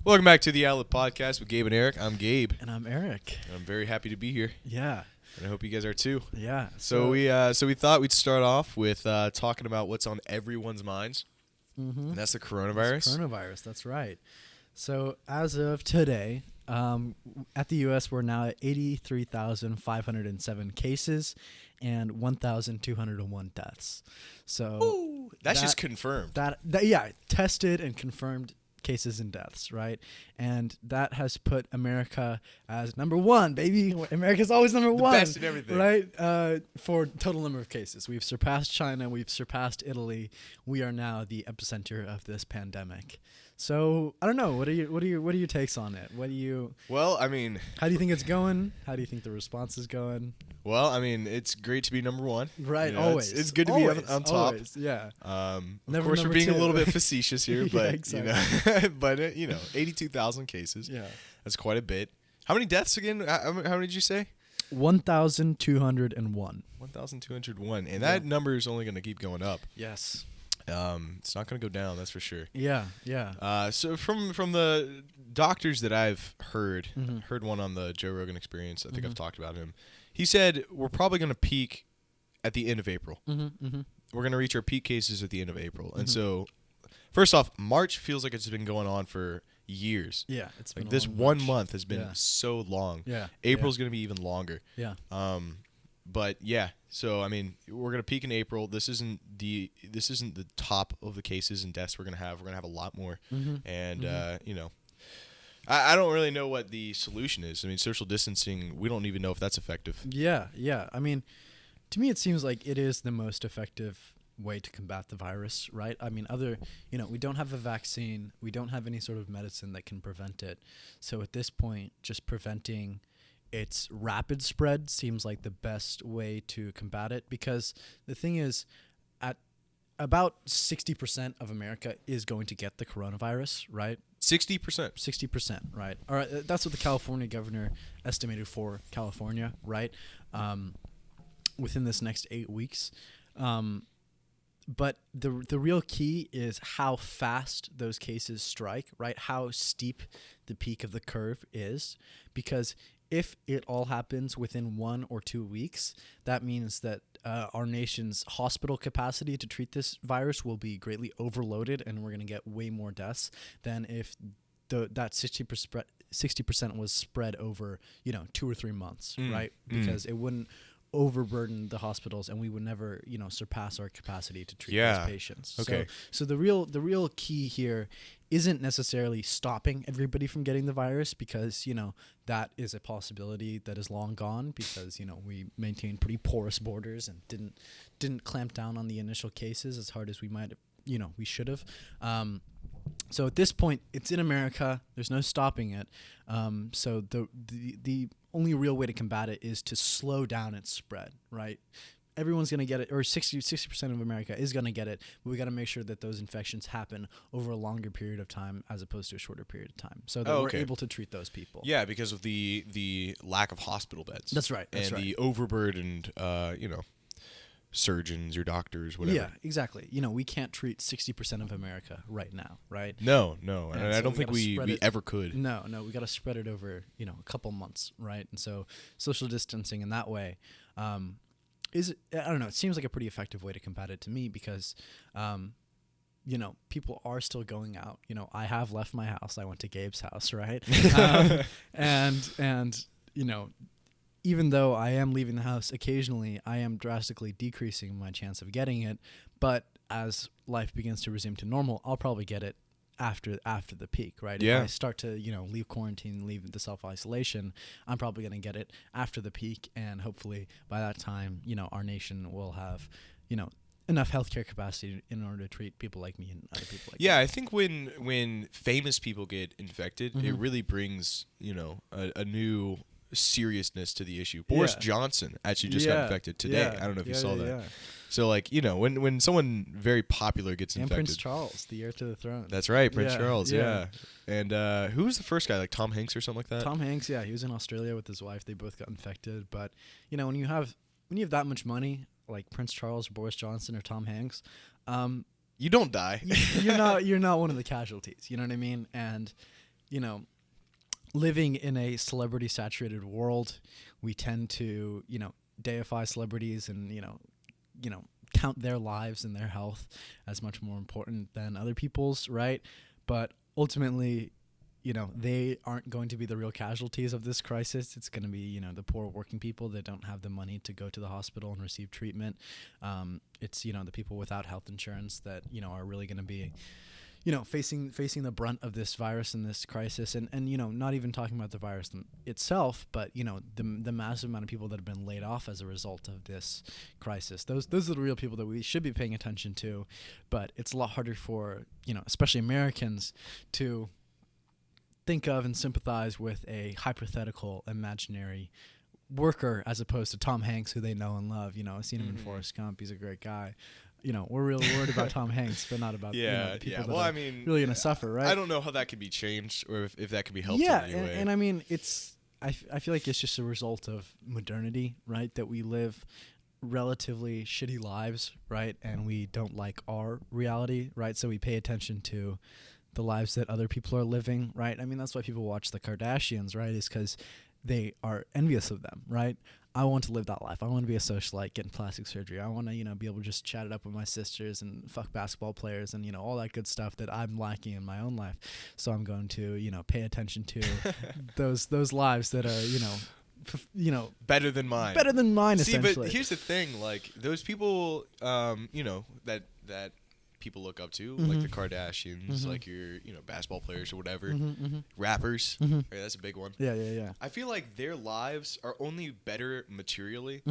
Welcome back to the Outlet Podcast with Gabe and Eric. I'm Gabe. And I'm Eric. I'm very happy to be here. Yeah. And I hope you guys are too. Yeah. So we thought we'd start off with talking about what's on everyone's minds. Mm-hmm. And that's the coronavirus. Coronavirus, that's right. So as of today, at the U.S., we're now at 83,507 cases and 1,201 deaths. So that's just confirmed. Yeah, tested and confirmed cases and deaths, right? And that has put America as number one, baby. America's always number one. Best in everything. Right? For total number of cases. We've surpassed China. We've surpassed Italy. We are now the epicenter of this pandemic. So I don't know. What are your takes on it? Well, I mean, how do you think it's going? How do you think the response is going? Well, I mean, it's great to be number one. Right, you know, always. It's good to be on top. Always, yeah. Of course, we're being a little bit facetious here, but exactly. but 82,000 cases. Yeah, that's quite a bit. How many deaths again? How many did you say? 1,201. 1,201, and that number is only going to keep going up. Yes. It's not going to go down, that's for sure. Yeah, yeah. So from the doctors that I've heard one on the Joe Rogan Experience. I think I've talked about him. He said we're probably going to peak at the end of April. We're going to reach our peak cases at the end of April. And so, first off, March feels like it's been going on for years. Yeah, it's like been this 1 month has been so long. Yeah, April's going to be even longer. Yeah. But yeah, so I mean, we're gonna peak in April. This isn't the top of the cases and deaths we're gonna have. We're gonna have a lot more, and I don't really know what the solution is. I mean, social distancing. We don't even know if that's effective. Yeah, yeah. I mean, to me, it seems like it is the most effective way to combat the virus, right? I mean, we don't have a vaccine. We don't have any sort of medicine that can prevent it. So at this point, just preventing its rapid spread seems like the best way to combat it, because the thing is, at about 60% of America is going to get the coronavirus, right? 60%. 60%, right? All right, that's what the California governor estimated for California, right? Within this next 8 weeks. But the real key is how fast those cases strike, right? How steep the peak of the curve is, because if it all happens within 1 or 2 weeks, that means that our nation's hospital capacity to treat this virus will be greatly overloaded, and we're going to get way more deaths than if that 60% was spread over 2 or 3 months, right? Because it wouldn't overburden the hospitals, and we would never surpass our capacity to treat those patients. Okay. So the real key here isn't necessarily stopping everybody from getting the virus, because that is a possibility that is long gone, because we maintained pretty porous borders and didn't clamp down on the initial cases as hard as we might we should have. So at this point, it's in America. There's no stopping it. So the only real way to combat it is to slow down its spread, right? Everyone's going to get it, or 60% of America is going to get it, but we got to make sure that those infections happen over a longer period of time as opposed to a shorter period of time, so that we're able to treat those people. Yeah, because of the lack of hospital beds. That's right. The overburdened, surgeons or doctors, whatever. Yeah, exactly. We can't treat 60% of America right now, right? No. And I don't think we ever could. No, we got to spread it over, a couple months, right? And so social distancing in that way I don't know, it seems like a pretty effective way to combat it to me, because people are still going out. I have left my house. I went to Gabe's house, right? And even though I am leaving the house occasionally, I am drastically decreasing my chance of getting it. But as life begins to resume to normal, I'll probably get it after the peak, right? Yeah. If I start to, leave quarantine, leave the self-isolation, I'm probably going to get it after the peak. And hopefully by that time, our nation will have, enough healthcare capacity in order to treat people like me and other people like me. Yeah, I think when famous people get infected, it really brings, a new seriousness to the issue. Boris Johnson actually just got infected today. I don't know if you saw that. So when someone very popular gets infected. And Prince Charles, the heir to the throne. That's right, Prince Charles. Yeah. And who was the first guy? Like Tom Hanks or something like that? Tom Hanks, yeah, he was in Australia with his wife. They both got infected. But when you have that much money, like Prince Charles, Boris Johnson, or Tom Hanks, you don't die. you're not one of the casualties. You know what I mean? And living in a celebrity saturated world, we tend to, deify celebrities and, count their lives and their health as much more important than other people's, right? But ultimately, they aren't going to be the real casualties of this crisis. It's going to be, the poor working people that don't have the money to go to the hospital and receive treatment. It's, the people without health insurance that, are really going to be, facing the brunt of this virus and this crisis, and not even talking about the virus itself, but the massive amount of people that have been laid off as a result of this crisis. Those are the real people that we should be paying attention to, but it's a lot harder for especially Americans to think of and sympathize with a hypothetical imaginary worker as opposed to Tom Hanks, who they know and love. I've seen him in Forrest Gump. He's a great guy. We're really worried about Tom Hanks, but not about the people that are really going to suffer, right? I don't know how that could be changed or if that could be helped in any way. And I mean, I feel like it's just a result of modernity, right? That we live relatively shitty lives, right? And we don't like our reality, right? So we pay attention to the lives that other people are living, right? I mean, that's why people watch the Kardashians, right? Is because they are envious of them, right? I want to live that life. I want to be a socialite, getting plastic surgery. I want to, be able to just chat it up with my sisters and fuck basketball players and, all that good stuff that I'm lacking in my own life. So I'm going to, pay attention to those lives that are, better than mine. Better than mine, See, essentially. but here's the thing, like those people, that people look up to, like the Kardashians, like your, basketball players or whatever, rappers. Right, that's a big one. Yeah. I feel like their lives are only better materially,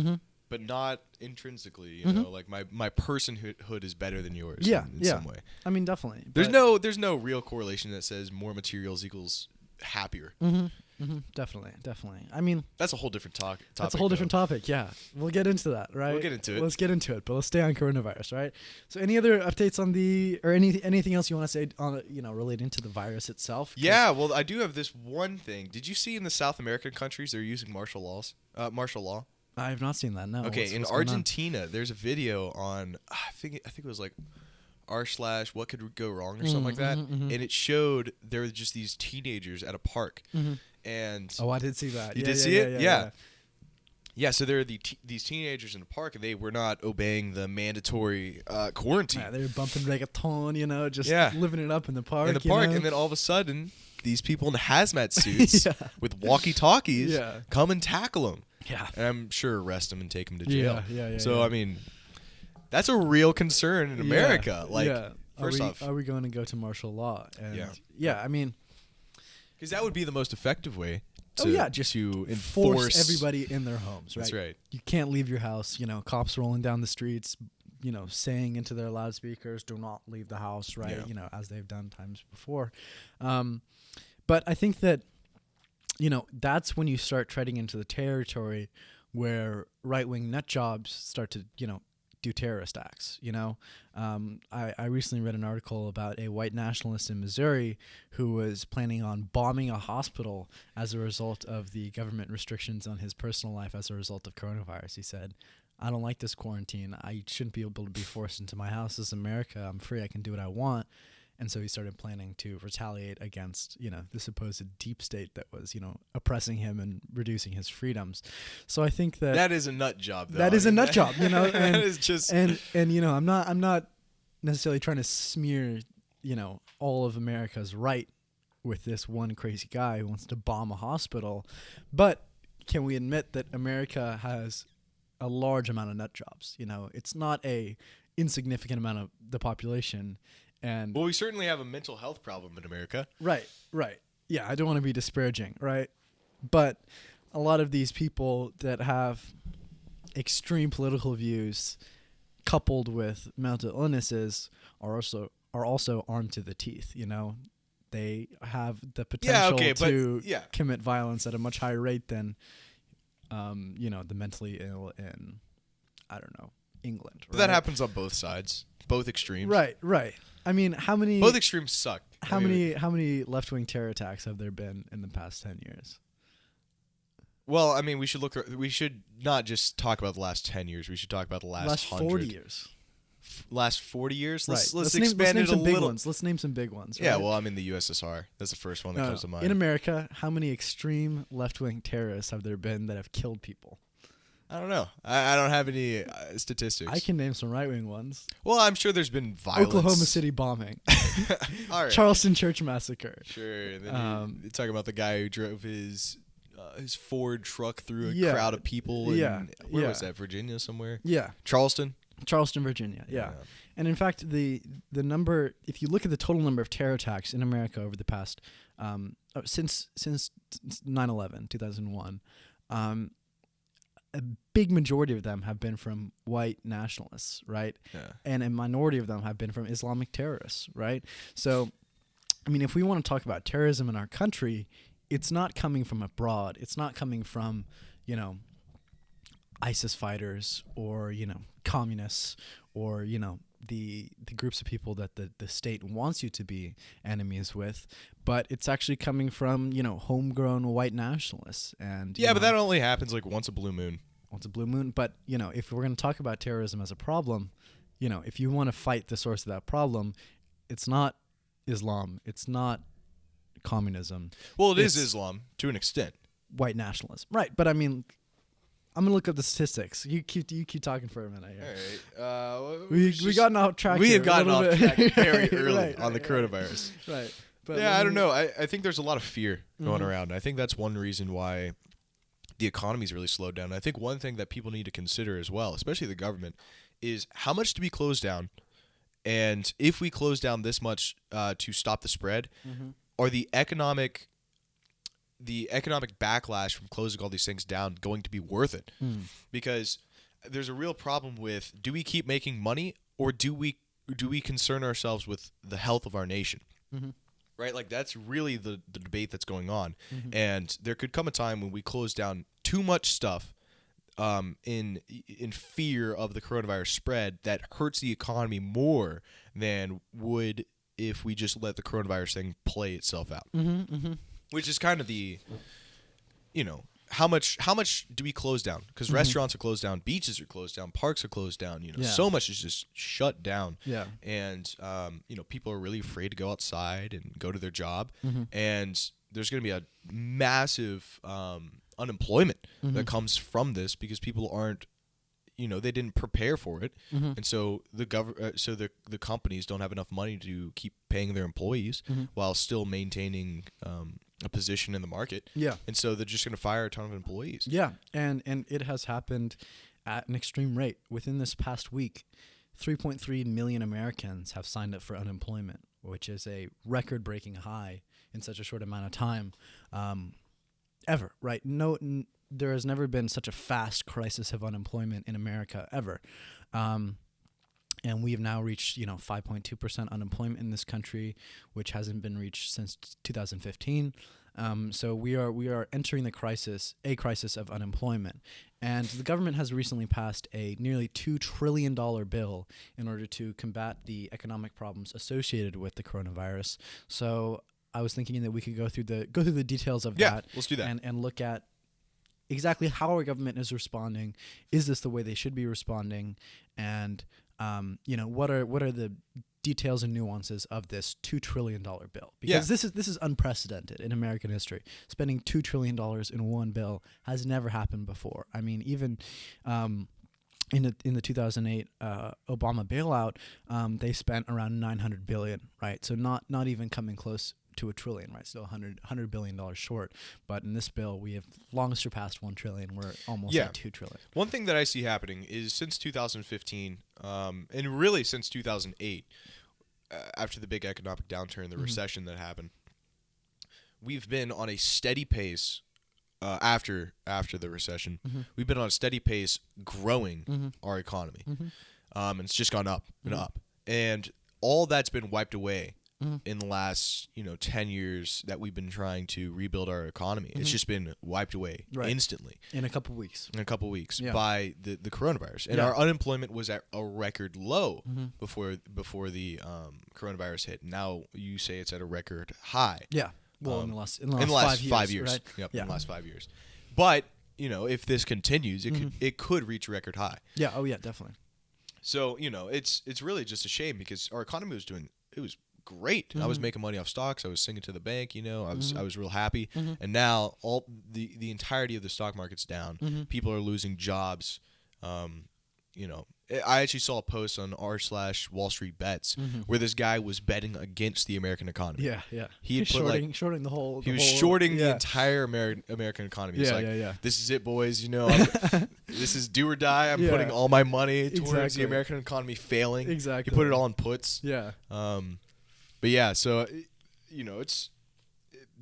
but not intrinsically. Like my personhood is better than yours. In some way. I mean, definitely. There's no real correlation that says more materials equals happier. Definitely. I mean, that's a whole different topic. That's a whole different topic. Yeah, we'll get into that, right? We'll get into it. Let's get into it, but let's stay on coronavirus, right? So, any other updates on anything else you want to say on relating to the virus itself? Yeah, well, I do have this one thing. Did you see in the South American countries they're using martial law? I have not seen that. No. Okay, in Argentina, there's a video on I think it was like r/what could go wrong or something like that, and it showed there were just these teenagers at a park. And I did see that. You did see it? Yeah. So there are these teenagers in the park, and they were not obeying the mandatory quarantine. Yeah, they were bumping reggaeton, just living it up in the park. And then all of a sudden, these people in hazmat suits with walkie-talkies come and tackle them. Yeah. And I'm sure arrest them and take them to jail. Yeah. So I mean, that's a real concern in America. First off, are we going to go to martial law? And I mean. Because that would be the most effective way to enforce force everybody in their homes, right? That's right. You can't leave your house, cops rolling down the streets, saying into their loudspeakers, do not leave the house, right? Yeah. As they've done times before. But I think that, that's when you start treading into the territory where right-wing nut jobs start to, do terrorist acts. I recently read an article about a white nationalist in Missouri who was planning on bombing a hospital as a result of the government restrictions on his personal life as a result of coronavirus. He said, I don't like this quarantine. I shouldn't be able to be forced into my house. This is America. I'm free. I can do what I want. And so he started planning to retaliate against, the supposed deep state that was, oppressing him and reducing his freedoms. So I think that is a nut job, though. That is a nut job, And, that is just and I'm not necessarily trying to smear, all of America's right with this one crazy guy who wants to bomb a hospital, but can we admit that America has a large amount of nut jobs? It's not a insignificant amount of the population. And we certainly have a mental health problem in America. Right. Yeah, I don't want to be disparaging, right? But a lot of these people that have extreme political views coupled with mental illnesses are also armed to the teeth, They have the potential to commit violence at a much higher rate than the mentally ill in, I don't know, England. Right? But that happens on both sides, both extremes. Right. I mean, how many? Both extremes suck. How many left-wing terror attacks have there been in the past 10 years? Well, I mean, we should not just talk about the last 10 years. We should talk about the last 100. 40 years. last 40 years. Let's let's expand name it a some big little. ones. Let's name some big ones. Yeah, right? well, I mean the USSR. That's the first one that comes to mind. In America, how many extreme left-wing terrorists have there been that have killed people? I don't know. I don't have any statistics. I can name some right-wing ones. Well, I'm sure there's been violence. Oklahoma City bombing. All right. Charleston church massacre. Sure. And then you're talking about the guy who drove his Ford truck through a crowd of people. Where was that? Virginia somewhere? Yeah. Charleston, Virginia. Yeah. And in fact, the number, if you look at the total number of terror attacks in America over the past, since 9/11, 2001, a big majority of them have been from white nationalists, right? Yeah. And a minority of them have been from Islamic terrorists, right? So, I mean, if we want to talk about terrorism in our country, it's not coming from abroad. It's not coming from, ISIS fighters or, communists or, the groups of people that the state wants you to be enemies with, but it's actually coming from, homegrown white nationalists. And but that only happens like once a blue moon. But, if we're going to talk about terrorism as a problem, if you want to fight the source of that problem, it's not Islam. It's not communism. Well, it's Islam to an extent. White nationalism. Right. But I mean, I'm going to look up the statistics. You keep talking for a minute here. All right. We gotten off track. We have gotten off track very early right, on the coronavirus. Right. But I don't know. I think there's a lot of fear going around. I think that's one reason why the economy's really slowed down. I think one thing that people need to consider as well, especially the government, is how much do we close down? And if we close down this much to stop the spread, are the economic backlash from closing all these things down going to be worth it? Because there's a real problem with, do we keep making money or do we concern ourselves with the health of our nation? Right? Like that's really the debate that's going on. And there could come a time when we close down too much stuff in fear of the coronavirus spread that hurts the economy more than would if we just let the coronavirus thing play itself out. Which is kind of the, how much do we close down? Because restaurants are closed down, beaches are closed down, parks are closed down. So much is just shut down. Yeah. And people are really afraid to go outside and go to their job. And there's going to be a massive unemployment that comes from this because people aren't, they didn't prepare for it, and so the companies don't have enough money to keep paying their employees while still maintaining a position in the market. Yeah, and so they're just going to fire a ton of employees. Yeah, and it has happened at an extreme rate. Within this past week, 3.3 million Americans have signed up for unemployment, which is a record-breaking high in such a short amount of time, ever. Right? There has never been such a fast crisis of unemployment in America ever. And we have now reached, 5.2% unemployment in this country, which hasn't been reached since 2015. So we are entering a crisis of unemployment. And the government has recently passed a nearly $2 trillion bill in order to combat the economic problems associated with the coronavirus. So I was thinking that we could go through the details of that. Yeah, let's do that. And look at exactly how our government is responding. Is this the way they should be responding? And what are the details and nuances of this $2 trillion bill? Because this is unprecedented in American history. Spending $2 trillion in one bill has never happened before. I mean, even in the 2008 Obama bailout, they spent around $900 billion, right? So not even coming close to $1 trillion, right? Still $100 billion short. But in this bill, we have long surpassed $1 trillion. We're almost at $2 trillion. One thing that I see happening is since 2015, and really since 2008, after the big economic downturn, the recession that happened, we've been on a steady pace. After the recession, we've been on a steady pace growing our economy. And it's just gone up and up. And all that's been wiped away in the last 10 years that we've been trying to rebuild our economy. It's just been wiped away instantly in a couple weeks by the coronavirus. And our unemployment was at a record low before the coronavirus hit. Now you say it's at a record high. Well, in the last 5 years. Right? Yep, in the last 5 years. But if this continues, it could reach a record high. Yeah. Oh yeah, definitely. So, it's really just a shame because our economy it was great. I was making money off stocks. I was singing to the bank, I was real happy. And now all the entirety of the stock market's down. People are losing jobs. I actually saw a post on r/Wall Street Bets where this guy was betting against the American economy. Yeah. He had shorting the whole. He was shorting the entire American economy. He's this is it, boys. This is do or die. I'm putting all my money towards the American economy failing. Exactly. He put it all in puts. Yeah. But yeah, so it's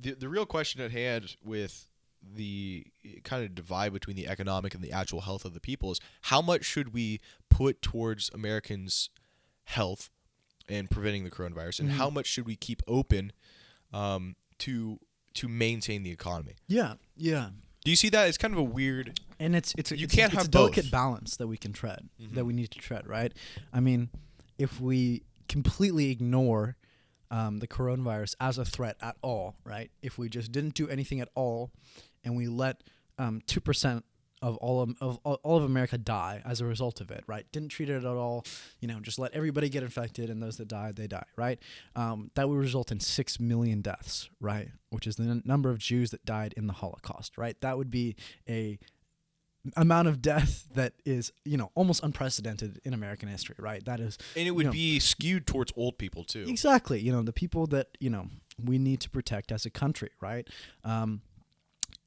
the real question at hand with the kind of divide between the economic and the actual health of the people is how much should we put towards Americans' health and preventing the coronavirus, and how much should we keep open to maintain the economy? Yeah. Do you see that? It's kind of a weird, and it's have a both. delicate balance that we can tread, that we need to tread, right? I mean, if we completely ignore the coronavirus as a threat at all, right? If we just didn't do anything at all, and we let 2% of all of America die as a result of it, right? Didn't treat it at all, just let everybody get infected, and those that die, they die, right? That would result in 6 million deaths, right? Which is the number of Jews that died in the Holocaust, right? That would be a amount of death that is, almost unprecedented in American history, right? That is, and it would be skewed towards old people too. Exactly, the people that we need to protect as a country, right?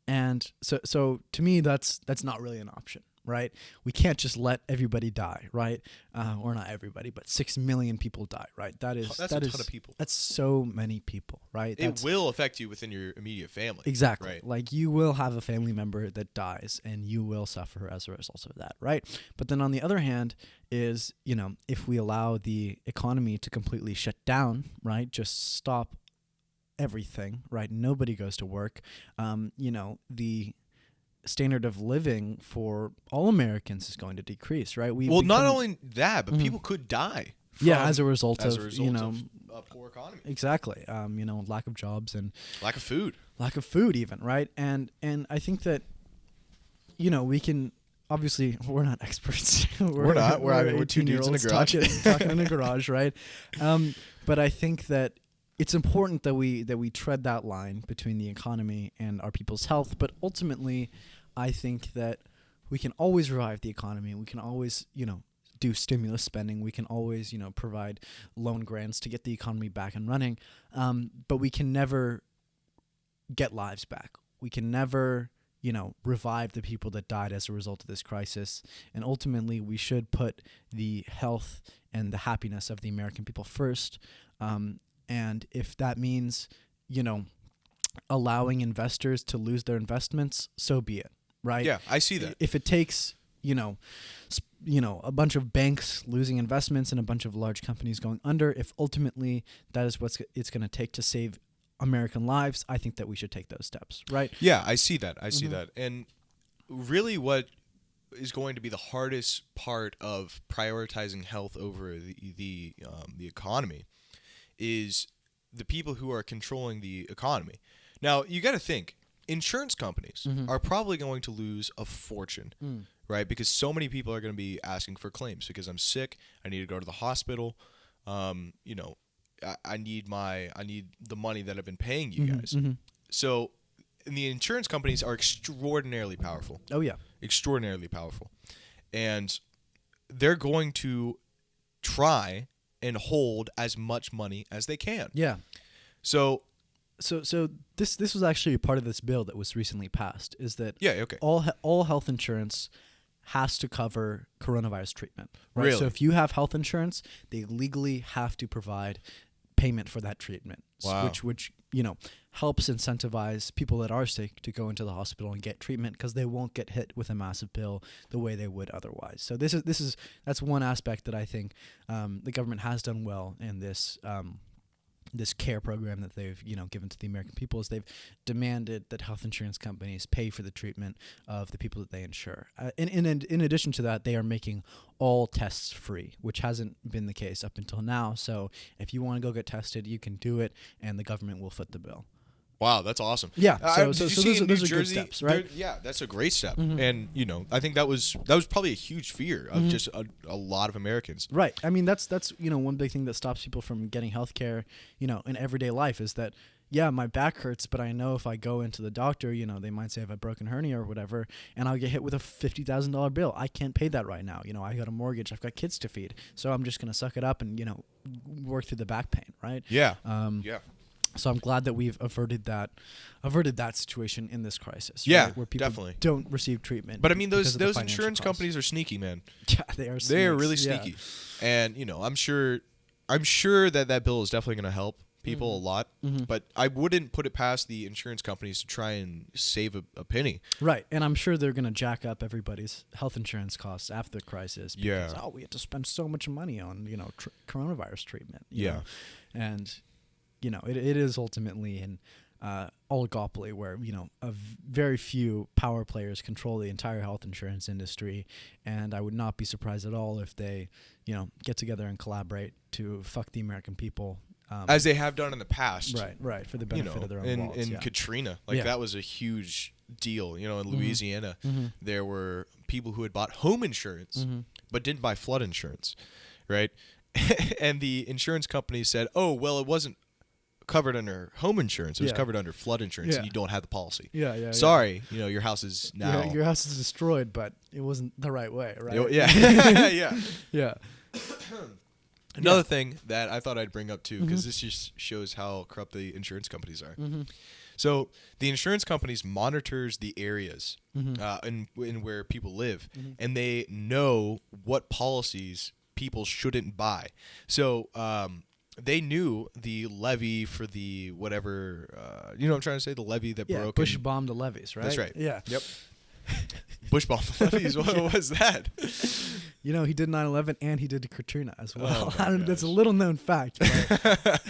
And so to me, that's not really an option, right? We can't just let everybody die, right? Or not everybody, but 6 million people die, right? That's a ton of people. That's so many people, right? It will affect you within your immediate family. Exactly. Right? Like you will have a family member that dies, and you will suffer as a result of that, right? But then on the other hand is, if we allow the economy to completely shut down, right? Just stop everything, right? Nobody goes to work. The standard of living for all Americans is going to decrease, right? Not only that, but people could die. As a result of a poor economy. Exactly. Lack of jobs and lack of food even, right? And I think that we can. Obviously, we're not experts. We're not. We're 2 dudes in a garage. talking in a garage, right? But I think that it's important that we tread that line between the economy and our people's health. But ultimately, I think that we can always revive the economy. We can always, do stimulus spending. We can always, provide loan grants to get the economy back and running. But we can never get lives back. We can never, revive the people that died as a result of this crisis. And ultimately, we should put the health and the happiness of the American people first. And if that means, allowing investors to lose their investments, so be it, right? Yeah, I see that. If it takes, a bunch of banks losing investments and a bunch of large companies going under, if ultimately that is what it's going to take to save American lives, I think that we should take those steps, right? Yeah, I see that. I see that. And really what is going to be the hardest part of prioritizing health over the economy is the people who are controlling the economy. Now, you got to think, insurance companies are probably going to lose a fortune, right? Because so many people are going to be asking for claims because I'm sick, I need to go to the hospital, I need the money that I've been paying you guys. So, and the insurance companies are extraordinarily powerful. Oh yeah, extraordinarily powerful, and they're going to try and hold as much money as they can. Yeah. So this was actually a part of this bill that was recently passed. Is that okay? All health insurance has to cover coronavirus treatment. Right? Really? So if you have health insurance, they legally have to provide payment for that treatment. Wow. Which helps incentivize people that are sick to go into the hospital and get treatment because they won't get hit with a massive bill the way they would otherwise. So that's one aspect that I think the government has done well in this this care program that they've given to the American people is they've demanded that health insurance companies pay for the treatment of the people that they insure. In addition to that, they are making all tests free, which hasn't been the case up until now. So if you want to go get tested, you can do it, and the government will foot the bill. Wow, that's awesome. Yeah, so did you so see those in are New good Jersey, steps, right? Yeah, that's a great step. Mhm. And I think that was probably a huge fear of just a lot of Americans. Right. I mean, that's one big thing that stops people from getting healthcare, in everyday life is that, yeah, my back hurts, but I know if I go into the doctor, they might say I have a broken hernia or whatever, and I'll get hit with a $50,000 bill. I can't pay that right now. I got a mortgage. I've got kids to feed. So I'm just going to suck it up and, work through the back pain, right? Yeah. Yeah. So I'm glad that we've averted that situation in this crisis. Yeah, right? Where people definitely don't receive treatment. But I mean, because those of the financial insurance costs. companies are sneaky, man. Yeah, they are. They are snakes, really yeah. sneaky. And I'm sure that bill is definitely going to help people a lot. Mm-hmm. But I wouldn't put it past the insurance companies to try and save a penny. Right, and I'm sure they're going to jack up everybody's health insurance costs after the crisis. Because, Yeah. we had to spend so much money on coronavirus treatment. you Yeah. know? And it is ultimately an oligopoly where very few power players control the entire health insurance industry, and I would not be surprised at all if they get together and collaborate to fuck the American people. As they have done in the past. Right, for the benefit of their own in wallets. Yeah. Katrina, Yeah. that was a huge deal. In Louisiana, Mhm. there were people who had bought home insurance Mhm. but didn't buy flood insurance, right? And the insurance company said, "Oh, well, it wasn't covered under home insurance; it was Yeah. covered under flood insurance, Yeah. and you don't have the policy." Yeah. Sorry, your house is now. Your house is destroyed, but it wasn't the right way, right? Yeah, yeah. Yeah. Another thing that I thought I'd bring up too, because this just shows how corrupt the insurance companies are. Mm-hmm. So the insurance companies monitors the areas Mm-hmm. in where people live, Mhm. and they know what policies people shouldn't buy. So they knew the levy for the whatever, what I'm trying to say, the levy that Yeah, broke. Bush bombed the levees, right? That's right. Yeah. Yep. Bush bombed the levees. What was that? He did 9/11 and he did Katrina as well. Oh my That's a gosh. little known fact. But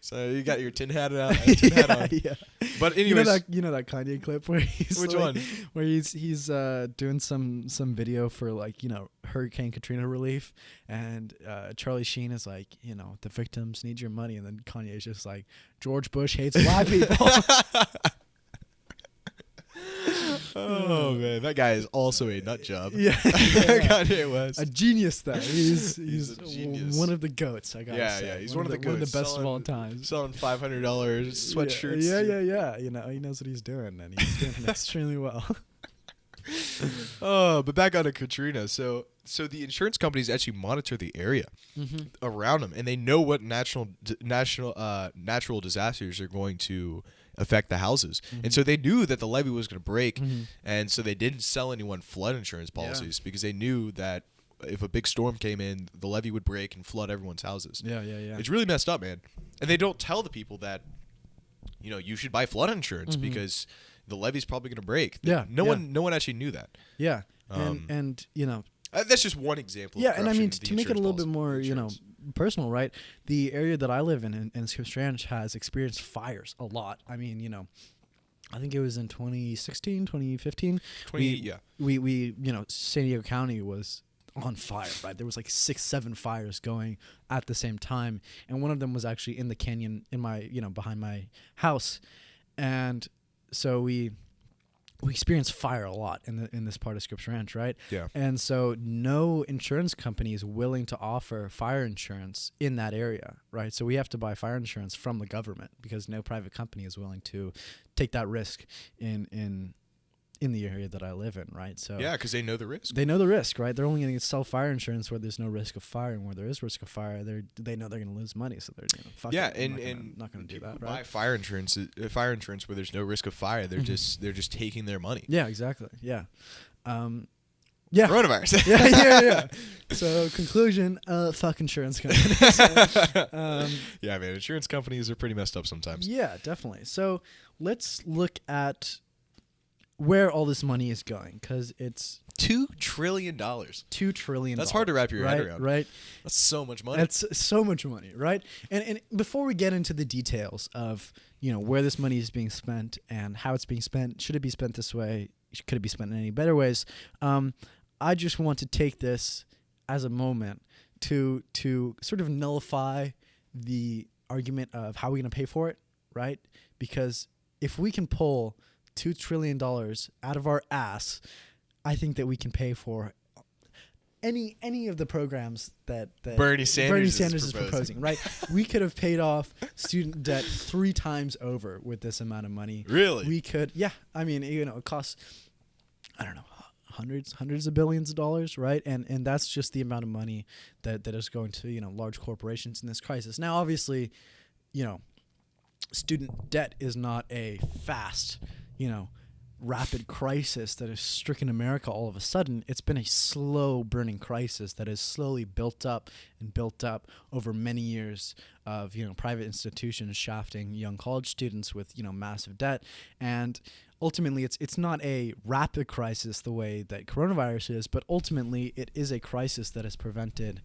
So you got your tin hat on. On. yeah. But anyways, that Kanye clip where he's which one? Where he's doing some video for Hurricane Katrina relief, and Charlie Sheen is like, the victims need your money, and then Kanye is just like, George Bush hates black people. Oh man, that guy is also a nut job. Yeah. Kanye West. A genius though. He's a genius. one of the goats, I gotta say. He's one of the goats. One of the best of all time. Selling $500 sweatshirts. Yeah. He knows what he's doing, and he's doing it extremely well. Oh, but back on to Katrina. So the insurance companies actually monitor the area around them, and they know what natural disasters are going to affect the houses. And so they knew that the levee was going to break, and so they didn't sell anyone flood insurance policies because they knew that if a big storm came in, the levee would break and flood everyone's houses. Yeah. It's really messed up, man. And they don't tell the people that you should buy flood insurance because the levee's probably going to break. No one actually knew that. Yeah. And and that's just one example. Yeah, of and I mean, corruption of the to make it a little insurance bit more, insurance. personal, right? The area that I live in Scripps Ranch has experienced fires a lot. I mean, I think it was in 2016, 2015. We San Diego County was on fire, right? There was like 6-7 fires going at the same time, and one of them was actually in the canyon in my, behind my house, and so we experienced fire a lot in this part of Scripps Ranch, right? Yeah. And so no insurance company is willing to offer fire insurance in that area, right? So we have to buy fire insurance from the government because no private company is willing to take that risk in the area that I live in, right? So Yeah, because they know the risk. they know the risk, right? They're only going to sell fire insurance where there's no risk of fire, and where there is risk of fire, they know they're going to lose money, so they're fuck Yeah, it, I'm and not going to do people that, who right? buy fire insurance where there's no risk of fire. They're just taking their money. Yeah, exactly. Yeah. Yeah. Coronavirus. yeah. So conclusion, fuck insurance companies. Yeah, man, insurance companies are pretty messed up sometimes. Yeah, definitely. So let's look at where all this money is going, because it's $2 trillion. $2 trillion. That's hard to wrap your head right, around. Right. That's so much money. That's so much money, right? And before we get into the details of where this money is being spent and how it's being spent, should it be spent this way? Could it be spent in any better ways? I just want to take this as a moment to sort of nullify the argument of how are we going to pay for it, right? Because if we can pull $2 trillion out of our ass, I think that we can pay for any of the programs that Bernie Sanders is proposing, right? We could have paid off student debt 3 times over with this amount of money. Really? We could, yeah. I mean, it costs, I don't know, hundreds of billions of dollars, right? And that's just the amount of money that is going to, large corporations in this crisis. Now, obviously, student debt is not a fast, rapid crisis that has stricken America all of a sudden. It's been a slow burning crisis that has slowly built up over many years of, private institutions shafting young college students with, massive debt. And ultimately it's not a rapid crisis the way that coronavirus is, but ultimately it is a crisis that has prevented,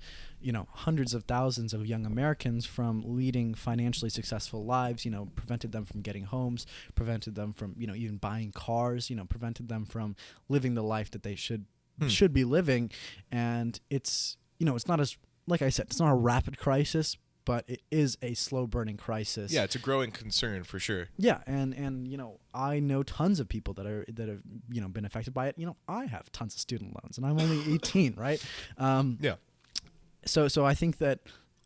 hundreds of thousands of young Americans from leading financially successful lives, prevented them from getting homes, prevented them from, even buying cars, prevented them from living the life that they should be living. And it's, it's not as, like I said, it's not a rapid crisis, but it is a slow burning crisis. Yeah, it's a growing concern for sure. Yeah, and I know tons of people that have been affected by it. I have tons of student loans, and I'm only 18, right? Yeah. So I think that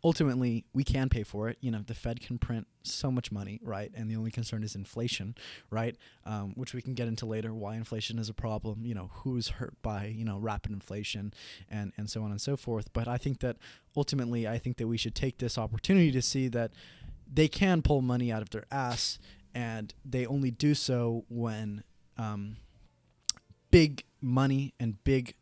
ultimately we can pay for it. The Fed can print so much money, right? And the only concern is inflation, right? Which we can get into later, why inflation is a problem, who's hurt by, rapid inflation and so on and so forth. But I think that ultimately, we should take this opportunity to see that they can pull money out of their ass, and they only do so when big money and big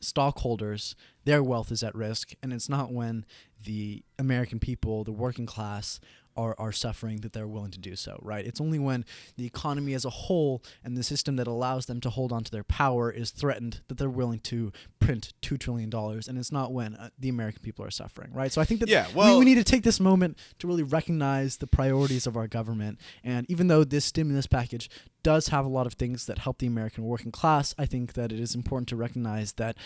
stockholders, their wealth is at risk, and it's not when the American people, the working class, are suffering that they're willing to do so, right? It's only when the economy as a whole and the system that allows them to hold on to their power is threatened that they're willing to print $2 trillion, and it's not when the American people are suffering, right? So I think that we need to take this moment to really recognize the priorities of our government, and even though this stimulus package does have a lot of things that help the American working class, I think that it is important to recognize that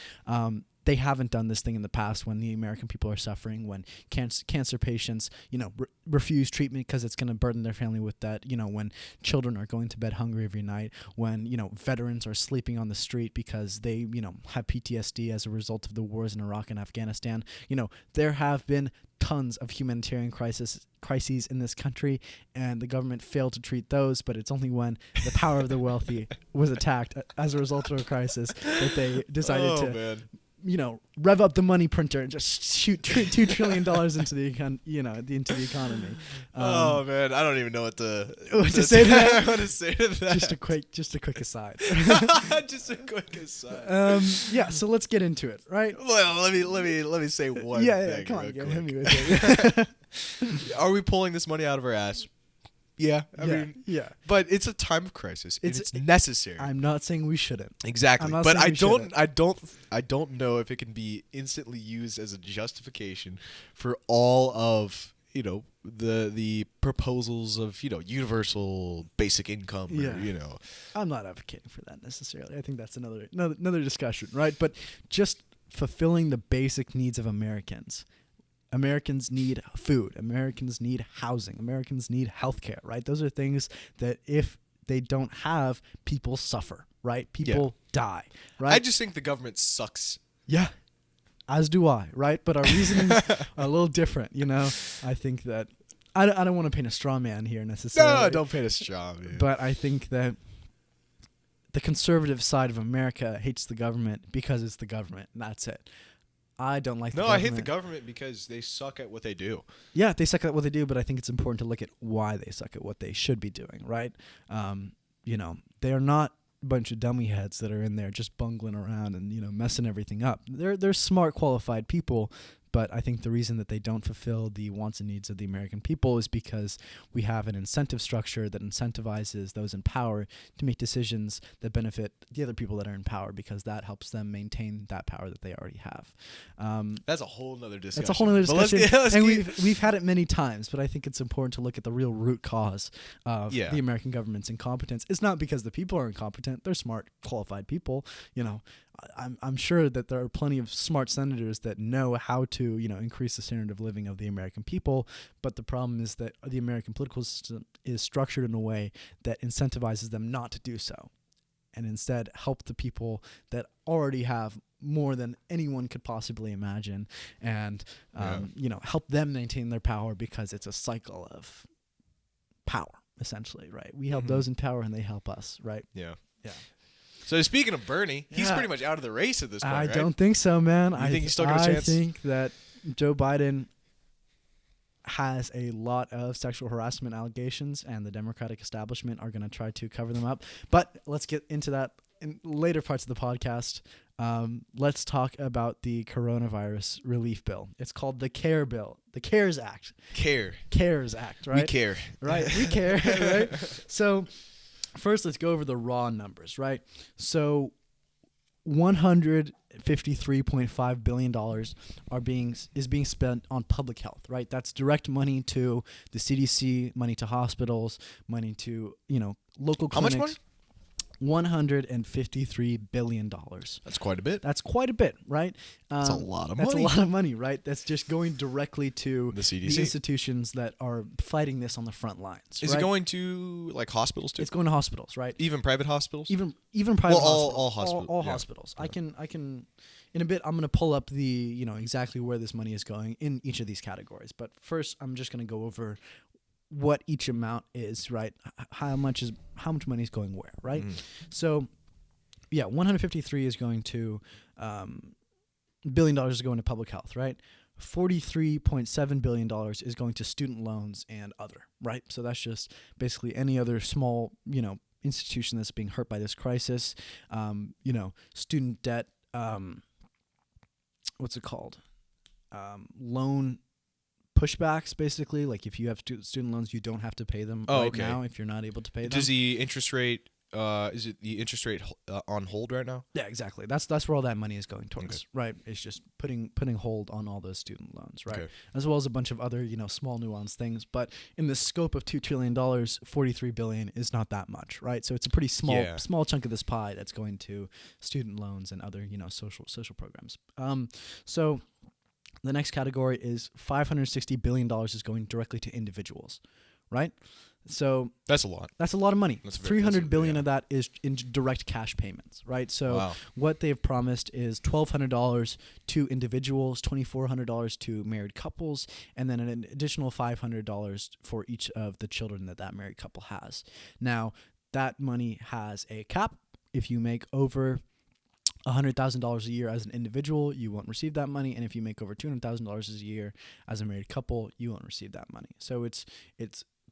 they haven't done this thing in the past when the American people are suffering, when cancer patients, refuse treatment because it's going to burden their family with that, when children are going to bed hungry every night, when, veterans are sleeping on the street because they, have PTSD as a result of the wars in Iraq and Afghanistan. There have been tons of humanitarian crises in this country, and the government failed to treat those, but it's only when the power of the wealthy was attacked as a result of a crisis that they decided to rev up the money printer and just shoot $2 trillion into the into the economy. Oh man, I don't even know what to say that. What to say to that. Just a quick aside. Just a quick aside. Yeah. So let's get into it, right? Well, let me say one thing. Yeah. Come on, hit me with it. Are we pulling this money out of our ass? Yeah, I mean, but it's a time of crisis. It's necessary. I'm not saying we shouldn't. Exactly, but I don't know if it can be instantly used as a justification for all of the proposals of universal basic income. Or, I'm not advocating for that necessarily. I think that's another discussion, right? But just fulfilling the basic needs of Americans. Americans need food. Americans need housing. Americans need healthcare, right? Those are things that if they don't have, people suffer, right? People die, right? I just think the government sucks. Yeah, as do I, right? But our reasonings are a little different, I think that I don't want to paint a straw man here necessarily. No, don't paint a straw man. But I think that the conservative side of America hates the government because it's the government, and that's it. I don't like the government. No, I hate the government because they suck at what they do. Yeah, they suck at what they do, but I think it's important to look at why they suck at what they should be doing, right? They are not a bunch of dummy heads that are in there just bungling around and, messing everything up. They're smart, qualified people, but I think the reason that they don't fulfill the wants and needs of the American people is because we have an incentive structure that incentivizes those in power to make decisions that benefit the other people that are in power, because that helps them maintain that power that they already have. That's a whole nother discussion. That's a whole nother discussion. And we've had it many times, but I think it's important to look at the real root cause of the American government's incompetence. It's not because the people are incompetent. They're smart, qualified people. I'm sure that there are plenty of smart senators that know how to, increase the standard of living of the American people. But the problem is that the American political system is structured in a way that incentivizes them not to do so, and instead help the people that already have more than anyone could possibly imagine, and help them maintain their power, because it's a cycle of power, essentially, right? We help those in power, and they help us, right? Yeah. Yeah. So speaking of Bernie, he's pretty much out of the race at this point, I right? don't think so, man. You think he's still got a chance? I think that Joe Biden has a lot of sexual harassment allegations, and the Democratic establishment are going to try to cover them up. But let's get into that in later parts of the podcast. Let's talk about the coronavirus relief bill. It's called the CARE bill, the CARES Act. CARES Act, right? We care. Right, we care, right? So first, let's go over the raw numbers, right? So $153.5 billion is being spent on public health, right? That's direct money to the CDC, money to hospitals, money to, local clinics. How much money? $153 billion. That's quite a bit. That's quite a bit, right? That's a lot of money. That's a lot of money, right? That's just going directly to the CDC, the institutions that are fighting this on the front lines. Is it going to hospitals too? It's going to hospitals, right? Even private hospitals? Even private hospitals. All hospitals. All hospitals. I can in a bit I'm going to pull up the, exactly where this money is going in each of these categories. But first I'm just going to go over what each amount is, right? How much money is going where, right? So, 153 is going to $1 billion is going to public health, right? $43.7 billion is going to student loans and other, right? So that's just basically any other small, institution that's being hurt by this crisis. Student debt, what's it called? Loan pushbacks, basically. Like if you have student loans, you don't have to pay them now if you're not able to pay them. Does the interest rate is it the interest rate on hold right now? Yeah, exactly. That's where all that money is going towards, right? It's just putting hold on all those student loans, right? As well as a bunch of other, small nuanced things. But in the scope of $2 trillion, $43 billion is not that much, right? So it's a pretty small chunk of this pie that's going to student loans and other, social programs. So the next category is $560 billion is going directly to individuals, right? So that's a lot. That's a lot of money. $300 billion of that is in direct cash payments, right? So what they've promised is $1,200 to individuals, $2,400 to married couples, and then an additional $500 for each of the children that married couple has. Now, that money has a cap. If you make over $100,000 a year as an individual, you won't receive that money, and if you make over $200,000 a year as a married couple, you won't receive that money. So it's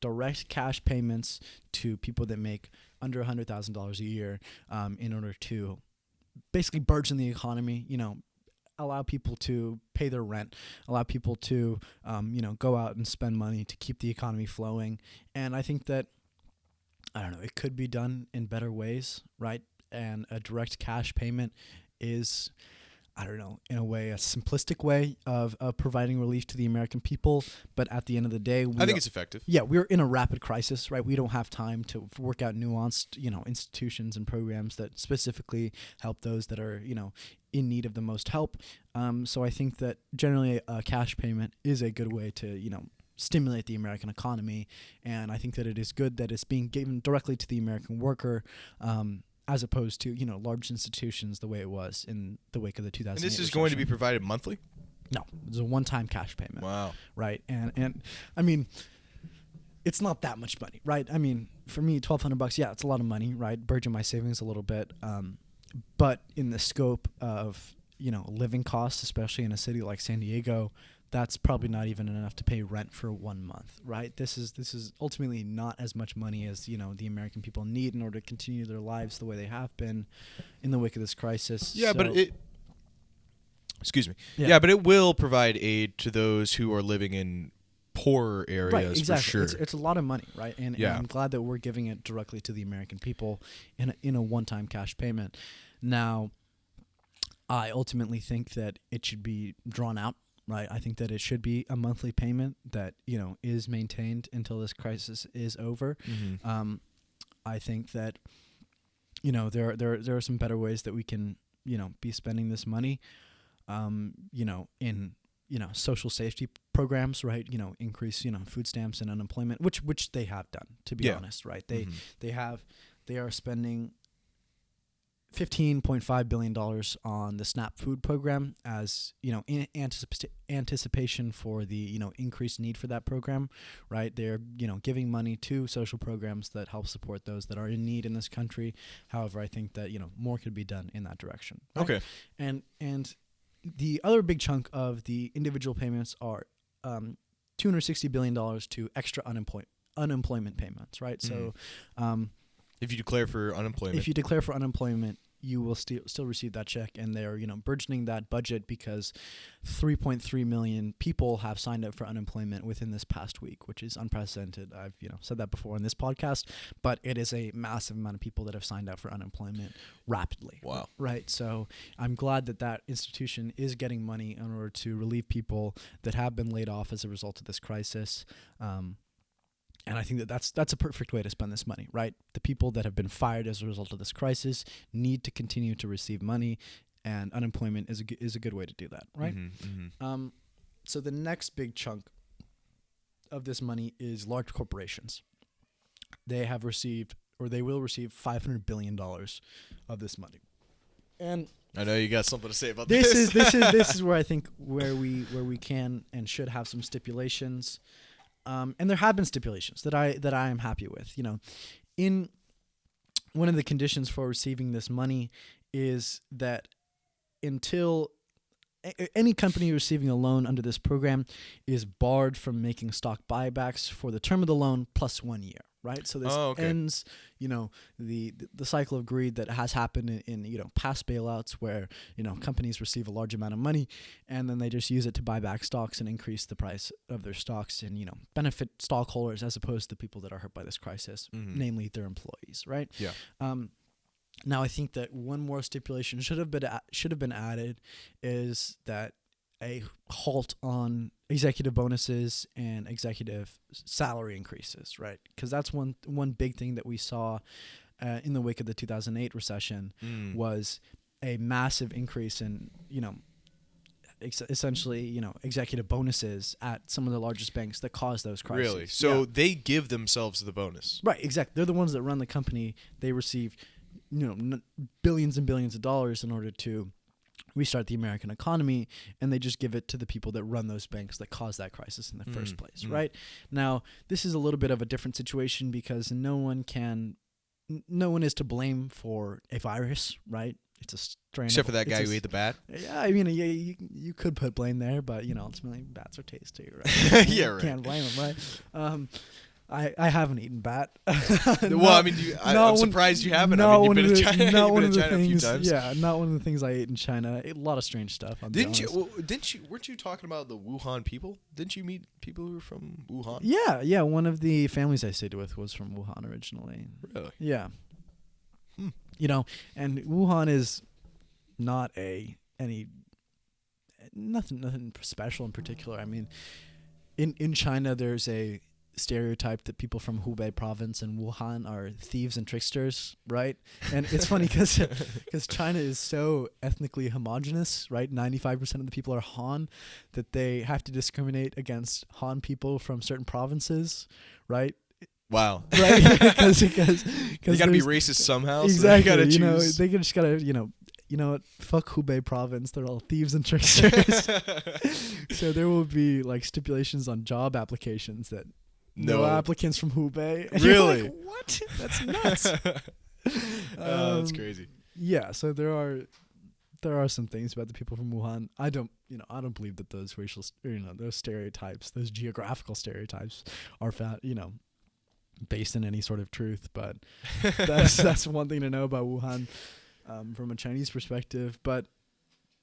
direct cash payments to people that make under $100,000 a year, in order to basically burgeon the economy. Allow people to pay their rent, allow people to go out and spend money to keep the economy flowing. And I think that it could be done in better ways, right? And a direct cash payment is, in a way, a simplistic way of providing relief to the American people. But at the end of the day, I think it's effective. Yeah, we're in a rapid crisis, right? We don't have time to work out nuanced, institutions and programs that specifically help those that are, in need of the most help. So I think that generally a cash payment is a good way to, stimulate the American economy. And I think that it is good that it's being given directly to the American worker, as opposed to, large institutions the way it was in the wake of the 2008 And this is recession. going to be provided monthly? No, it's a one-time cash payment. Wow. Right. And I mean, it's not that much money, right? I mean, for me, $1,200, yeah, it's a lot of money, right? Burgeon my savings a little bit. But in the scope of, living costs, especially in a city like San Diego, that's probably not even enough to pay rent for 1 month, right? This is ultimately not as much money as, the American people need in order to continue their lives the way they have been in the wake of this crisis. Yeah, but excuse me. Yeah, but it will provide aid to those who are living in poorer areas, right, exactly. for sure. It's a lot of money, right? And I'm glad that we're giving it directly to the American people in a one-time cash payment. Now, I ultimately think that it should be drawn out. Right, I think that it should be a monthly payment that is maintained until this crisis is over. I think that there are some better ways that we can be spending this money, in social safety programs, right? Increase food stamps and unemployment, which they have done, to be honest, right? They are spending $15.5 billion on the SNAP food program as, in anticipation for the, increased need for that program, right? They're, giving money to social programs that help support those that are in need in this country. However, I think that, more could be done in that direction. Right? Okay. And the other big chunk of the individual payments are $260 billion to extra unemployment payments, right? Mm. So, if you declare for unemployment, you will still receive that check, and they're burgeoning that budget because 3.3 million people have signed up for unemployment within this past week, which is unprecedented. I've said that before in this podcast, but it is a massive amount of people that have signed up for unemployment rapidly. Wow. Right. So I'm glad that institution is getting money in order to relieve people that have been laid off as a result of this crisis. And I think that's a perfect way to spend this money, right? The people that have been fired as a result of this crisis need to continue to receive money, and unemployment is a good way to do that, right? Mm-hmm, mm-hmm. So the next big chunk of this money is large corporations. They have received, or they will receive, $500 billion of this money. And I know you got something to say about this. This is where I think where we can and should have some stipulations. And there have been stipulations that I am happy with. In one of the conditions for receiving this money is that until any company receiving a loan under this program is barred from making stock buybacks for the term of the loan plus 1 year, right? So this ends, the cycle of greed that has happened in past bailouts where, companies receive a large amount of money and then they just use it to buy back stocks and increase the price of their stocks and, benefit stockholders as opposed to people that are hurt by this crisis, namely their employees, right? Yeah. Now I think that one more stipulation should have been added is that a halt on executive bonuses and executive salary increases, right? Because that's one big thing that we saw in the wake of the 2008 recession was a massive increase in, essentially, executive bonuses at some of the largest banks that caused those crises. Really? So they give themselves the bonus. Right, exactly. They're the ones that run the company. They receive, billions and billions of dollars in order to restart the American economy, and they just give it to the people that run those banks that caused that crisis in the first place, right? Now, this is a little bit of a different situation because no one is to blame for a virus, right? It's a strain. Except for that guy who ate the bat? Yeah, I mean, you could put blame there, but, ultimately bats are tasty, right? Yeah, right. Can't blame them, right? I haven't eaten bat. Well, I mean, I'm surprised you haven't. I mean, you've been to China. You've been to China a few times. Yeah, not one of the things I ate in China. A lot of strange stuff. Didn't you? Weren't you talking about the Wuhan people? Didn't you meet people who were from Wuhan? Yeah. One of the families I stayed with was from Wuhan originally. Really? Yeah. And Wuhan is not nothing special in particular. I mean, in China, there's a stereotype that people from Hubei province and Wuhan are thieves and tricksters, right? And it's funny because China is so ethnically homogenous, right? 95% of the people are Han, that they have to discriminate against Han people from certain provinces, right? Wow. Right? Because you got to be racist somehow. Exactly. So they choose. They just got to, you know what? Fuck Hubei province. They're all thieves and tricksters. So there will be like stipulations on job applications that no applicants from Hubei. And really? You're like, what? That's nuts. That's crazy. Yeah. So there are some things about the people from Wuhan. I don't believe that those racial, those stereotypes, those geographical stereotypes are based in any sort of truth. But that's one thing to know about Wuhan. From a Chinese perspective, but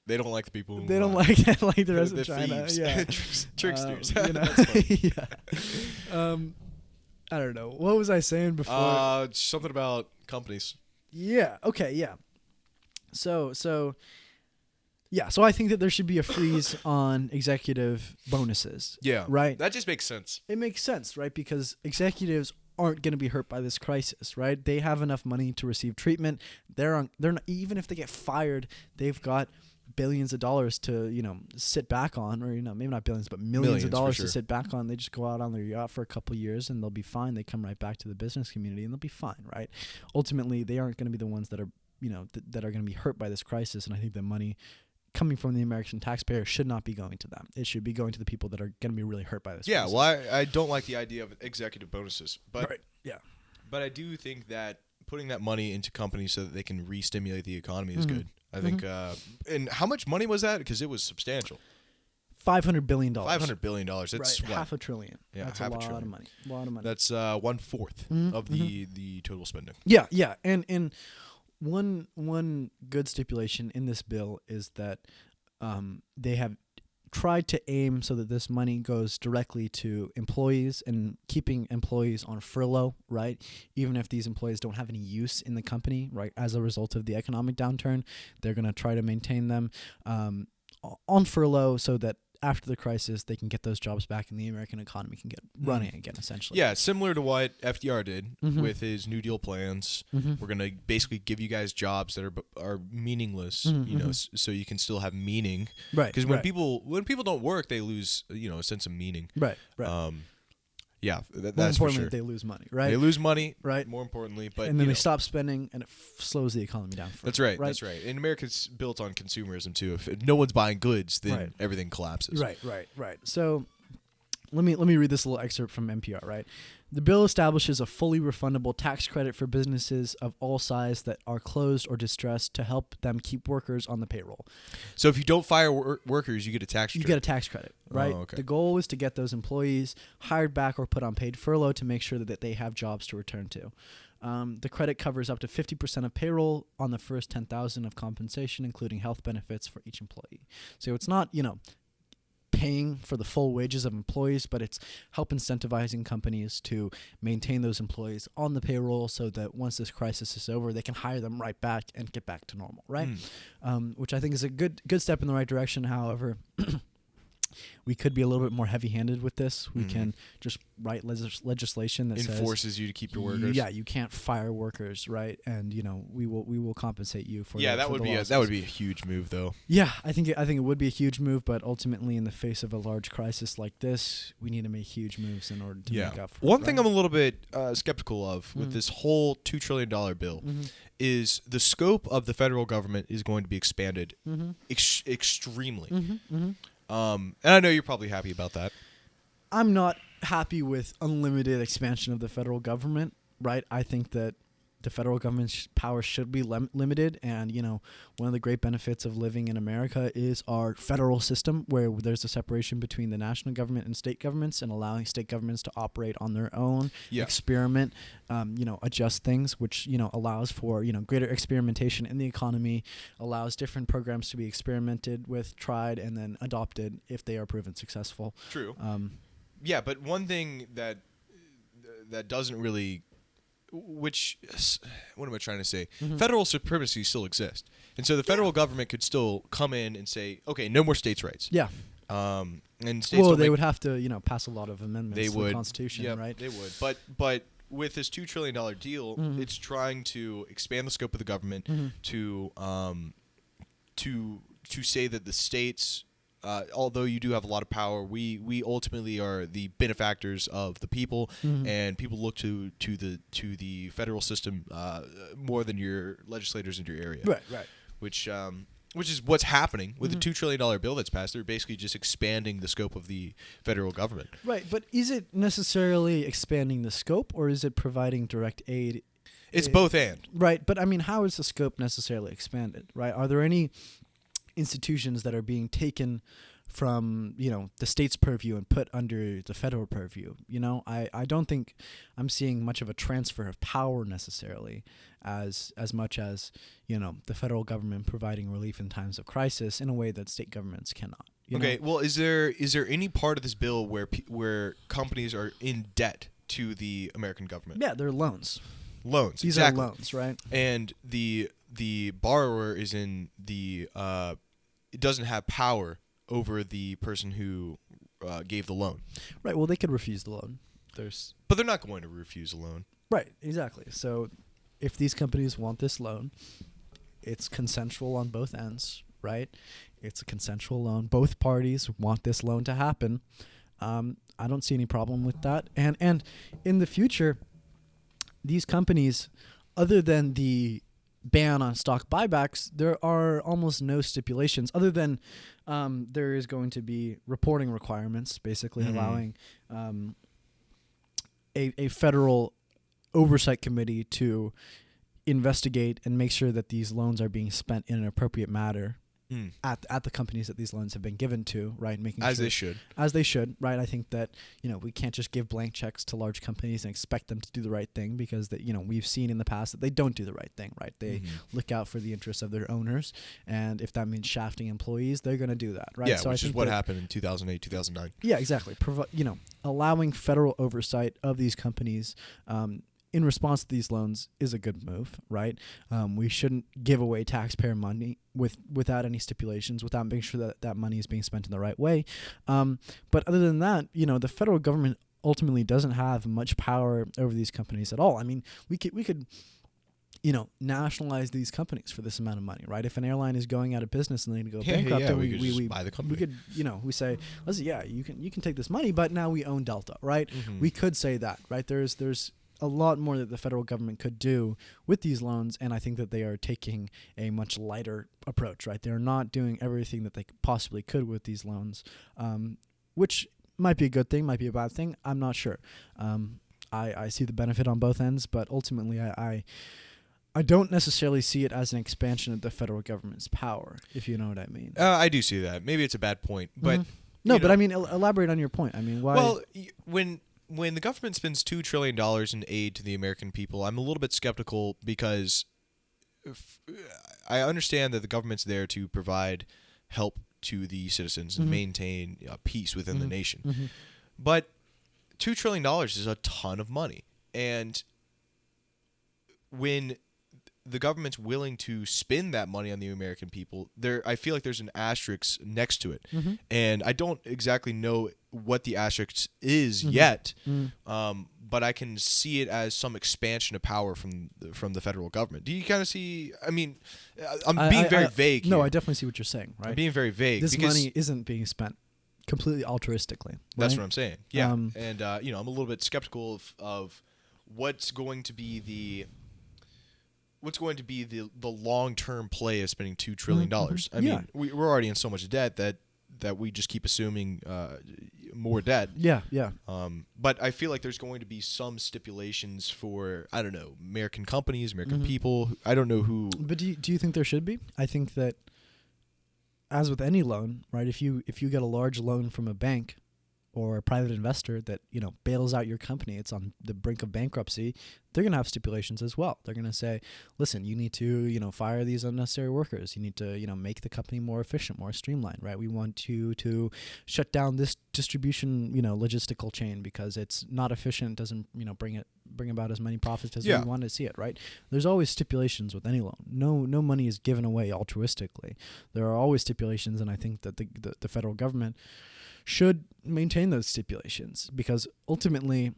they don't like the people. They don't like the rest of China. Thieves. Yeah, tricksters. Yeah. I don't know. What was I saying before? Something about companies. Yeah. Okay. Yeah. So I think that there should be a freeze on executive bonuses. Yeah. Right. That just makes sense. It makes sense, right? Because executives aren't going to be hurt by this crisis, right? They have enough money to receive treatment. They're not, even if they get fired, they've got billions of dollars to, sit back on, or, maybe not billions, but millions of dollars to sit back on. They just go out on their yacht for a couple of years and they'll be fine. They come right back to the business community and they'll be fine, right? Ultimately, they aren't going to be the ones that are, that are going to be hurt by this crisis. And I think the money coming from the American taxpayer should not be going to them. It should be going to the people that are going to be really hurt by this crisis. Well, I don't like the idea of executive bonuses, but right. Yeah. But I do think that putting that money into companies so that they can re-stimulate the economy is good. I think, and how much money was that? Because it was substantial. $500 billion. $500 billion. That's right. What? Half a trillion. Yeah, that's half a a trillion. Lot of money. A lot of money. That's 1/4 of the total spending. Yeah, yeah. And one good stipulation in this bill is that they have tried to aim so that this money goes directly to employees and keeping employees on furlough, right? Even if these employees don't have any use in the company, right? As a result of the economic downturn, they're going to try to maintain them on furlough so that after the crisis, they can get those jobs back and the American economy can get running again, essentially. Yeah, similar to what FDR did with his New Deal plans. We're going to basically give you guys jobs that are meaningless, so you can still have meaning. Right. Because when people don't work, they lose, a sense of meaning. Right, right. Yeah, more that's for importantly, sure. They lose money, right? They lose money, right? More importantly, but and then they stop spending, and it slows the economy down. That's right. That's right. And America's built on consumerism too. If no one's buying goods, then everything collapses. Right. So let me read this little excerpt from NPR. Right, the bill establishes a fully refundable tax credit for businesses of all size that are closed or distressed to help them keep workers on the payroll. So if you don't fire workers, you get a tax credit. You get a tax credit, right? Oh, okay. The goal is to get those employees hired back or put on paid furlough to make sure that they have jobs to return to. The credit covers up to 50% of payroll on the first $10,000 of compensation, including health benefits for each employee. So it's not, paying for the full wages of employees, but it's help incentivizing companies to maintain those employees on the payroll so that once this crisis is over, they can hire them right back and get back to normal, right? Which I think is a good step in the right direction. However, we could be a little bit more heavy-handed with this. We can just write legislation that enforces you to keep your workers. Yeah, you can't fire workers, right? And we will compensate you for that would be a huge move, though. Yeah, I think it would be a huge move, but ultimately, in the face of a large crisis like this, we need to make huge moves in order to make up for it. One thing I'm a little bit skeptical of with this whole $2 trillion bill is the scope of the federal government is going to be expanded extremely. And I know you're probably happy about that. I'm not happy with unlimited expansion of the federal government, right? I think that the federal government's power should be limited. And, one of the great benefits of living in America is our federal system, where there's a separation between the national government and state governments, and allowing state governments to operate on their own, experiment, adjust things, which, allows for, greater experimentation in the economy, allows different programs to be experimented with, tried, and then adopted if they are proven successful. True. But one thing that doesn't really... what am I trying to say? Federal supremacy still exists. And so the federal government could still come in and say, okay, no more states' rights. Yeah. And states they would have to, pass a lot of amendments to the Constitution, right? They would. But with this $2 trillion deal, it's trying to expand the scope of the government to say that the states... although you do have a lot of power, we ultimately are the benefactors of the people, and people look to the federal system more than your legislators in your area. Right. Which is what's happening with the $2 trillion bill that's passed. They're basically just expanding the scope of the federal government. Right, but is it necessarily expanding the scope, or is it providing direct aid? It's both and. Right, but I mean, how is the scope necessarily expanded? Right, are there any institutions that are being taken from the state's purview and put under the federal purview? I don't think I'm seeing much of a transfer of power necessarily, as much as the federal government providing relief in times of crisis in a way that state governments cannot. Okay, well, is there any part of this bill where companies are in debt to the American government? Yeah, they're loans. Loans. These exactly. are loans, right? And the borrower is in the it doesn't have power over the person who gave the loan. Right. Well, they could refuse the loan. But they're not going to refuse a loan. Right, exactly. So if these companies want this loan, it's consensual on both ends, right? It's a consensual loan. Both parties want this loan to happen. I don't see any problem with that. And in the future, these companies, other than the ban on stock buybacks, there are almost no stipulations other than there is going to be reporting requirements, basically allowing a federal oversight committee to investigate and make sure that these loans are being spent in an appropriate manner at the companies that these loans have been given to, right? Making as sure, they should, right? I think that we can't just give blank checks to large companies and expect them to do the right thing, because that we've seen in the past that they don't do the right thing, right? They look out for the interests of their owners, and if that means shafting employees, they're going to do that, right? Yeah, so which is what happened in 2008, 2009. Yeah, exactly. Allowing federal oversight of these companies in response to these loans is a good move, right? We shouldn't give away taxpayer money without any stipulations, without making sure that money is being spent in the right way. But other than that, the federal government ultimately doesn't have much power over these companies at all. I mean, we could nationalize these companies for this amount of money, right? If an airline is going out of business and they go bankrupt, then we could just buy the company. We could, we say, listen, you can take this money, but now we own Delta, right? We could say that, right? There's a lot more that the federal government could do with these loans, and I think that they are taking a much lighter approach, right? They're not doing everything that they possibly could with these loans, which might be a good thing, might be a bad thing. I'm not sure. I see the benefit on both ends, but ultimately I don't necessarily see it as an expansion of the federal government's power, if you know what I mean. I do see that. Maybe it's a bad point, but but I mean, elaborate on your point. I mean, why? Well, when the government spends $2 trillion in aid to the American people, I'm a little bit skeptical, because I understand that the government's there to provide help to the citizens and maintain peace within the nation. But $2 trillion is a ton of money. And when the government's willing to spend that money on the American people, I feel like there's an asterisk next to it. And I don't exactly know what the asterisk is yet, but I can see it as some expansion of power from the federal government. Do you kind of see? I mean, I'm being very vague here. No, I definitely see what you're saying, right? I'm being very vague. This money isn't being spent completely altruistically. Right? That's what I'm saying. Yeah. And, I'm a little bit skeptical of what's going to be the long-term play of spending $2 trillion. I mean, we're already in so much debt that we just keep assuming more debt. Yeah. But I feel like there's going to be some stipulations for, I don't know, American companies, American people. I don't know who. But do you think there should be? I think that, as with any loan, right? If you get a large loan from a bank or a private investor that bails out your company, it's on the brink of bankruptcy, they're going to have stipulations as well. They're going to say, listen, you need to fire these unnecessary workers. You need to make the company more efficient, more streamlined, right? We want you to shut down this distribution logistical chain because it's not efficient, doesn't bring about as many profits as we want to see it, right? There's always stipulations with any loan. No money is given away altruistically. There are always stipulations, and I think that the federal government should maintain those stipulations, because ultimately,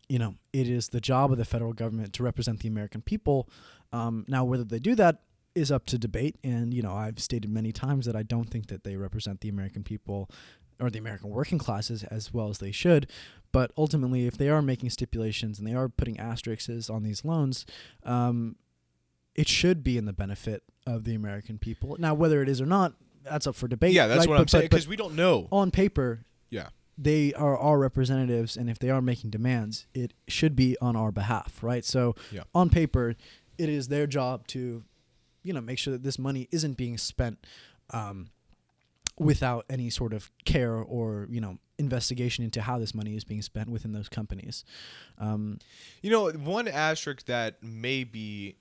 it is the job of the federal government to represent the American people. Now, whether they do that is up to debate, and I've stated many times that I don't think that they represent the American people or the American working classes as well as they should. But ultimately, if they are making stipulations and they are putting asterisks on these loans, it should be in the benefit of the American people. Now, whether it is or not, that's up for debate. Yeah, that's right? what I'm saying, because we don't know. On paper, they are our representatives, and if they are making demands, it should be on our behalf, right? So on paper, it is their job to, make sure that this money isn't being spent without any sort of care or, investigation into how this money is being spent within those companies. One asterisk that may be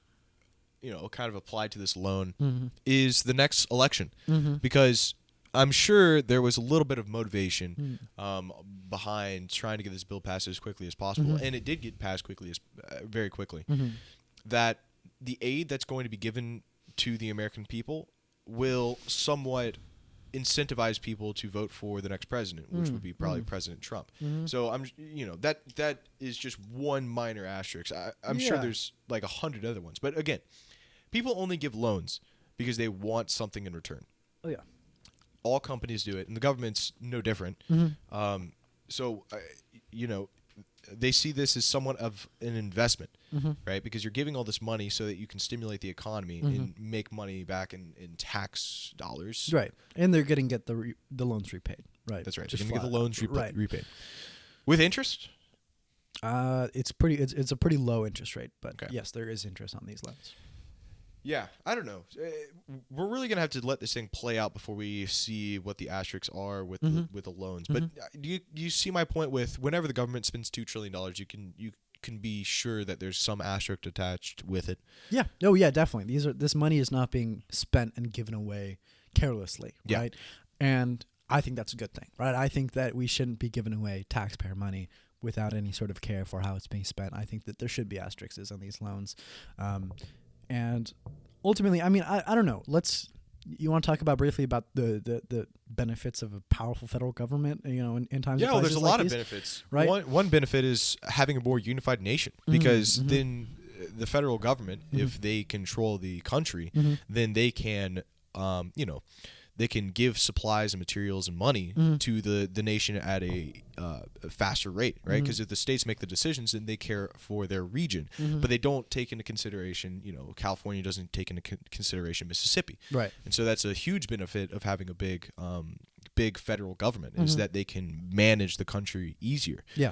kind of applied to this loan is the next election, because I'm sure there was a little bit of motivation behind trying to get this bill passed as quickly as possible, and it did get passed very quickly. That the aid that's going to be given to the American people will somewhat incentivize people to vote for the next president, which would be probably President Trump. So that is just one minor asterisk. I'm sure there's like 100 other ones, but again, people only give loans because they want something in return. Oh yeah. All companies do it, and the government's no different. So they see this as somewhat of an investment, right? Because you're giving all this money so that you can stimulate the economy and make money back in tax dollars. Right. And they're going to get the loans repaid. Right. That's right. Just they're going to get the loans right. repaid. With interest? It's a pretty low interest rate, but yes, there is interest on these loans. Yeah, I don't know. We're really going to have to let this thing play out before we see what the asterisks are with the loans. But do you see my point with whenever the government spends $2 trillion, you can be sure that there's some asterisk attached with it. Yeah. Oh, yeah, definitely. This money is not being spent and given away carelessly, right? And I think that's a good thing, right? I think that we shouldn't be giving away taxpayer money without any sort of care for how it's being spent. I think that there should be asterisks on these loans. And ultimately, I mean, I don't know. You want to talk about briefly about the benefits of a powerful federal government, in times of crisis there's a like lot these, of benefits. Right? One benefit is having a more unified nation, because then the federal government, if they control the country, then they can, they can give supplies and materials and money to the nation at a faster rate, right? Because if the states make the decisions, then they care for their region, but they don't take into consideration, California doesn't take into consideration Mississippi, right? And so that's a huge benefit of having a big federal government, is that they can manage the country easier. Yeah.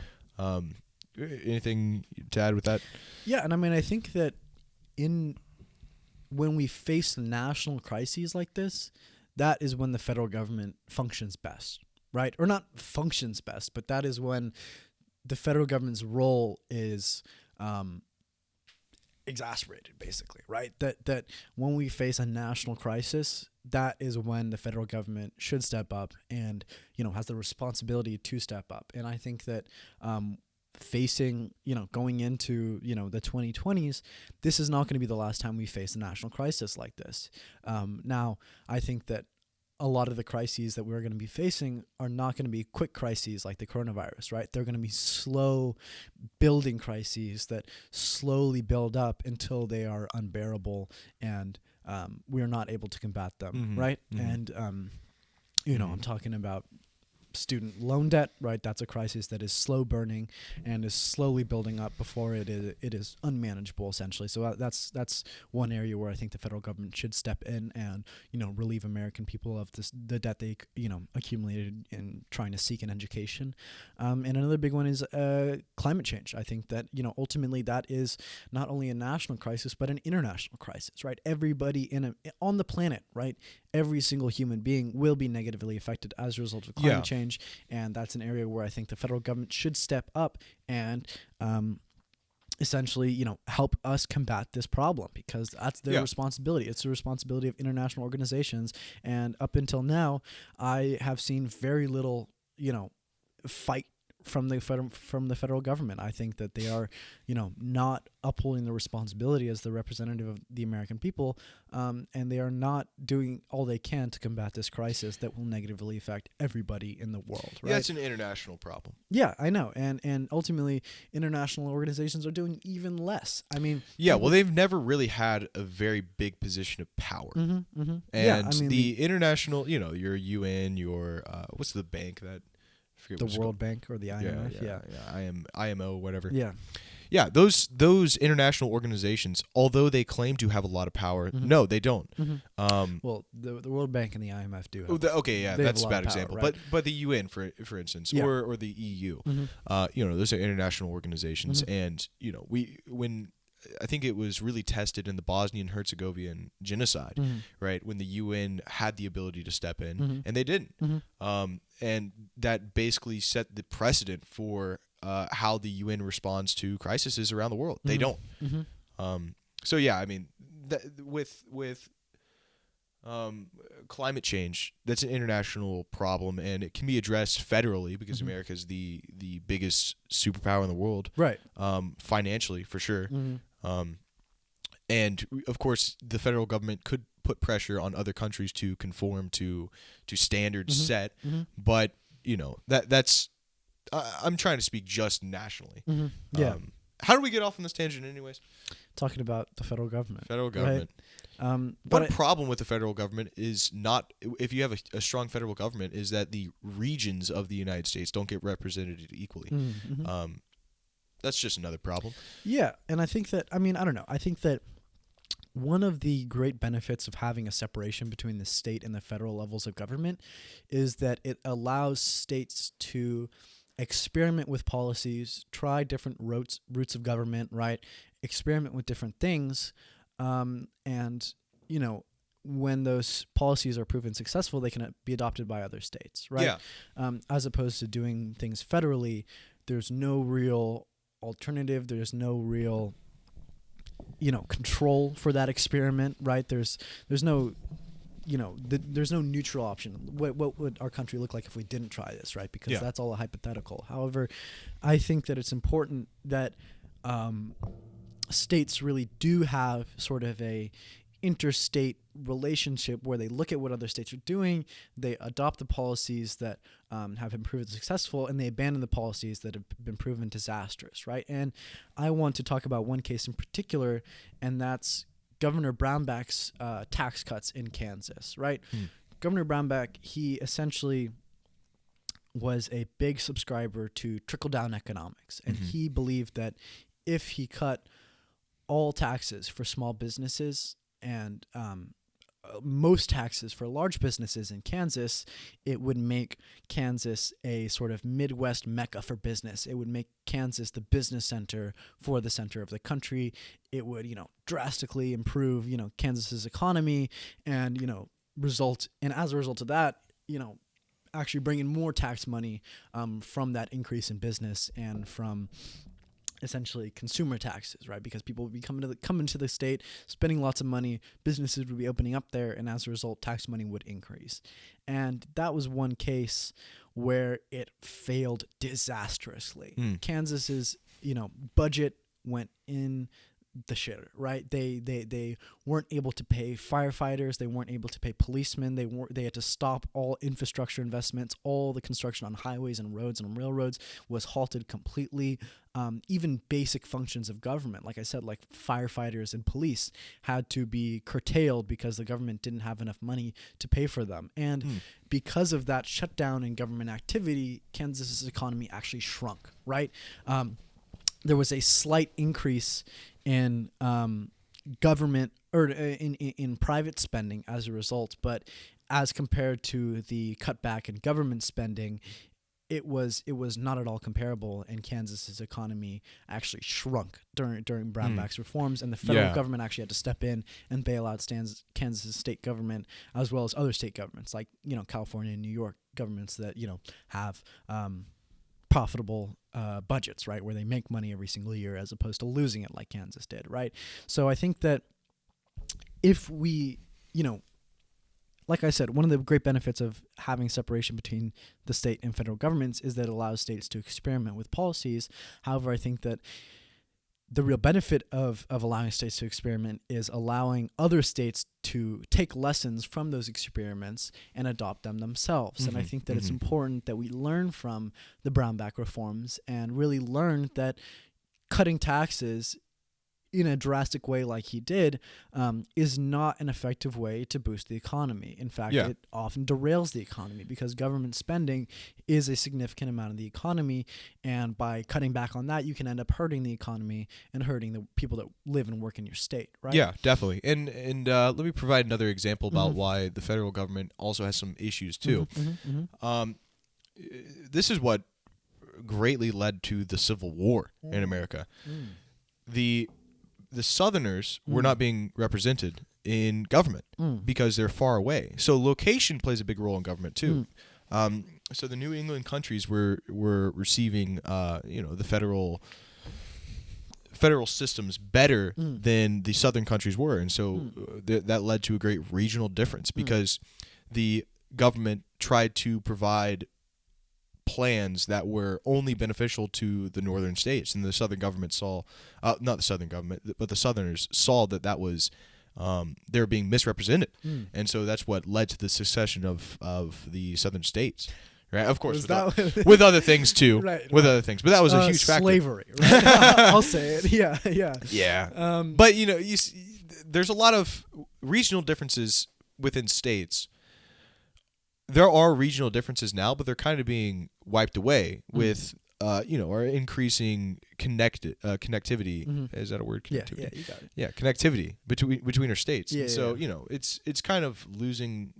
Anything to add with that? Yeah, and I mean, I think that when we face national crises like this, that is when the federal government functions best, right? Or not functions best, but that is when the federal government's role is exacerbated, basically, right? That when we face a national crisis, that is when the federal government should step up and, has the responsibility to step up. And I think that facing, going into, the 2020s, this is not going to be the last time we face a national crisis like this. Now, I think that a lot of the crises that we're going to be facing are not going to be quick crises like the coronavirus, right? They're going to be slow building crises that slowly build up until they are unbearable and we're not able to combat them, right? And, I'm talking about student loan debt, right? That's a crisis that is slow burning and is slowly building up before it is unmanageable, essentially. So that's one area where I think the federal government should step in and relieve American people of the debt they accumulated in trying to seek an education. And another big one is climate change. I think that ultimately that is not only a national crisis but an international crisis, right? Everybody on the planet, right? Every single human being will be negatively affected as a result of climate change, and that's an area where I think the federal government should step up and essentially, help us combat this problem, because that's their responsibility. It's the responsibility of international organizations, and up until now, I have seen very little, fight from the federal government. I think that they are, not upholding the responsibility as the representative of the American people, and they are not doing all they can to combat this crisis that will negatively affect everybody in the world. Right? Yeah, it's an international problem. Yeah, I know, and ultimately, international organizations are doing even less. I mean, they've never really had a very big position of power, and the international, your UN, your what's the bank that. The World Bank or the IMF, IMO, whatever. Yeah, those international organizations, although they claim to have a lot of power, no, they don't. Well, the World Bank and the IMF do. That's a bad example. Right? But the UN, for instance, or the EU, those are international organizations, and when I think it was really tested in the Bosnian Herzegovinian genocide, right? When the UN had the ability to step in, and they didn't. And that basically set the precedent for how the UN responds to crises around the world. They don't. So yeah, I mean, with climate change, that's an international problem, and it can be addressed federally because America is the biggest superpower in the world, right? Financially, for sure. And of course, the federal government could put pressure on other countries to conform to standards set. Mm-hmm. But that's I'm trying to speak just nationally. Mm-hmm. Yeah. How do we get off on this tangent, anyways? Talking about the federal government. Federal government. Right? One problem with the federal government is not, if you have a strong federal government, is that the regions of the United States don't get represented equally. Mm-hmm. That's just another problem. Yeah, and I think that, I don't know. I think that one of the great benefits of having a separation between the state and the federal levels of government is that it allows states to experiment with policies, try different routes of government, right? Experiment with different things, and when those policies are proven successful, they can be adopted by other states, right? Yeah. As opposed to doing things federally, there's no real alternative. There's no real, control for that experiment, right? There's no, there's no neutral option. What would our country look like if we didn't try this, right? Because that's all a hypothetical. However, I think that it's important that states really do have sort of a interstate relationship where they look at what other states are doing, they adopt the policies that have been proven successful, and they abandon the policies that have been proven disastrous, right? And I want to talk about one case in particular, and that's Governor Brownback's tax cuts in Kansas, right? Governor Brownback, he essentially was a big subscriber to trickle-down economics, and he believed that if he cut all taxes for small businesses and most taxes for large businesses in Kansas, it would make Kansas a sort of Midwest mecca for business. It would make Kansas the business center for the center of the country. It would, drastically improve, Kansas's economy and, as a result of that, actually bring in more tax money from that increase in business and from essentially consumer taxes, right? Because people would be coming to the state, spending lots of money, businesses would be opening up there, and as a result, tax money would increase. And that was one case where it failed disastrously. Kansas's, budget went in the shitter, right? They weren't able to pay firefighters, they weren't able to pay policemen, they had to stop all infrastructure investments, all the construction on highways and roads and railroads was halted completely. Even basic functions of government, like I said, like firefighters and police, had to be curtailed because the government didn't have enough money to pay for them. And because of that shutdown in government activity, Kansas's economy actually shrunk, right? There was a slight increase in government or in private spending as a result, but as compared to the cutback in government spending, it was not at all comparable, and Kansas's economy actually shrunk during Brownback's reforms, and the federal government actually had to step in and bail out Kansas's state government as well as other state governments like California and New York governments that have profitable budgets, right, where they make money every single year as opposed to losing it like Kansas did, right? So I think that if we, like I said, one of the great benefits of having separation between the state and federal governments is that it allows states to experiment with policies. However, I think that the real benefit of allowing states to experiment is allowing other states to take lessons from those experiments and adopt them themselves. And I think that it's important that we learn from the Brownback reforms and really learn that cutting taxes in a drastic way like he did is not an effective way to boost the economy. In fact, it often derails the economy because government spending is a significant amount of the economy, and by cutting back on that, you can end up hurting the economy and hurting the people that live and work in your state, right? Yeah, definitely. And let me provide another example about why the federal government also has some issues too. This is what greatly led to the Civil War in America. The Southerners were not being represented in government because they're far away. So location plays a big role in government too. So the New England countries were receiving the federal systems better than the Southern countries were, and so that led to a great regional difference because the government tried to provide plans that were only beneficial to the northern states, and the Southern government saw, not the Southern government, but the Southerners saw that was they were being misrepresented, and so that's what led to the secession of the southern states. Right, of course, with other things too, with other things, but that was a huge factor. Slavery, right? I'll say it. Yeah. But there's a lot of regional differences within states. There are regional differences now, but they're kind of being wiped away with, our increasing connectivity. Is that a word? Connectivity. Yeah, you got it. Yeah, connectivity between our states. Yeah, and so it's kind of losing.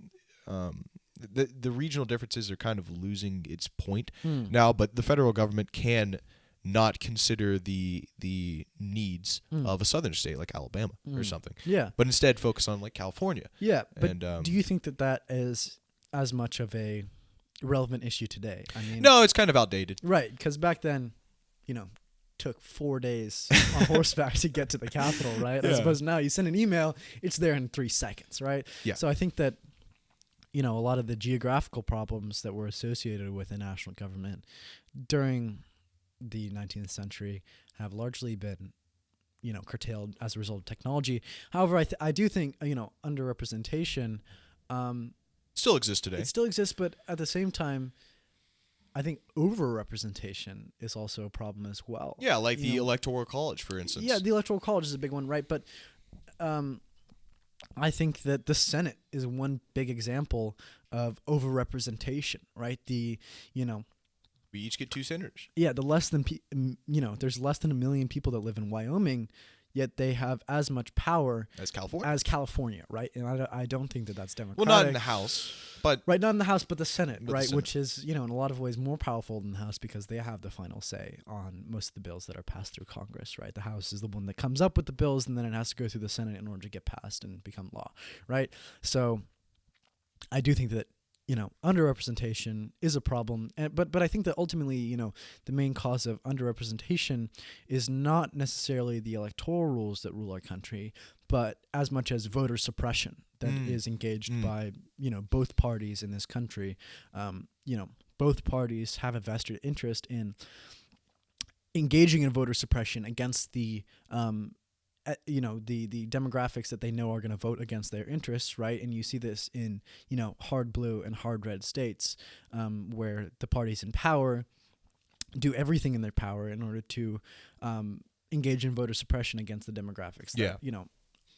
The regional differences are kind of losing its point now, but the federal government can not consider the needs of a southern state like Alabama or something. Yeah. But instead focus on like California. Yeah. But do you think that is as much of a relevant issue today? I mean, no, it's kind of outdated. Right, because back then, took 4 days on horseback to get to the Capitol, right? I suppose now you send an email, it's there in 3 seconds, right? Yeah. So I think that a lot of the geographical problems that were associated with the national government during the 19th century have largely been, curtailed as a result of technology. However, I do think, underrepresentation still exists today. It still exists, but at the same time, I think overrepresentation is also a problem as well. Yeah, like the Electoral College, for instance. Yeah, the Electoral College is a big one, right? But I think that the Senate is one big example of overrepresentation, right? We each get 2 senators. Yeah, there's less than 1 million people that live in Wyoming, yet they have as much power as California, right? And I don't think that that's democratic. Well, not in the House, but right, not in the House, but the Senate, right? Which is, in a lot of ways more powerful than the House because they have the final say on most of the bills that are passed through Congress, right? The House is the one that comes up with the bills, and then it has to go through the Senate in order to get passed and become law, right? So I do think that underrepresentation is a problem, but I think that ultimately, the main cause of underrepresentation is not necessarily the electoral rules that rule our country, but as much as voter suppression that is engaged by, both parties in this country. Both parties have a vested interest in engaging in voter suppression against the the demographics that they know are going to vote against their interests, right? And you see this in, hard blue and hard red states where the parties in power do everything in their power in order to engage in voter suppression against the demographics that,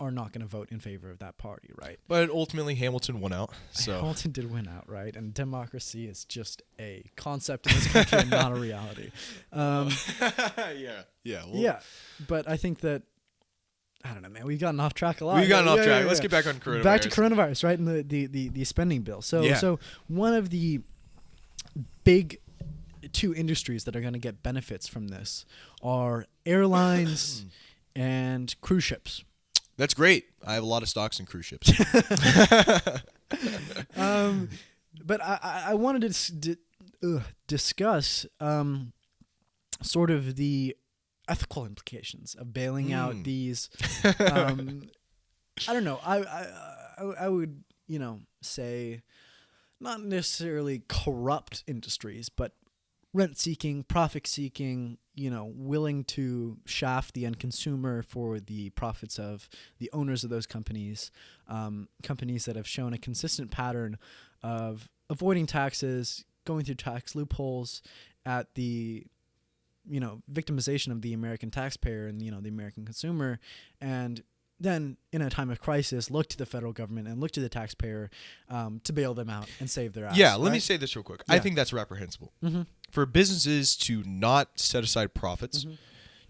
are not going to vote in favor of that party, right? But ultimately Hamilton won out. So Hamilton did win out, right? And democracy is just a concept in this country and not a reality. Yeah. But I think that I don't know, man. We've gotten off track a lot. We've gotten off track. Let's get back on coronavirus. Back to coronavirus, right? And the spending bill. So one of the big 2 industries that are going to get benefits from this are airlines and cruise ships. That's great. I have a lot of stocks in cruise ships. But I wanted to discuss sort of the ethical implications of bailing out these I don't know, I would say not necessarily corrupt industries, but rent seeking, profit seeking, willing to shaft the end consumer for the profits of the owners of those companies, companies that have shown a consistent pattern of avoiding taxes, going through tax loopholes at the victimization of the American taxpayer and, the American consumer. And then in a time of crisis, look to the federal government and look to the taxpayer to bail them out and save their ass. Yeah, let me say this real quick. Yeah. I think that's reprehensible. For businesses to not set aside profits,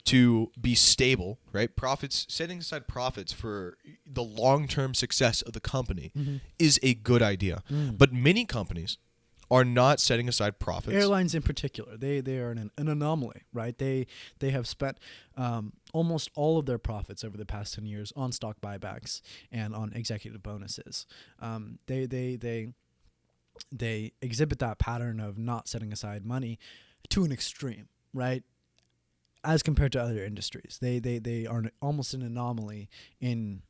to be stable, right? Setting aside profits for the long-term success of the company is a good idea. But many companies are not setting aside profits. Airlines in particular, they are an anomaly, right? They have spent almost all of their profits over the past 10 years on stock buybacks and on executive bonuses. They exhibit that pattern of not setting aside money to an extreme, right? As compared to other industries, they are almost an anomaly in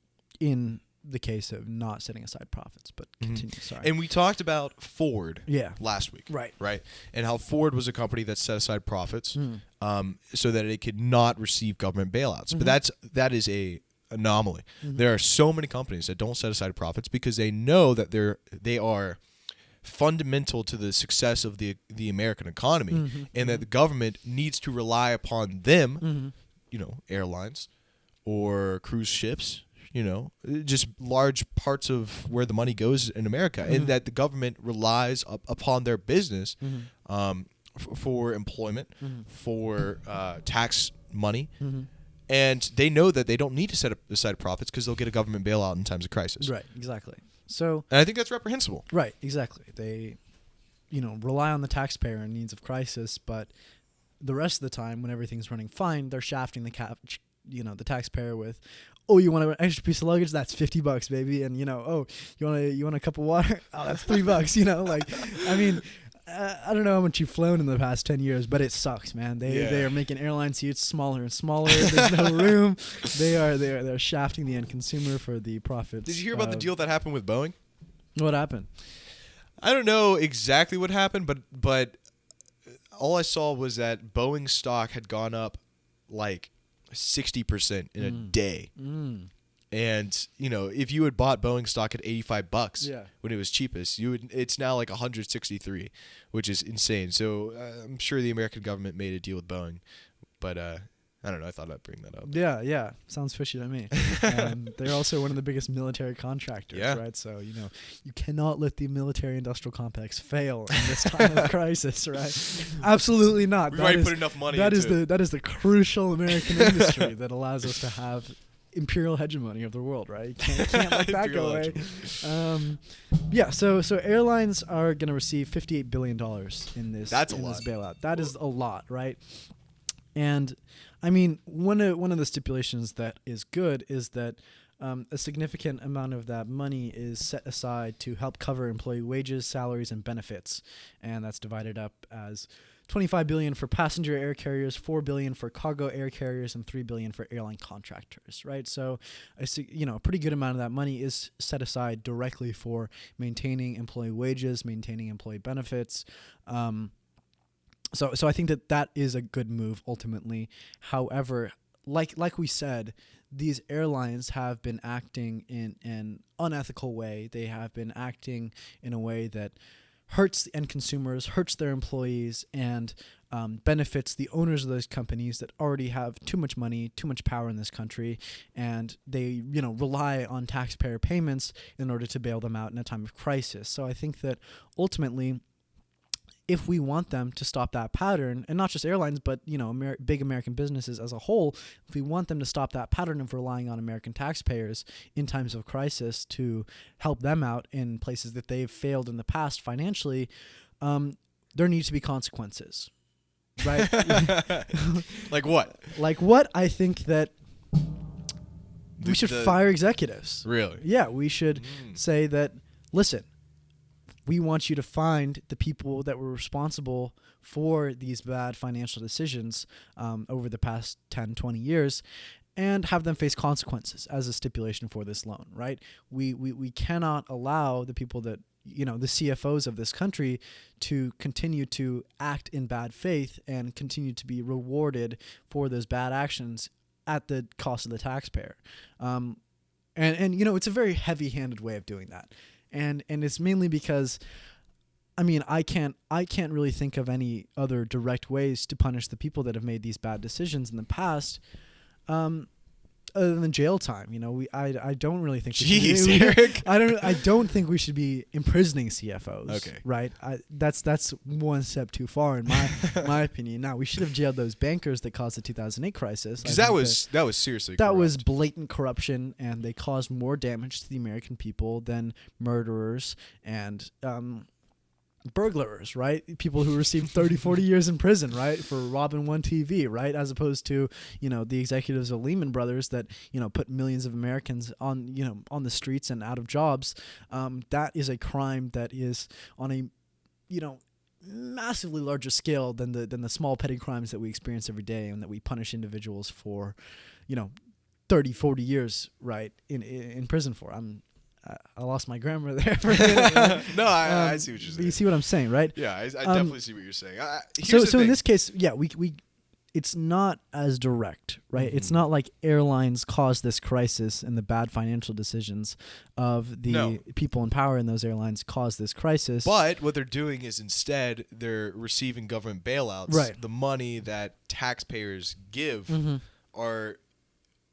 the case of not setting aside profits. But continue. Sorry. And we talked about Ford last week, right? And how Ford was a company that set aside profits so that it could not receive government bailouts. But that is a anomaly. There are so many companies that don't set aside profits because they know that they are fundamental to the success of the American economy, and that the government needs to rely upon them, airlines or cruise ships, just large parts of where the money goes in America, and that the government relies upon their business for employment, for tax money, and they know that they don't need to set aside profits because they'll get a government bailout in times of crisis. Right, exactly. So, and I think that's reprehensible. Right, exactly. They, rely on the taxpayer in needs of crisis, but the rest of the time, when everything's running fine, they're shafting the taxpayer with, oh, you want an extra piece of luggage? That's $50, baby. And oh, you want a cup of water? Oh, that's $3. I mean, I don't know how much you've flown in the past 10 years, but it sucks, man. They are making airline seats smaller and smaller. There's no room. They're shafting the end consumer for the profits. Did you hear about the deal that happened with Boeing? What happened? I don't know exactly what happened, but all I saw was that Boeing stock had gone up like 60% in a day. And if you had bought Boeing stock at $85 when it was cheapest, it's now like 163, which is insane. So I'm sure the American government made a deal with Boeing, but I don't know. I thought I'd bring that up. Yeah, sounds fishy to me. They're also one of the biggest military contractors, right? So you cannot let the military-industrial complex fail in this time of crisis, right? Absolutely not. We've already put enough money. That is the crucial American industry that allows us to have imperial hegemony of the world, right? You can't let that go away. So airlines are going to receive $58 billion in this bailout. That is a lot, right? And I mean, one of the stipulations that is good is that a significant amount of that money is set aside to help cover employee wages, salaries, and benefits, and that's divided up as $25 billion for passenger air carriers, $4 billion for cargo air carriers, and $3 billion for airline contractors, right? So, a pretty good amount of that money is set aside directly for maintaining employee wages, maintaining employee benefits. So I think that is a good move ultimately. However, like we said, these airlines have been acting in an unethical way. They have been acting in a way that hurts the end consumers, hurts their employees, and benefits the owners of those companies that already have too much money, too much power in this country, and they rely on taxpayer payments in order to bail them out in a time of crisis. So I think that ultimately, if we want them to stop that pattern, and not just airlines, but big American businesses as a whole, if we want them to stop that pattern of relying on American taxpayers in times of crisis to help them out in places that they've failed in the past financially, there needs to be consequences, right? Like what? Like what? I think that we should fire executives. Really? Yeah, we should say that, listen, we want you to find the people that were responsible for these bad financial decisions over the past 10, 20 years and have them face consequences as a stipulation for this loan, right? We cannot allow the people that, the CFOs of this country to continue to act in bad faith and continue to be rewarded for those bad actions at the cost of the taxpayer. And it's a very heavy-handed way of doing that. And it's mainly because, I mean, I can't really think of any other direct ways to punish the people that have made these bad decisions in the past, other than jail time. I don't really think. Jeez, Eric. I don't think we should be imprisoning CFOs. Okay. Right. That's one step too far in my opinion. Now we should have jailed those bankers that caused the 2008 crisis. Because that was seriously. That corrupt. was blatant corruption, and they caused more damage to the American people than murderers and burglars, right? People who received 30, 40 years in prison, right? For robbing one TV, right? As opposed to, the executives of Lehman Brothers that, put millions of Americans on the streets and out of jobs. That is a crime that is on a, massively larger scale than the small petty crimes that we experience every day and that we punish individuals for, 30, 40 years, right? In prison for. I lost my grammar there for a minute. No, I see what you're saying. You see what I'm saying, right? Yeah, I definitely see what you're saying. So in this case, yeah, we it's not as direct, right? It's not like airlines caused this crisis and the bad financial decisions of the people in power in those airlines caused this crisis. But what they're doing is instead they're receiving government bailouts. Right. The money that taxpayers give are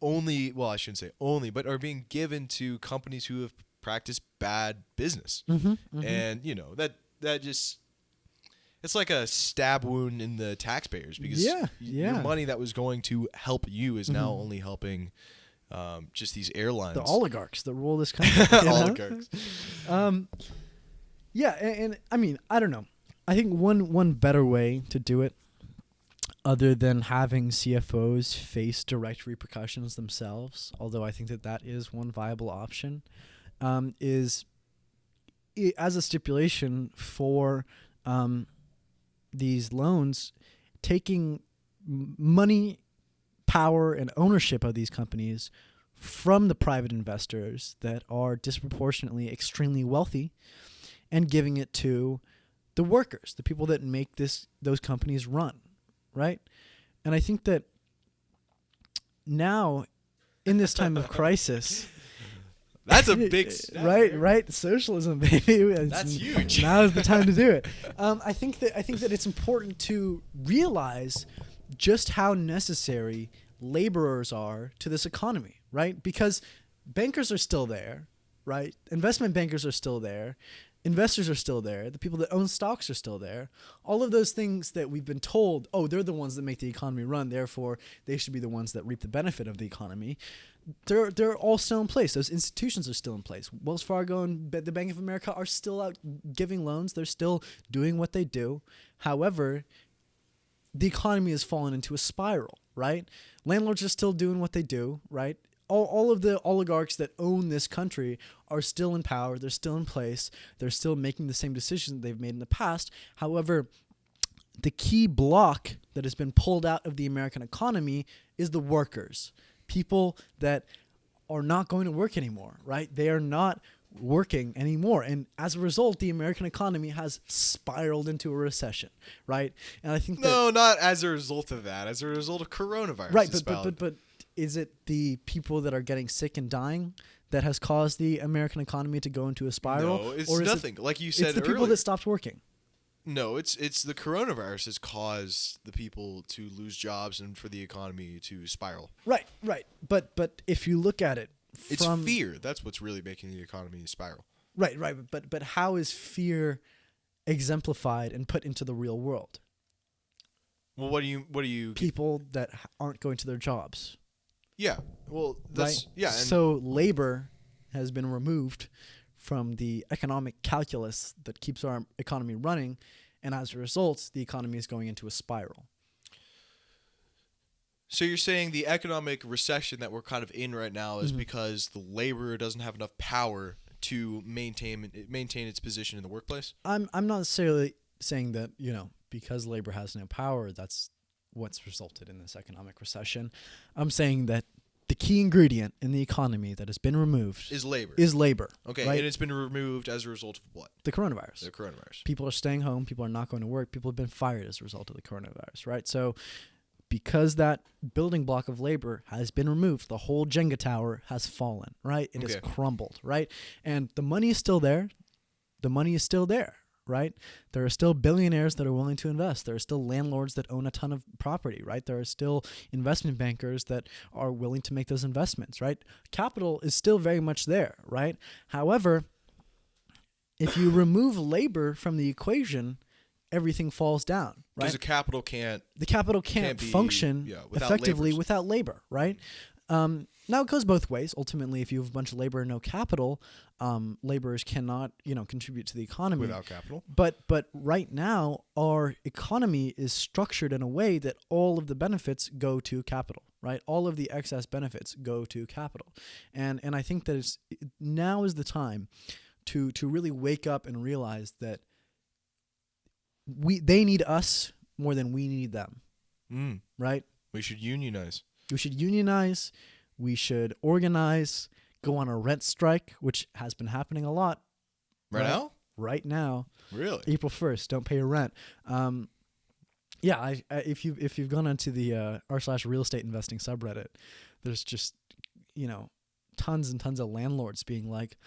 only, well, I shouldn't say only, but are being given to companies who have practiced bad business. And, you know, that just... It's like a stab wound in the taxpayers because your money that was going to help you is now only helping just these airlines. The oligarchs that rule this country. Oligarchs. And I mean, I don't know. I think one better way to do it, other than having CFOs face direct repercussions themselves, although I think that is one viable option, is as a stipulation for these loans, taking money, power, and ownership of these companies from the private investors that are disproportionately extremely wealthy and giving it to the workers, the people that make those companies run, right? And I think that now, in this time of crisis... That's a big step. Right. Socialism, baby. That's huge. Now is the time to do it. I think that it's important to realize just how necessary laborers are to this economy, right? Because bankers are still there, right? Investment bankers are still there. Investors are still there. The people that own stocks are still there. All of those things that we've been told, oh, they're the ones that make the economy run, therefore they should be the ones that reap the benefit of the economy. They're all still in place. Those institutions are still in place. Wells Fargo and the Bank of America are still out giving loans. They're still doing what they do. However, the economy has fallen into a spiral, right? Landlords are still doing what they do, right? All of the oligarchs that own this country are still in power. They're still in place. They're still making the same decisions they've made in the past. However, the key block that has been pulled out of the American economy is the workers. People that are not going to work anymore, right? They are not working anymore. And as a result, the American economy has spiraled into a recession, right? And I think not as a result of that, as a result of coronavirus. Right, but is it the people that are getting sick and dying that has caused the American economy to go into a spiral? No, it's nothing. Like you said earlier. It's the people that stopped working. No, it's the coronavirus has caused the people to lose jobs and for the economy to spiral. Right. But if you look at it it's fear. That's what's really making the economy spiral. Right. But how is fear exemplified and put into the real world? Well, what do you people that aren't going to their jobs? Yeah. Well, that's right? yeah. And so labor has been removed from the economic calculus that keeps our economy running, and as a result, the economy is going into a spiral. So you're saying the economic recession that we're kind of in right now is because the laborer doesn't have enough power to maintain its position in the workplace? I'm not necessarily saying that, because labor has no power, that's what's resulted in this economic recession. I'm saying that the key ingredient in the economy that has been removed is labor. Okay, right? And it's been removed as a result of what? The coronavirus. The coronavirus. People are staying home. People are not going to work. People have been fired as a result of the coronavirus, right? So because that building block of labor has been removed, the whole Jenga tower has fallen, right? It has crumbled, right? And the money is still there. Right? There are still billionaires that are willing to invest. There are still landlords that own a ton of property, right? There are still investment bankers that are willing to make those investments, right? Capital is still very much there, right? However, if you remove labor from the equation, everything falls down, right? Because the capital can't function effectively without labor, right? Now it goes both ways. Ultimately, if you have a bunch of labor and no capital, laborers cannot, contribute to the economy without capital. But right now, our economy is structured in a way that all of the benefits go to capital, right? All of the excess benefits go to capital, and I think that now is the time to really wake up and realize that they need us more than we need them, right? We should unionize. We should organize, go on a rent strike, which has been happening a lot. Right now? Right now. Really? April 1st, don't pay your rent. Yeah, if you've gone onto the r/real estate investing subreddit, there's just, tons and tons of landlords being like,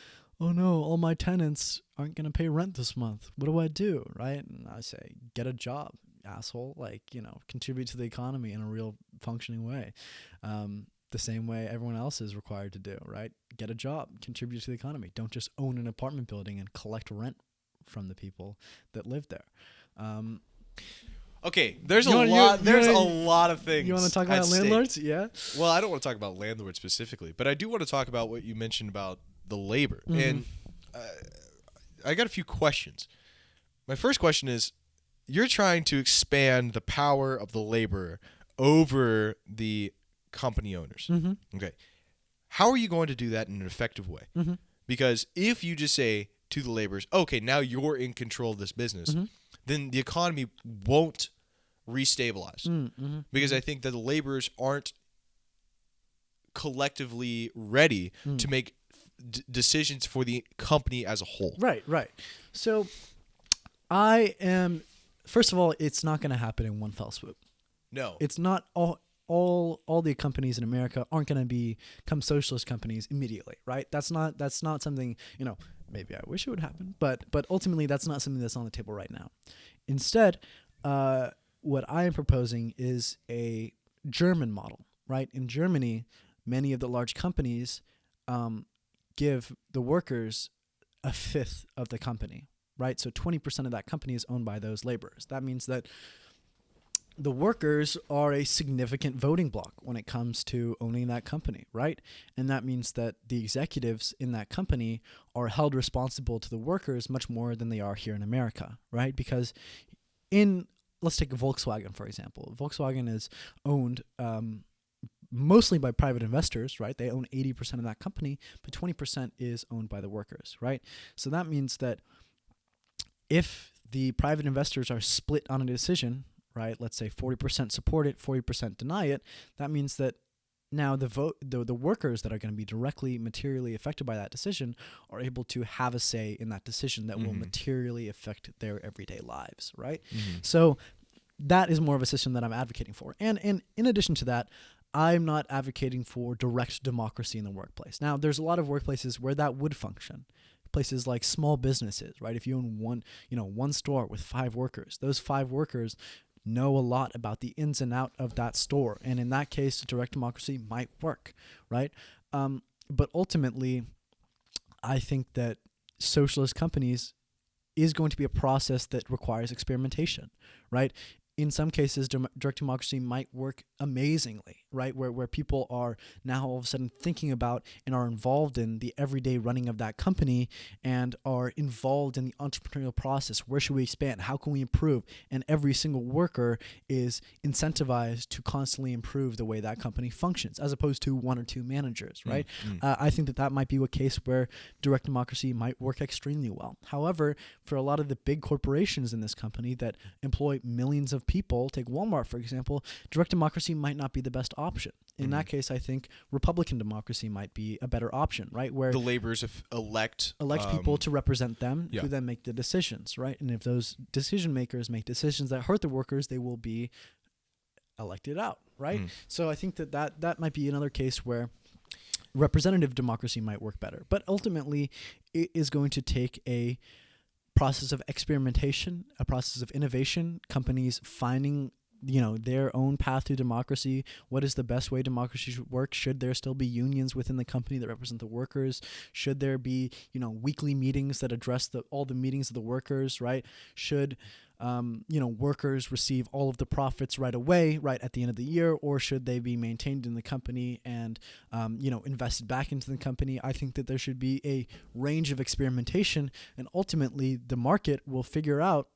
"Oh no, all my tenants aren't gonna pay rent this month. What do I do?" Right? And I say, get a job, asshole. Like, contribute to the economy in a real functioning way. The same way everyone else is required to do, right? Get a job, contribute to the economy. Don't just own an apartment building and collect rent from the people that live there. Okay, there's a lot of things. You want to talk about landlords? Yeah. Well, I don't want to talk about landlords specifically, but I do want to talk about what you mentioned about the labor. Mm-hmm. And I got a few questions. My first question is, you're trying to expand the power of the laborer over the company owners. Mm-hmm. Okay. How are you going to do that in an effective way? Mm-hmm. Because if you just say to the laborers, okay, now you're in control of this business, mm-hmm. then the economy won't restabilize. Mm-hmm. Because I think that the laborers aren't collectively ready to make decisions for the company as a whole. Right. So first of all, it's not going to happen in one fell swoop. No. It's not all the companies in America aren't going to become socialist companies immediately, right? That's not something, maybe I wish it would happen, but ultimately that's not something that's on the table right now. Instead, what I am proposing is a German model, right? In Germany, many of the large companies give the workers a fifth of the company, right? So 20% of that company is owned by those laborers. That means that the workers are a significant voting bloc when it comes to owning that company, right? And that means that the executives in that company are held responsible to the workers much more than they are here in America, right? Because let's take Volkswagen, for example. Volkswagen is owned mostly by private investors, right? They own 80% of that company, but 20% is owned by the workers, right? So that means that if the private investors are split on a decision, right? Let's say 40% support it, 40% deny it. That means that now the workers that are going to be directly materially affected by that decision are able to have a say in that decision that will materially affect their everyday lives, right? Mm-hmm. So that is more of a system that I'm advocating for. And in addition to that, I'm not advocating for direct democracy in the workplace. Now, there's a lot of workplaces where that would function. Places like small businesses, right? If you own one store with 5 workers, those 5 workers know a lot about the ins and out of that store. And in that case, direct democracy might work, right? But ultimately, I think that socialist companies is going to be a process that requires experimentation, right? In some cases, direct democracy might work amazingly, right? Where people are now all of a sudden thinking about and are involved in the everyday running of that company and are involved in the entrepreneurial process. Where should we expand? How can we improve? And every single worker is incentivized to constantly improve the way that company functions, as opposed to 1 or 2 managers, right? I think that might be a case where direct democracy might work extremely well. However, for a lot of the big corporations in this company that employ millions of people, take Walmart for example, direct democracy might not be the best option. In that case, I think Republican democracy might be a better option, right? Where the laborers elect people to represent them, who then make the decisions, right? And if those decision makers make decisions that hurt the workers, they will be elected out, right? So I think that might be another case where representative democracy might work better. But ultimately, it is going to take a process of experimentation, a process of innovation, companies finding their own path to democracy. What is the best way democracy should work? Should there still be unions within the company that represent the workers? Should there be weekly meetings that address all the meetings of the workers, right? Should workers receive all of the profits right away, right at the end of the year, or should they be maintained in the company and invested back into the company? I think that there should be a range of experimentation, and ultimately the market will figure out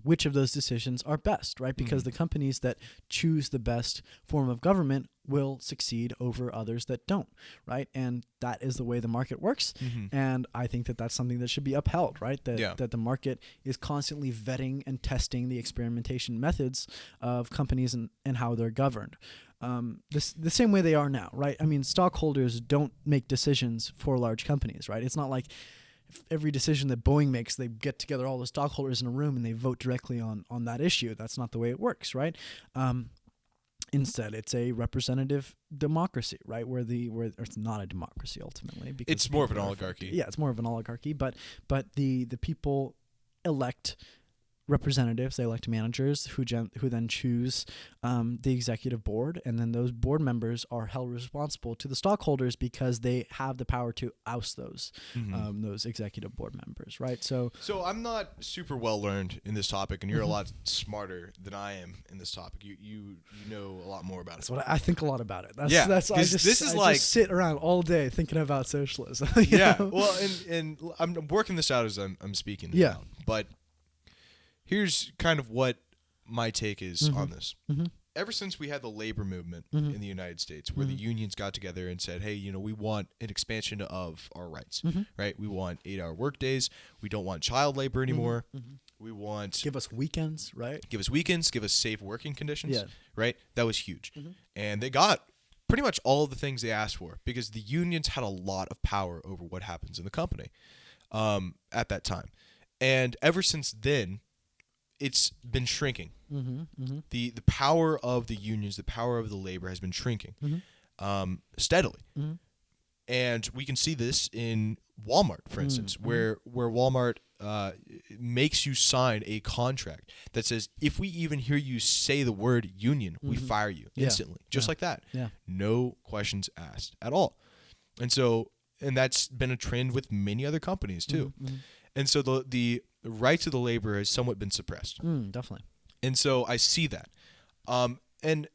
which of those decisions are best, right? Because the companies that choose the best form of government will succeed over others that don't, right? And that is the way the market works. And I think that that's something that should be upheld, right? That the market is constantly vetting and testing the experimentation methods of companies and how they're governed. The same way they are now, right? I mean, stockholders don't make decisions for large companies, right? It's not like every decision that Boeing makes, they get together all the stockholders in a room and they vote directly on that issue. That's not the way it works, right? Instead, it's a representative democracy, right? Where it's not a democracy ultimately, because it's more of an oligarchy. Yeah, it's more of an oligarchy. But the people elect representatives, they elect managers who then choose the executive board, and then those board members are held responsible to the stockholders because they have the power to oust those executive board members, right? So I'm not super well learned in this topic, and you're a lot smarter than I am in this topic. You know a lot more about it. That's what I think a lot about it. I just sit around all day thinking about socialism. Yeah, know? Well, and I'm working this out as I'm speaking. Yeah, out, but here's kind of what my take is on this. Ever since we had the labor movement in the United States, where the unions got together and said, hey, we want an expansion of our rights, right? We want 8-hour work days. We don't want child labor anymore. We want... Give us weekends, right? Give us weekends. Give us safe working conditions, yeah. right? That was huge. And they got pretty much all of the things they asked for because the unions had a lot of power over what happens in the company at that time. And ever since then, it's been shrinking. The power of the unions, the power of the labor has been shrinking steadily. And we can see this in Walmart, for instance, where Walmart makes you sign a contract that says, if we even hear you say the word union, we fire you instantly, just like that. Yeah. No questions asked at all. And that's been a trend with many other companies too. And so the rights of the labor has somewhat been suppressed. Definitely. And so I see that. And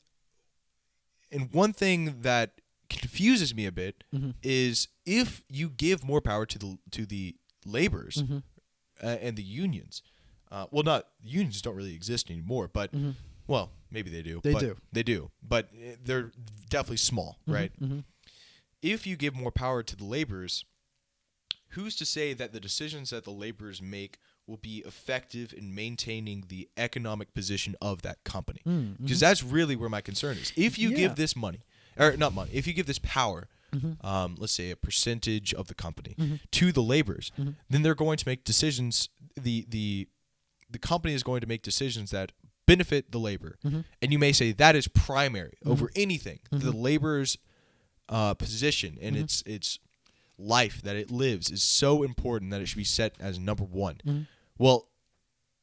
one thing that confuses me a bit is if you give more power to the laborers and the unions. Not unions don't really exist anymore, but well, maybe they do. They do, but they're definitely small, right? If you give more power to the laborers, who's to say that the decisions that the laborers make will be effective in maintaining the economic position of that company? Because that's really where my concern is. If you give this money, or not money, if you give this power, let's say a percentage of the company to the laborers, then they're going to make decisions. The company is going to make decisions that benefit the labor, and you may say that is primary over anything. The laborer's position and its life that it lives is so important that it should be set as number one. Well,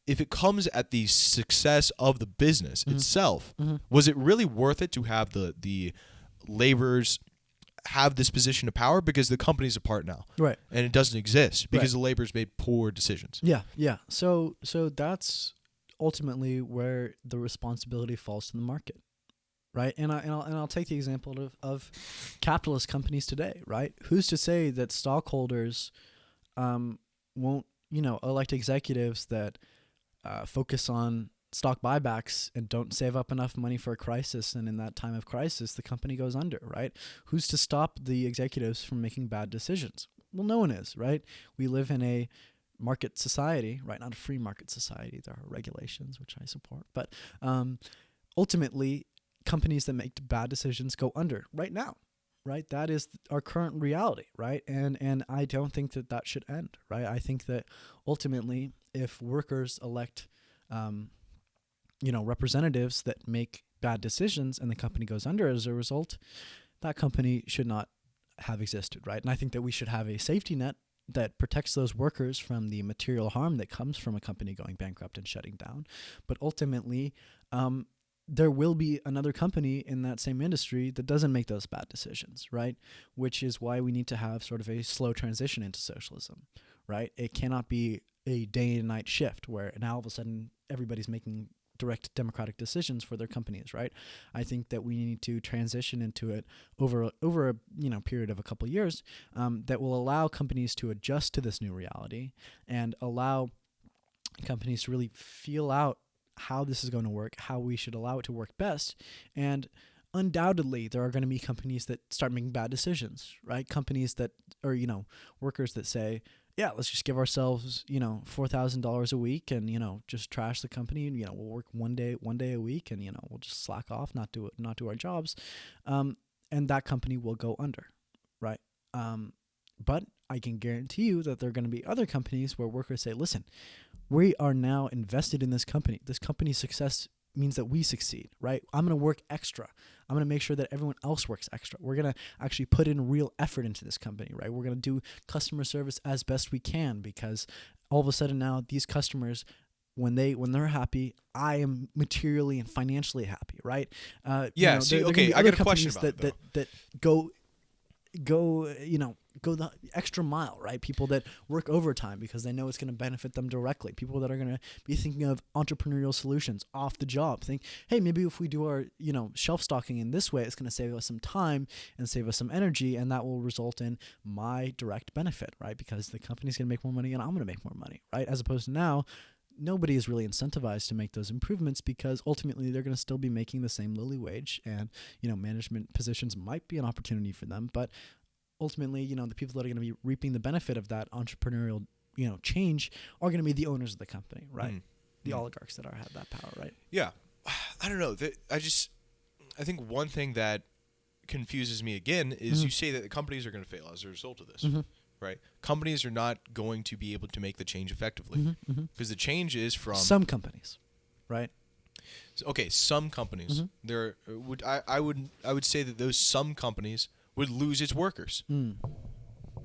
if it comes at the success of the business itself, was it really worth it to have the laborers have this position of power? Because the company's apart now, right? And it doesn't exist because the laborers made poor decisions. Yeah. So that's ultimately where the responsibility falls to the market. Right, and I'll take the example of capitalist companies today. Right, who's to say that stockholders won't elect executives that focus on stock buybacks and don't save up enough money for a crisis, and in that time of crisis, the company goes under. Right, who's to stop the executives from making bad decisions? Well, no one is. Right, we live in a market society, right? Not a free market society. There are regulations which I support, but ultimately, companies that make bad decisions go under right now, right? That is our current reality, right? And I don't think that should end, right? I think that ultimately, if workers elect, representatives that make bad decisions and the company goes under as a result, that company should not have existed, right? And I think that we should have a safety net that protects those workers from the material harm that comes from a company going bankrupt and shutting down. But ultimately, there will be another company in that same industry that doesn't make those bad decisions, right? Which is why we need to have sort of a slow transition into socialism, right? It cannot be a day and night shift where now all of a sudden everybody's making direct democratic decisions for their companies, right? I think that we need to transition into it over a period of a couple of years that will allow companies to adjust to this new reality and allow companies to really feel out how this is going to work, how we should allow it to work best. And undoubtedly, there are going to be companies that start making bad decisions, right? Companies that, or, workers that say, yeah, let's just give ourselves, $4,000 a week and, just trash the company and, we'll work one day a week and, we'll just slack off, not do our jobs. And that company will go under, right? But I can guarantee you that there are going to be other companies where workers say, listen, we are now invested in this company. This company's success means that we succeed, right? I'm going to work extra. I'm going to make sure that everyone else works extra. We're going to actually put in real effort into this company, right? We're going to do customer service as best we can, because all of a sudden now these customers, when they're happy, I am materially and financially happy, right? I got a question about it, that go the extra mile, right? People that work overtime because they know it's going to benefit them directly. People that are going to be thinking of entrepreneurial solutions off the job. Think, hey, maybe if we do our, shelf stocking in this way, it's going to save us some time and save us some energy, and that will result in my direct benefit, right? Because the company's going to make more money and I'm going to make more money, right? As opposed to now, nobody is really incentivized to make those improvements, because ultimately they're going to still be making the same lowly wage, and management positions might be an opportunity for them, but ultimately the people that are going to be reaping the benefit of that entrepreneurial change are going to be the owners of the company, right? The oligarchs that have that power, right? Yeah. I don't know. I think one thing that confuses me again is you say that the companies are going to fail as a result of this. Right? Companies are not going to be able to make the change effectively, because the change is from some companies, right? Okay, some companies. I would say that those some companies would lose its workers,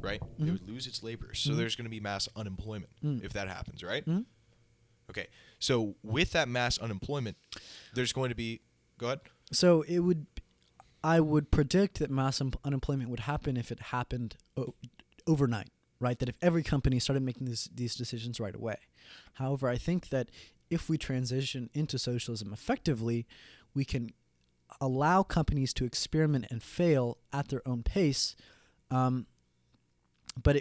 right? They would lose its laborers. So there's going to be mass unemployment if that happens, right? Okay, so with that mass unemployment, there's going to be. Go ahead. So I would predict that mass unemployment would happen if it happened overnight, right? That if every company started making these decisions right away. However, I think that if we transition into socialism effectively, we can allow companies to experiment and fail at their own pace, but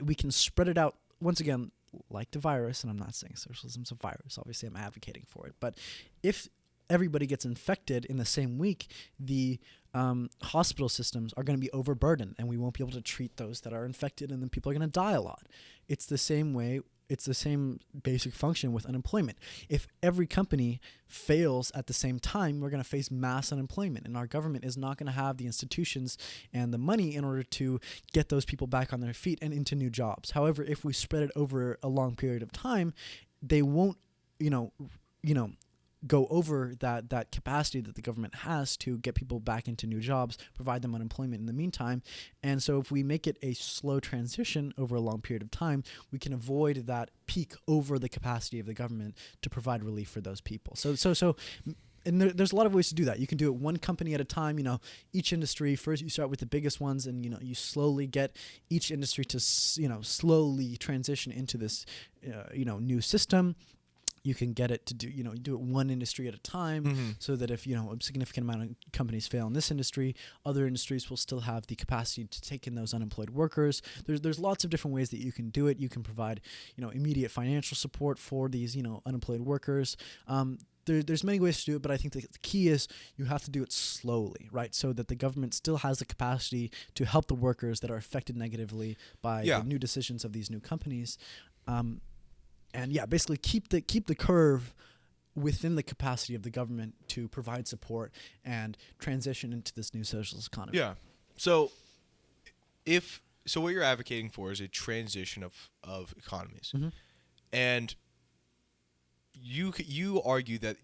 we can spread it out, once again, like the virus, and I'm not saying socialism's a virus, obviously I'm advocating for it, but if everybody gets infected in the same week, the hospital systems are going to be overburdened, and we won't be able to treat those that are infected, and then people are going to die a lot. It's the same way. It's the same basic function with unemployment. If every company fails at the same time, we're going to face mass unemployment, and our government is not going to have the institutions and the money in order to get those people back on their feet and into new jobs. However, if we spread it over a long period of time, they won't, go over that capacity that the government has to get people back into new jobs, provide them unemployment in the meantime. And so if we make it a slow transition over a long period of time, we can avoid that peak over the capacity of the government to provide relief for those people. And there's a lot of ways to do that. You can do it one company at a time. Each industry, first you start with the biggest ones, and you slowly get each industry to slowly transition into this new system. You can get it to do it one industry at a time, so that if a significant amount of companies fail in this industry, other industries will still have the capacity to take in those unemployed workers. There's lots of different ways that you can do it. You can provide immediate financial support for these unemployed workers. There's many ways to do it, but I think the key is you have to do it slowly, right? So that the government still has the capacity to help the workers that are affected negatively by the new decisions of these new companies. And basically keep the curve within the capacity of the government to provide support and transition into this new socialist economy. Yeah. So what you're advocating for is a transition of economies, and you argue that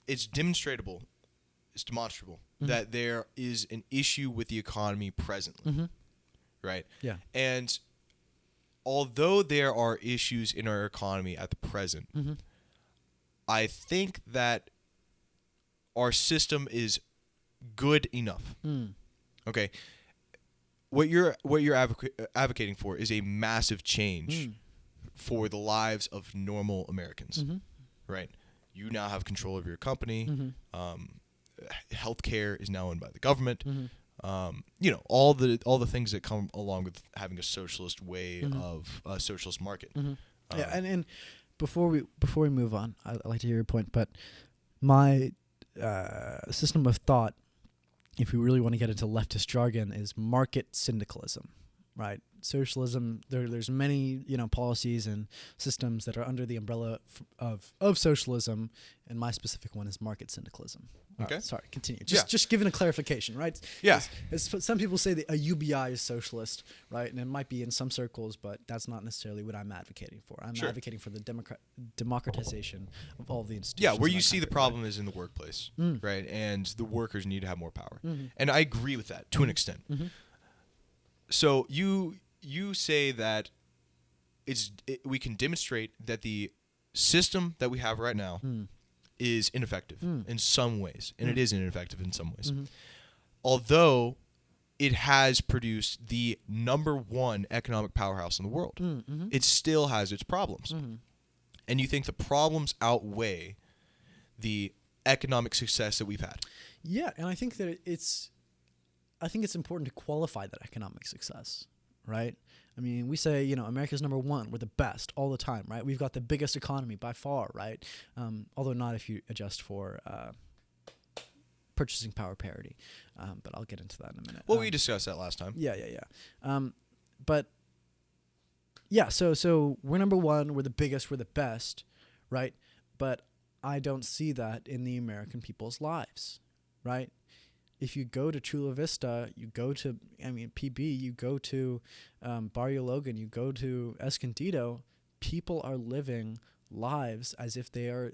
it's demonstrable that there is an issue with the economy presently, right? Yeah. And although there are issues in our economy at the present, I think that our system is good enough. Okay. What you're advocating for is a massive change for the lives of normal Americans, right? You now have control of your company. Healthcare is now owned by the government. All the things that come along with having a socialist way of a socialist market. And before we move on, I'd like to hear your point, but my system of thought, if we really want to get into leftist jargon, is market syndicalism, right? socialism, there's many, policies and systems that are under the umbrella of socialism, and my specific one is market syndicalism. Okay. Sorry, continue. Just giving a clarification, right? Yeah. Some people say that a UBI is socialist, right? And it might be in some circles, but that's not necessarily what I'm advocating for. I'm advocating for the democratization of all the institutions. Yeah, where you see the problem is in the workplace, right? And the workers need to have more power. And I agree with that to an extent. So you say that we can demonstrate that the system that we have right now is ineffective in some ways, and it is ineffective in some ways. Although it has produced the number one economic powerhouse in the world, it still has its problems. And you think the problems outweigh the economic success that we've had? Yeah, and I think that it's important to qualify that economic success, right? I mean, we say, America's number one. We're the best all the time, right? We've got the biggest economy by far, right? Although not if you adjust for purchasing power parity. But I'll get into that in a minute. Well, we discussed that last time. Yeah. But yeah, so we're number one. We're the biggest. We're the best, right? But I don't see that in the American people's lives, right? If you go to Chula Vista, you go to, PB, you go to Barrio Logan, you go to Escondido, people are living lives as if they are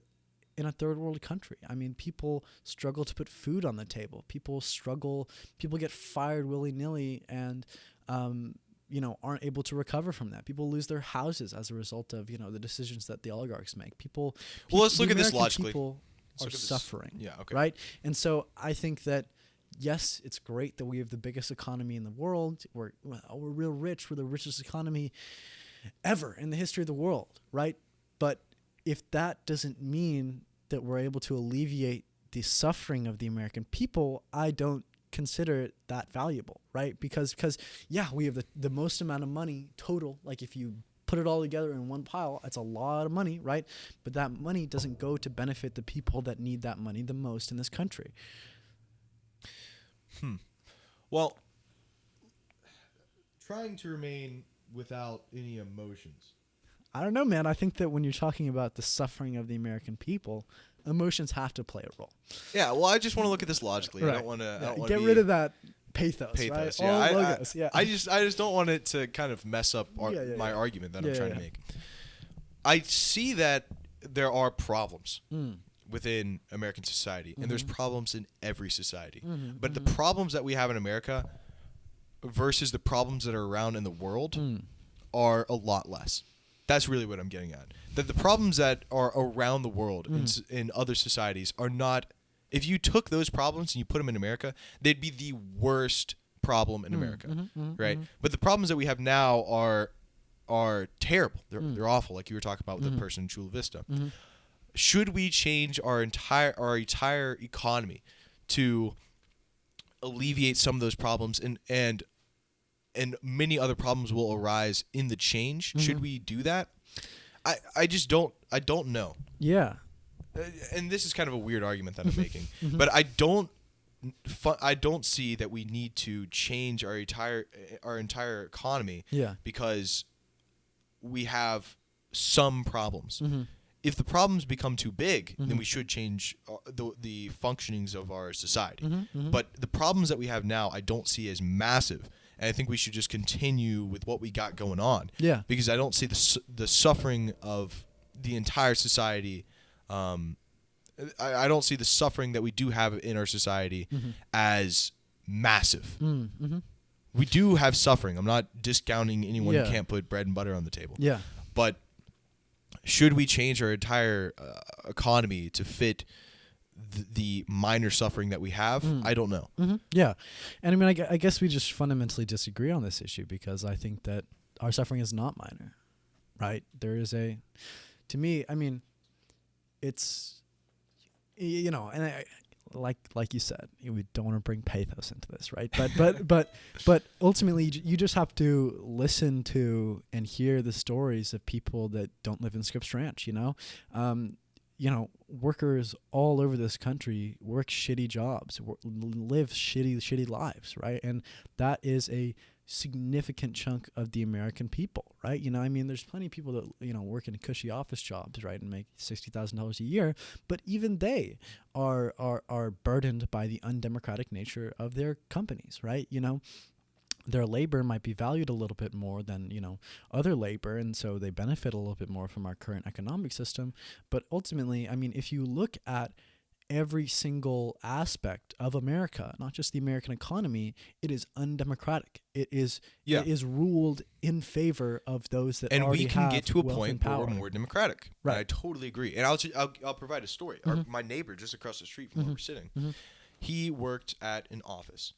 in a third world country. I mean, people struggle to put food on the table. People get fired willy-nilly and, aren't able to recover from that. People lose their houses as a result of, the decisions that the oligarchs make. Well, let's look at this logically. People are suffering. Yeah, okay. Right? And so I think that, yes, it's great that we have the biggest economy in the world. We're real rich. We're the richest economy ever in the history of the world, right? But if that doesn't mean that we're able to alleviate the suffering of the American people, I don't consider it that valuable, right? Because we have the most amount of money total. Like if you put it all together in one pile, it's a lot of money, right? But that money doesn't go to benefit the people that need that money the most in this country. Well, trying to remain without any emotions. I don't know, man. I think that when you're talking about the suffering of the American people, emotions have to play a role. Yeah, well, I just want to look at this logically. Right. I don't want to get rid of that pathos, right? Yeah, all logos. I just don't want it to kind of mess up my argument that I'm trying to make. I see that there are problems within American society, and there's problems in every society. But the problems that we have in America versus the problems that are around in the world are a lot less. That's really what I'm getting at. That the problems that are around the world in other societies are not. If you took those problems and you put them in America, they'd be the worst problem in America, right? But the problems that we have now are terrible. They're awful, like you were talking about with the person in Chula Vista. Should we change our entire economy to alleviate some of those problems, and many other problems will arise in the change? Should we do that? I don't know. Yeah. And this is kind of a weird argument that I'm making, but I don't see that we need to change our entire economy because we have some problems. If the problems become too big, then we should change the functionings of our society. But the problems that we have now, I don't see as massive. And I think we should just continue with what we got going on. Yeah. Because I don't see the suffering of the entire society. I don't see the suffering that we do have in our society as massive. We do have suffering. I'm not discounting anyone who can't put bread and butter on the table. Yeah. But should we change our entire economy to fit the minor suffering that we have? I don't know. Yeah. And I mean, I guess we just fundamentally disagree on this issue, because I think that our suffering is not minor, right? There is to me, I mean, it's, and I, like you said, we don't want to bring pathos into this, right? But ultimately, you just have to listen to and hear the stories of people that don't live in Scripps Ranch. workers all over this country work shitty jobs, live shitty lives, right? And that is a significant chunk of the American people, right? There's plenty of people that, work in cushy office jobs, right, and make $60,000 a year, but even they are burdened by the undemocratic nature of their companies, right? Their labor might be valued a little bit more than, other labor, and so they benefit a little bit more from our current economic system. But ultimately, if you look at every single aspect of America, not just the American economy, it is undemocratic. It is ruled in favor of those that already have wealth and power. And we can get to a point where we're more democratic. Right. And I totally agree. And I'll provide a story. My neighbor just across the street from where we're sitting, he worked at an office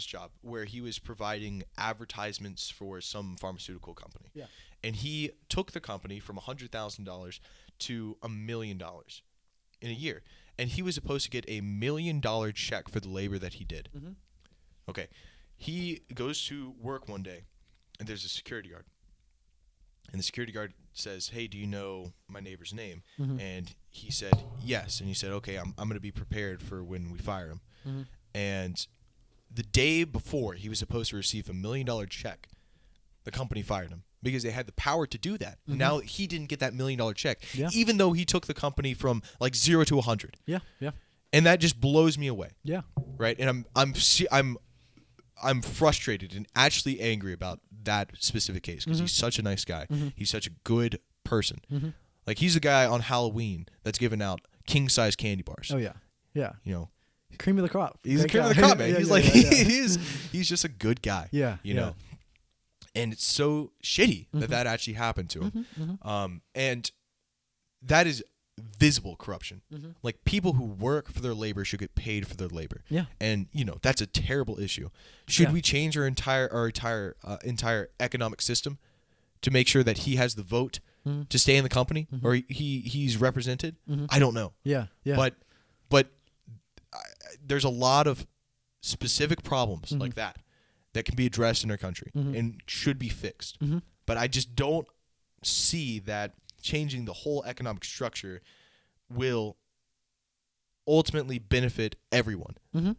job where he was providing advertisements for some pharmaceutical company. Yeah. And he took the company from $100,000 to $1 million in a year. And he was supposed to get $1 million check for the labor that he did. Okay. He goes to work one day, and there's a security guard. And the security guard says, "Hey, do you know my neighbor's name?" And he said, "Yes." And he said, "Okay, I'm going to be prepared for when we fire him." And the day before he was supposed to receive $1 million check, the company fired him because they had the power to do that. Now he didn't get that $1 million check, even though he took the company from like 0 to 100. Yeah. And that just blows me away. Yeah. Right. And I'm frustrated and actually angry about that specific case because he's such a nice guy. He's such a good person. Like he's the guy on Halloween that's giving out king size candy bars. Oh yeah. Yeah. Cream of the crop. He's a cream of the crop, man. He's just a good guy. Yeah. And it's so shitty that actually happened to him. And that is visible corruption. Like people who work for their labor should get paid for their labor. Yeah. And that's a terrible issue. Should we change our entire economic system to make sure that he has the vote to stay in the company or he's represented? I don't know. Yeah. But there's a lot of specific problems like that can be addressed in our country and should be fixed. But I just don't see that changing the whole economic structure will ultimately benefit everyone.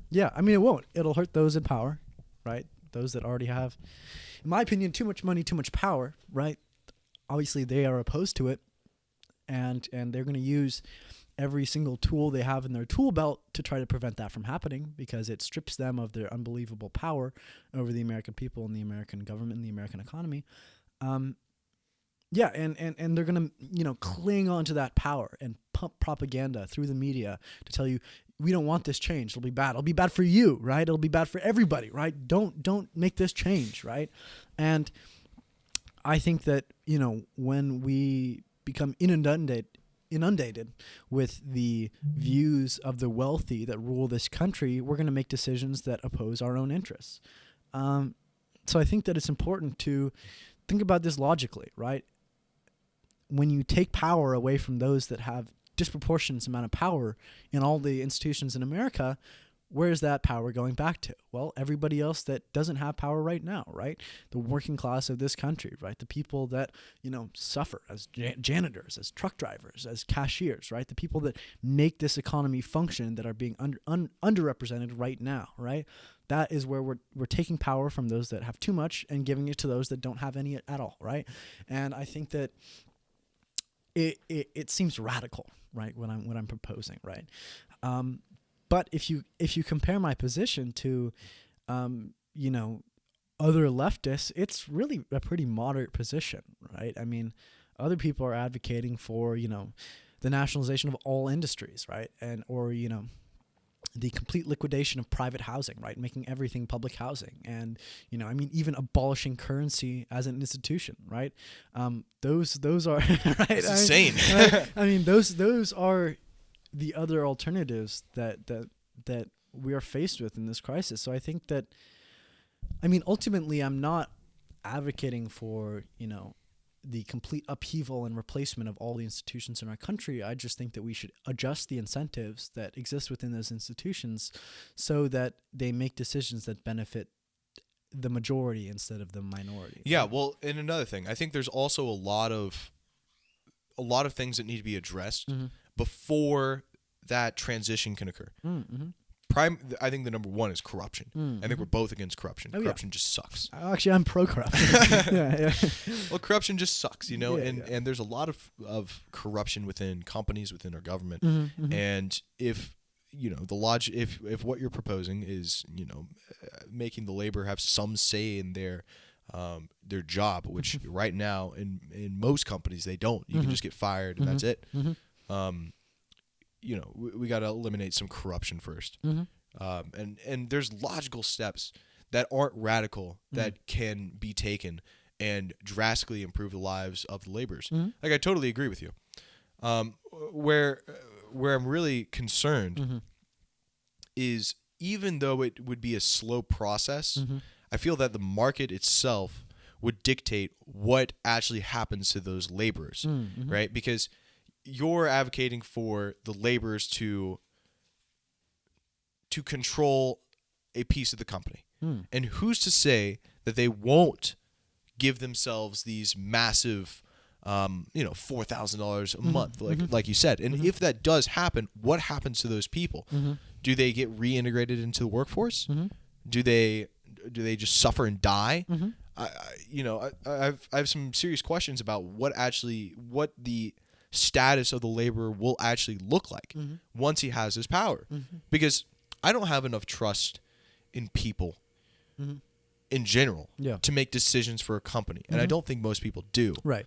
Yeah, it won't. It'll hurt those in power, right? Those that already have, in my opinion, too much money, too much power, right? Obviously, they are opposed to it, and they're going to use every single tool they have in their tool belt to try to prevent that from happening because it strips them of their unbelievable power over the American people and the American government and the American economy. Yeah, and they're going to, cling on to that power and pump propaganda through the media to tell you, we don't want this change. It'll be bad. It'll be bad for you, right? It'll be bad for everybody, right? Don't make this change, right? And I think that, when we become inundated with the views of the wealthy that rule this country, we're going to make decisions that oppose our own interests. So I think that it's important to think about this logically, right? When you take power away from those that have disproportionate amount of power in all the institutions in America, where is that power going back to? Well, everybody else that doesn't have power right now, right? The working class of this country, right? The people that, suffer as janitors, as truck drivers, as cashiers, right? The people that make this economy function that are being underrepresented right now, right? That is where we're taking power from those that have too much and giving it to those that don't have any at all, right? And I think that it seems radical, right? What I'm proposing, right? But if you compare my position to, other leftists, it's really a pretty moderate position, right? Other people are advocating for, the nationalization of all industries, right? Or the complete liquidation of private housing, right? Making everything public housing. And, even abolishing currency as an institution, right? Those are, right? It's insane. Those are the other alternatives that we are faced with in this crisis. So I think that, ultimately I'm not advocating for, the complete upheaval and replacement of all the institutions in our country. I just think that we should adjust the incentives that exist within those institutions so that they make decisions that benefit the majority instead of the minority. Yeah, well, and another thing, I think there's also a lot of a lot of things that need to be addressed Mm-hmm. before that transition can occur. Mm-hmm. I think the number one is corruption. Mm-hmm. I think we're both against corruption. Oh, yeah. Corruption just sucks. Actually, I'm pro-corruption. yeah. Well, corruption just sucks, you know, Yeah, and there's a lot of corruption within companies, within our government. Mm-hmm. Mm-hmm. And if you know the logic, if what you're proposing is making the labor have some say in their job, which right now in most companies they don't. You can just get fired and that's it. Mm-hmm. We got to eliminate some corruption first. Mm-hmm. And there's logical steps that aren't radical that can be taken and drastically improve the lives of the laborers. Mm-hmm. Like I totally agree with you. Where I'm really concerned is even though it would be a slow process, I feel that the market itself would dictate what actually happens to those laborers, right? Because you're advocating for the laborers to control a piece of the company. And who's to say that they won't give themselves these massive $4,000 a month, like you said. And if that does happen, what happens to those people? Do they get reintegrated into the workforce? Do they just suffer and die? I have some serious questions about what the status of the laborer will actually look like once he has his power, because I don't have enough trust in people in general to make decisions for a company, and I don't think most people do. Right.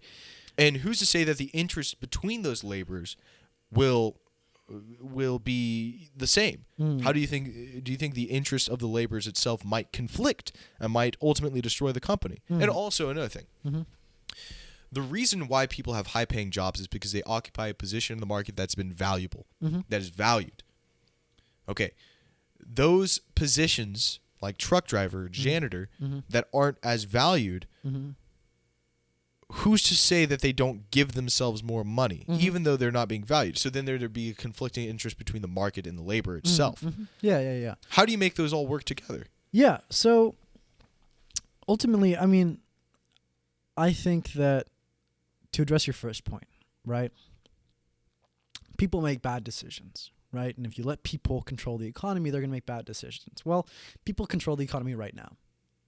And who's to say that the interest between those laborers will be the same? How do you think the interest of the laborers itself might conflict and might ultimately destroy the company? And also another thing. The reason why people have high-paying jobs is because they occupy a position in the market that's been valuable, that is valued. Okay, those positions like truck driver, janitor, that aren't as valued, who's to say that they don't give themselves more money, even though they're not being valued? So then there'd be a conflicting interest between the market and the labor itself. Yeah. How do you make those all work together? Yeah, so ultimately, I mean, I think that to address your first point, right? People make bad decisions, right? And if you let people control the economy, they're going to make bad decisions. Well, people control the economy right now,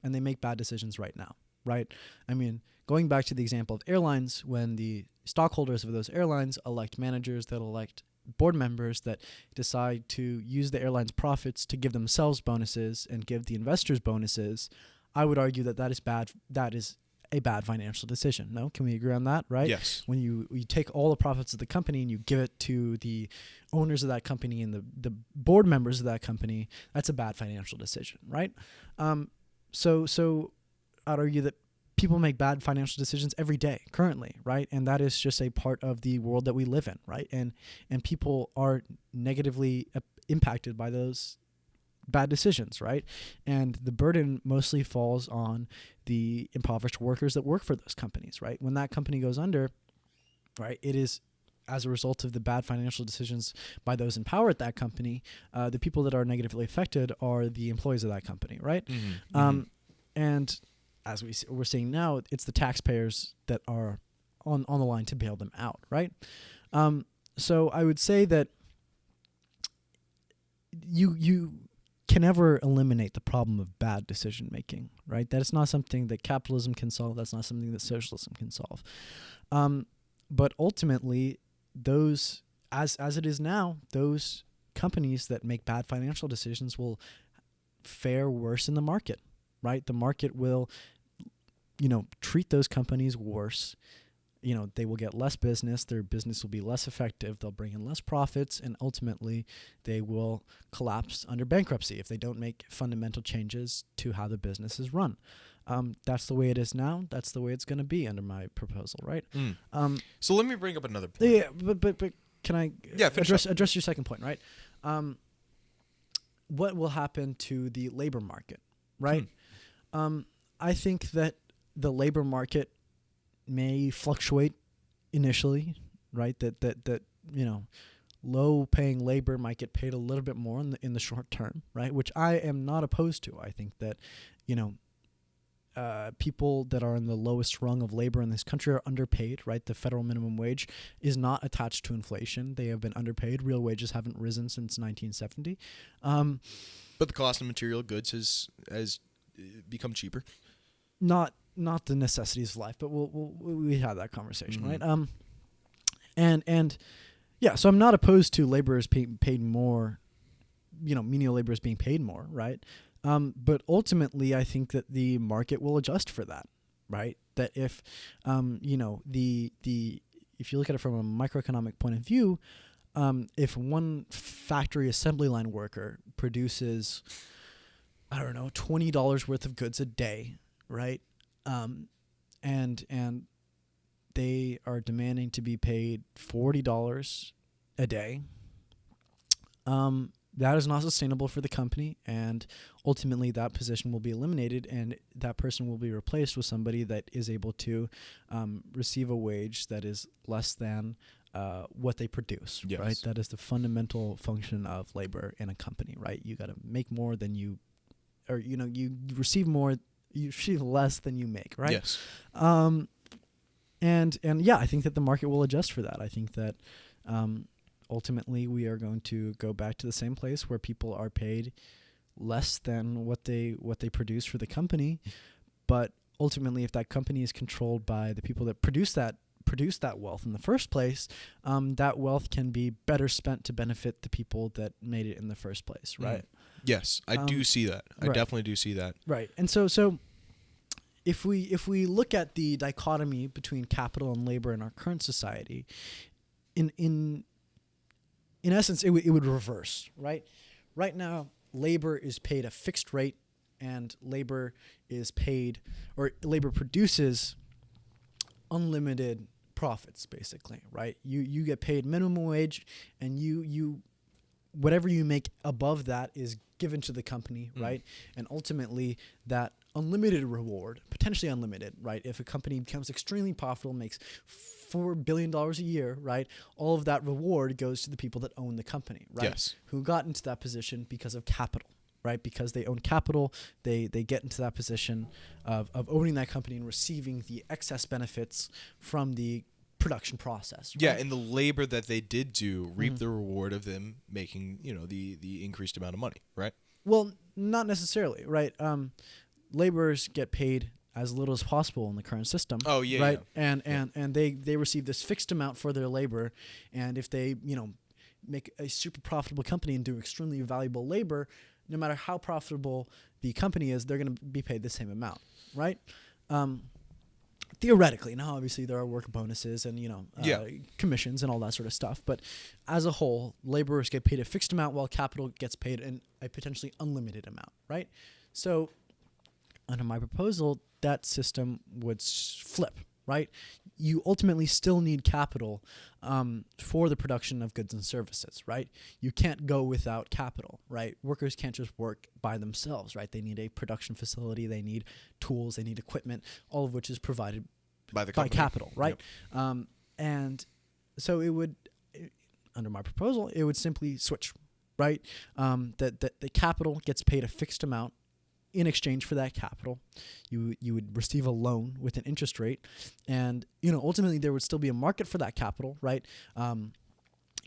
and they make bad decisions right now, right? I mean, going back to the example of airlines, when the stockholders of those airlines elect managers that elect board members that decide to use the airline's profits to give themselves bonuses and give the investors bonuses, I would argue that is bad. That is a bad financial decision. No, can we agree on that, right? Yes. When you take all the profits of the company and you give it to the owners of that company and the board members of that company, that's a bad financial decision, right? So I'd argue that people make bad financial decisions every day currently, right? And that is just a part of the world that we live in, right? And people are negatively impacted by those bad decisions, right? And the burden mostly falls on the impoverished workers that work for those companies, right? When that company goes under, right, it is as a result of the bad financial decisions by those in power at that company. The people that are negatively affected are the employees of that company, right? And as we're seeing now, it's the taxpayers that are on the line to bail them out, right? So I would say that you can never eliminate the problem of bad decision making, right? That is not something that capitalism can solve. That's not something that socialism can solve. But ultimately, those as it is now, those companies that make bad financial decisions will fare worse in the market, right? The market will, treat those companies worse. They will get less business. Their business will be less effective. They'll bring in less profits, and ultimately they will collapse under bankruptcy if they don't make fundamental changes to how the business is run. That's the way it is now. That's the way it's going to be under my proposal, right? So let me bring up another point. Yeah, but can I address your second point, right? What will happen to the labor market, right? I think that the labor market may fluctuate initially, right? That low-paying labor might get paid a little bit more in the short term, right? Which I am not opposed to. I think that, people that are in the lowest rung of labor in this country are underpaid, right? The federal minimum wage is not attached to inflation. They have been underpaid. Real wages haven't risen since 1970. But the cost of material goods has become cheaper. Not the necessities of life, but we had that conversation, right? And yeah, so I'm not opposed to laborers being paid more, menial laborers being paid more, right? But ultimately, I think that the market will adjust for that, right? That if, if you look at it from a microeconomic point of view, if one factory assembly line worker produces, I don't know, $20 worth of goods a day, right? And they are demanding to be paid $40 a day, that is not sustainable for the company, and ultimately that position will be eliminated, and that person will be replaced with somebody that is able to receive a wage that is less than what they produce, yes. right? That is the fundamental function of labor in a company, right? You got to make more than you, or you receive more, you receive less than you make, right? Yes. And yeah, I think that the market will adjust for that. I think that ultimately we are going to go back to the same place where people are paid less than what they produce for the company. But ultimately, if that company is controlled by the people that produce that wealth in the first place, that wealth can be better spent to benefit the people that made it in the first place, right? Yes, I do see that. I definitely do see that. Right. And so if we look at the dichotomy between capital and labor in our current society, in essence, it would reverse, right? Right now, labor is paid a fixed rate, and labor produces unlimited profits, basically, right? You get paid minimum wage, and you whatever you make above that is given to the company, right? And ultimately, that unlimited reward, potentially unlimited, right? If a company becomes extremely profitable, makes $4 billion a year, right? All of that reward goes to the people that own the company, right? Yes. Who got into that position because of capital, right? Because they own capital, they get into that position of owning that company and receiving the excess benefits from the production process. Right? Yeah, and the labor that they did do reap the reward of them making, the increased amount of money, right? Well, not necessarily, right? Laborers get paid as little as possible in the current system. Oh yeah, right. Yeah. And they receive this fixed amount for their labor, and if they make a super profitable company and do extremely valuable labor, no matter how profitable the company is, they're going to be paid the same amount, right? Theoretically, now obviously there are work bonuses and commissions and all that sort of stuff, but as a whole, laborers get paid a fixed amount while capital gets paid a potentially unlimited amount, right? So under my proposal, that system would flip, right? You ultimately still need capital for the production of goods and services, right? You can't go without capital, right? Workers can't just work by themselves, right? They need a production facility, they need tools, they need equipment, all of which is provided by capital, right? Yep. And so it would, under my proposal, it would simply switch, right? That the capital gets paid a fixed amount. In exchange for that capital, you would receive a loan with an interest rate, and ultimately there would still be a market for that capital, right?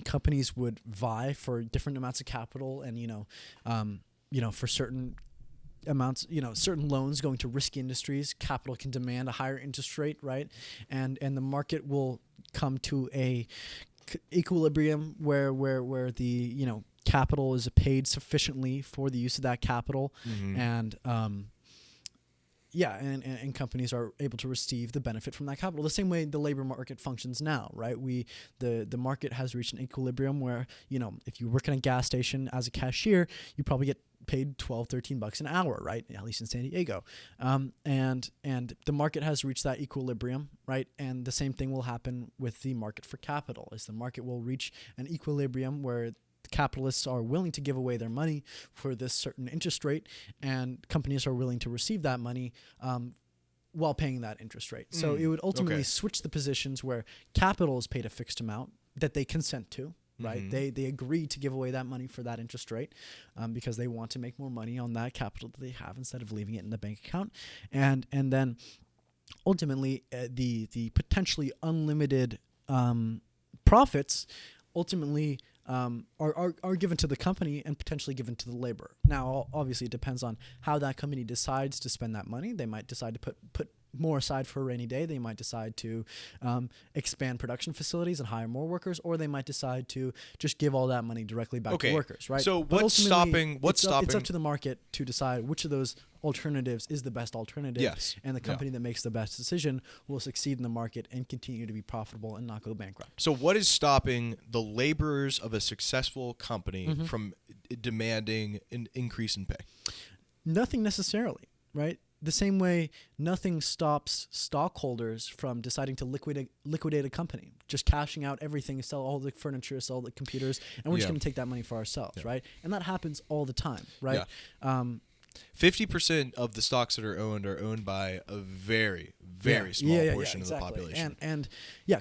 Companies would vie for different amounts of capital, and for certain amounts, certain loans going to risky industries, capital can demand a higher interest rate, right? And the market will come to a equilibrium where the capital is paid sufficiently for the use of that capital, and companies are able to receive the benefit from that capital. The same way the labor market functions now, right? The market has reached an equilibrium where, if you work in a gas station as a cashier, you probably get paid $12-13 an hour, right? At least in San Diego. And the market has reached that equilibrium, right? And the same thing will happen with the market for capital, is the market will reach an equilibrium where capitalists are willing to give away their money for this certain interest rate, and companies are willing to receive that money while paying that interest rate. So it would ultimately switch the positions where capital is paid a fixed amount that they consent to, right? They agree to give away that money for that interest rate because they want to make more money on that capital that they have instead of leaving it in the bank account. And then ultimately the potentially unlimited profits ultimately are given to the company and potentially given to the laborer. Now, obviously, it depends on how that company decides to spend that money. They might decide to put more aside for a rainy day. They might decide to expand production facilities and hire more workers, or they might decide to just give all that money directly back to workers, right? So But what's stopping? It's up to the market to decide which of those alternatives is the best alternative. Yes. And the company that makes the best decision will succeed in the market and continue to be profitable and not go bankrupt. So what is stopping the laborers of a successful company from demanding an increase in pay? Nothing necessarily, right? The same way nothing stops stockholders from deciding to liquidate a company, just cashing out everything, sell all the furniture, sell the computers, and we're just going to take that money for ourselves, right? And that happens all the time, right? Yeah. 50% of the stocks that are owned by a very, very small portion of the population. And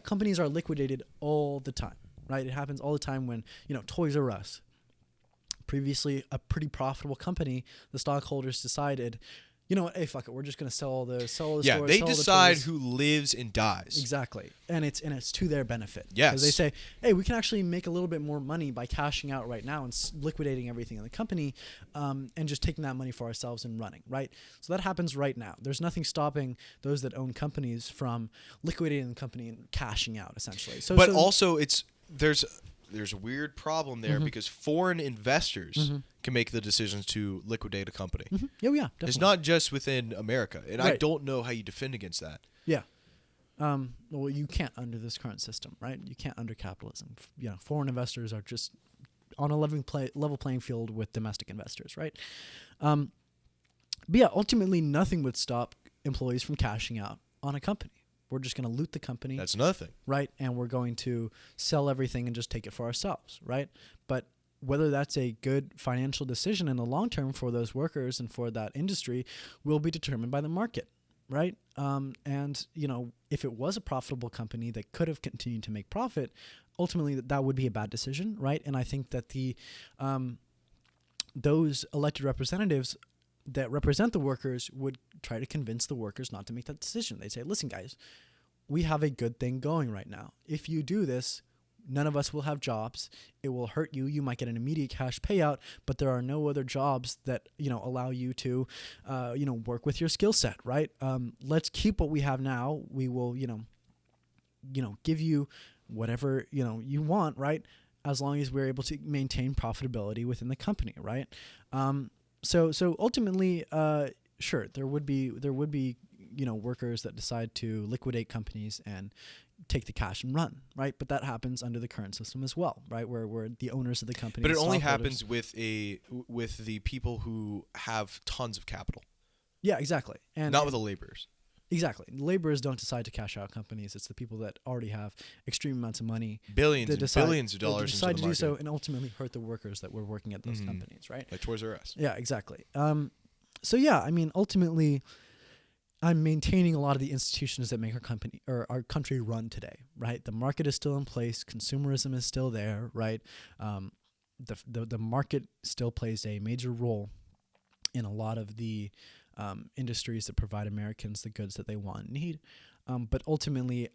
companies are liquidated all the time, right? It happens all the time when, Toys R Us, previously a pretty profitable company, the stockholders decided, hey, fuck it, we're just going to sell all the stores. Yeah, they decide who lives and dies. Exactly. And it's to their benefit. Yes. Because they say, hey, we can actually make a little bit more money by cashing out right now and liquidating everything in the company and just taking that money for ourselves and running, right? So that happens right now. There's nothing stopping those that own companies from liquidating the company and cashing out, essentially. But also there's a weird problem there because foreign investors can make the decisions to liquidate a company. Yeah, definitely. It's not just within America, and I don't know how you defend against that. Yeah. Well, you can't under this current system, right? You can't under capitalism. Foreign investors are just on a level playing field with domestic investors, right? But yeah, ultimately nothing would stop employees from cashing out on a company. We're just going to loot the company. That's another thing. Right? And we're going to sell everything and just take it for ourselves, right? But whether that's a good financial decision in the long term for those workers and for that industry will be determined by the market, right? And, if it was a profitable company that could have continued to make profit, ultimately that would be a bad decision, right? And I think that those elected representatives that represent the workers would try to convince the workers not to make that decision. They say, listen, guys, we have a good thing going right now. If you do this, none of us will have jobs. It will hurt you. You might get an immediate cash payout, but there are no other jobs that, allow you to, work with your skill set, right? Let's keep what we have now. We will, give you whatever, you want, right? As long as we're able to maintain profitability within the company, right? So ultimately, sure, there would be workers that decide to liquidate companies and take the cash and run, right? But that happens under the current system as well, right? Where the owners of the company. But it only happens with the people who have tons of capital. Yeah, exactly, and not with the laborers. Exactly, laborers don't decide to cash out companies. It's the people that already have extreme amounts of money, billions of dollars, decide to do so, and ultimately hurt the workers that were working at those companies, right? Like Toys R Us. Yeah, exactly. So yeah, I mean, ultimately, I'm maintaining a lot of the institutions that make our company or our country run today, right? The market is still in place. Consumerism is still there, right? The market still plays a major role in a lot of the industries that provide Americans the goods that they want and need. But ultimately,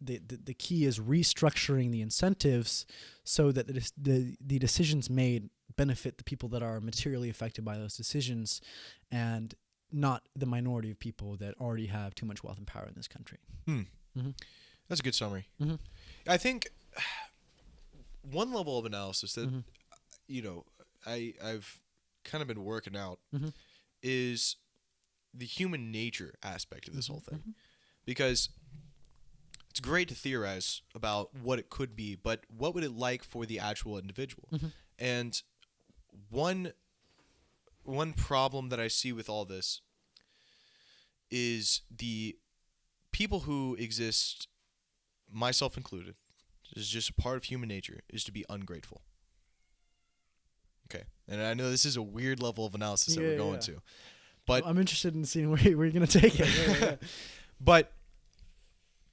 the key is restructuring the incentives so that the decisions made benefit the people that are materially affected by those decisions and not the minority of people that already have too much wealth and power in this country. That's a good summary. I think one level of analysis that I've kind of been working out is the human nature aspect of this whole thing, because it's great to theorize about what it could be, but what would it like for the actual individual? And one problem that I see with all this is the people who exist, myself included, is just a part of human nature, is to be ungrateful. Okay. And I know this is a weird level of analysis that we're going to. But I'm interested in seeing where you're going to take it. But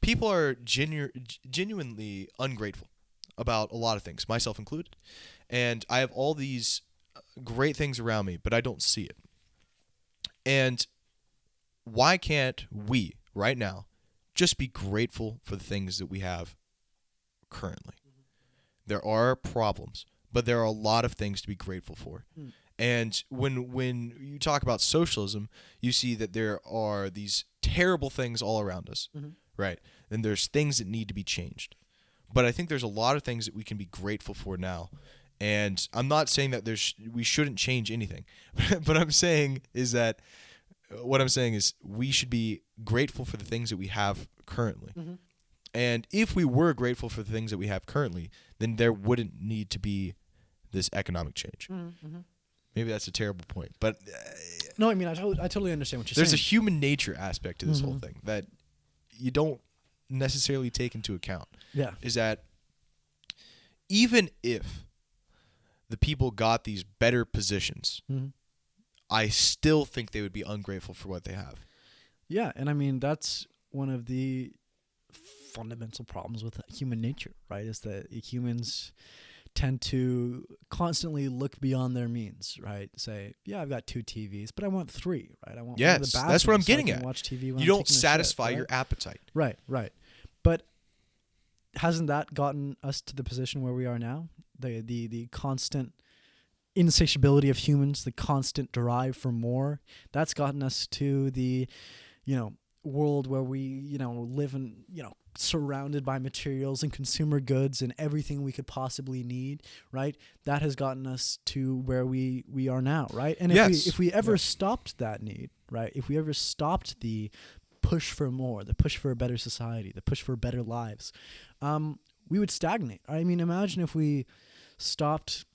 people are genuinely ungrateful. about a lot of things, myself included. And I have all these great things around me, but I don't see it. And why can't we, right now, just be grateful for the things that we have currently? There are problems, but there are a lot of things to be grateful for. And when you talk about socialism, you see that there are these terrible things all around us, right? And there's things that need to be changed. But I think there's a lot of things that we can be grateful for now. And I'm not saying that we shouldn't change anything, but what I'm saying is we should be grateful for the things that we have currently. And if we were grateful for the things that we have currently, then there wouldn't need to be this economic change. Maybe that's a terrible point, but no, I mean, I totally understand what you're saying. There's a human nature aspect to this whole thing that you don't necessarily take into account. Yeah. Is that even if the people got these better positions, I still think they would be ungrateful for what they have. Yeah, and I mean, that's one of the fundamental problems with human nature, right? Is that humans tend to constantly look beyond their means, right? Say, yeah, I've got 2 TVs, but I want 3, right? I want one in the bathroom, that's what I'm so getting I can at. watch TV when You I'm don't taking a satisfy shit, your appetite. Right. But hasn't that gotten us to the position where we are now? The constant insatiability of humans, the constant drive for more, that's gotten us to the, world where we, live in, surrounded by materials and consumer goods and everything we could possibly need, right? That has gotten us to where we are now, right? And if we ever stopped that need, right? If we ever stopped the push for more, the push for a better society, the push for better lives, we would stagnate. I mean, imagine if we stopped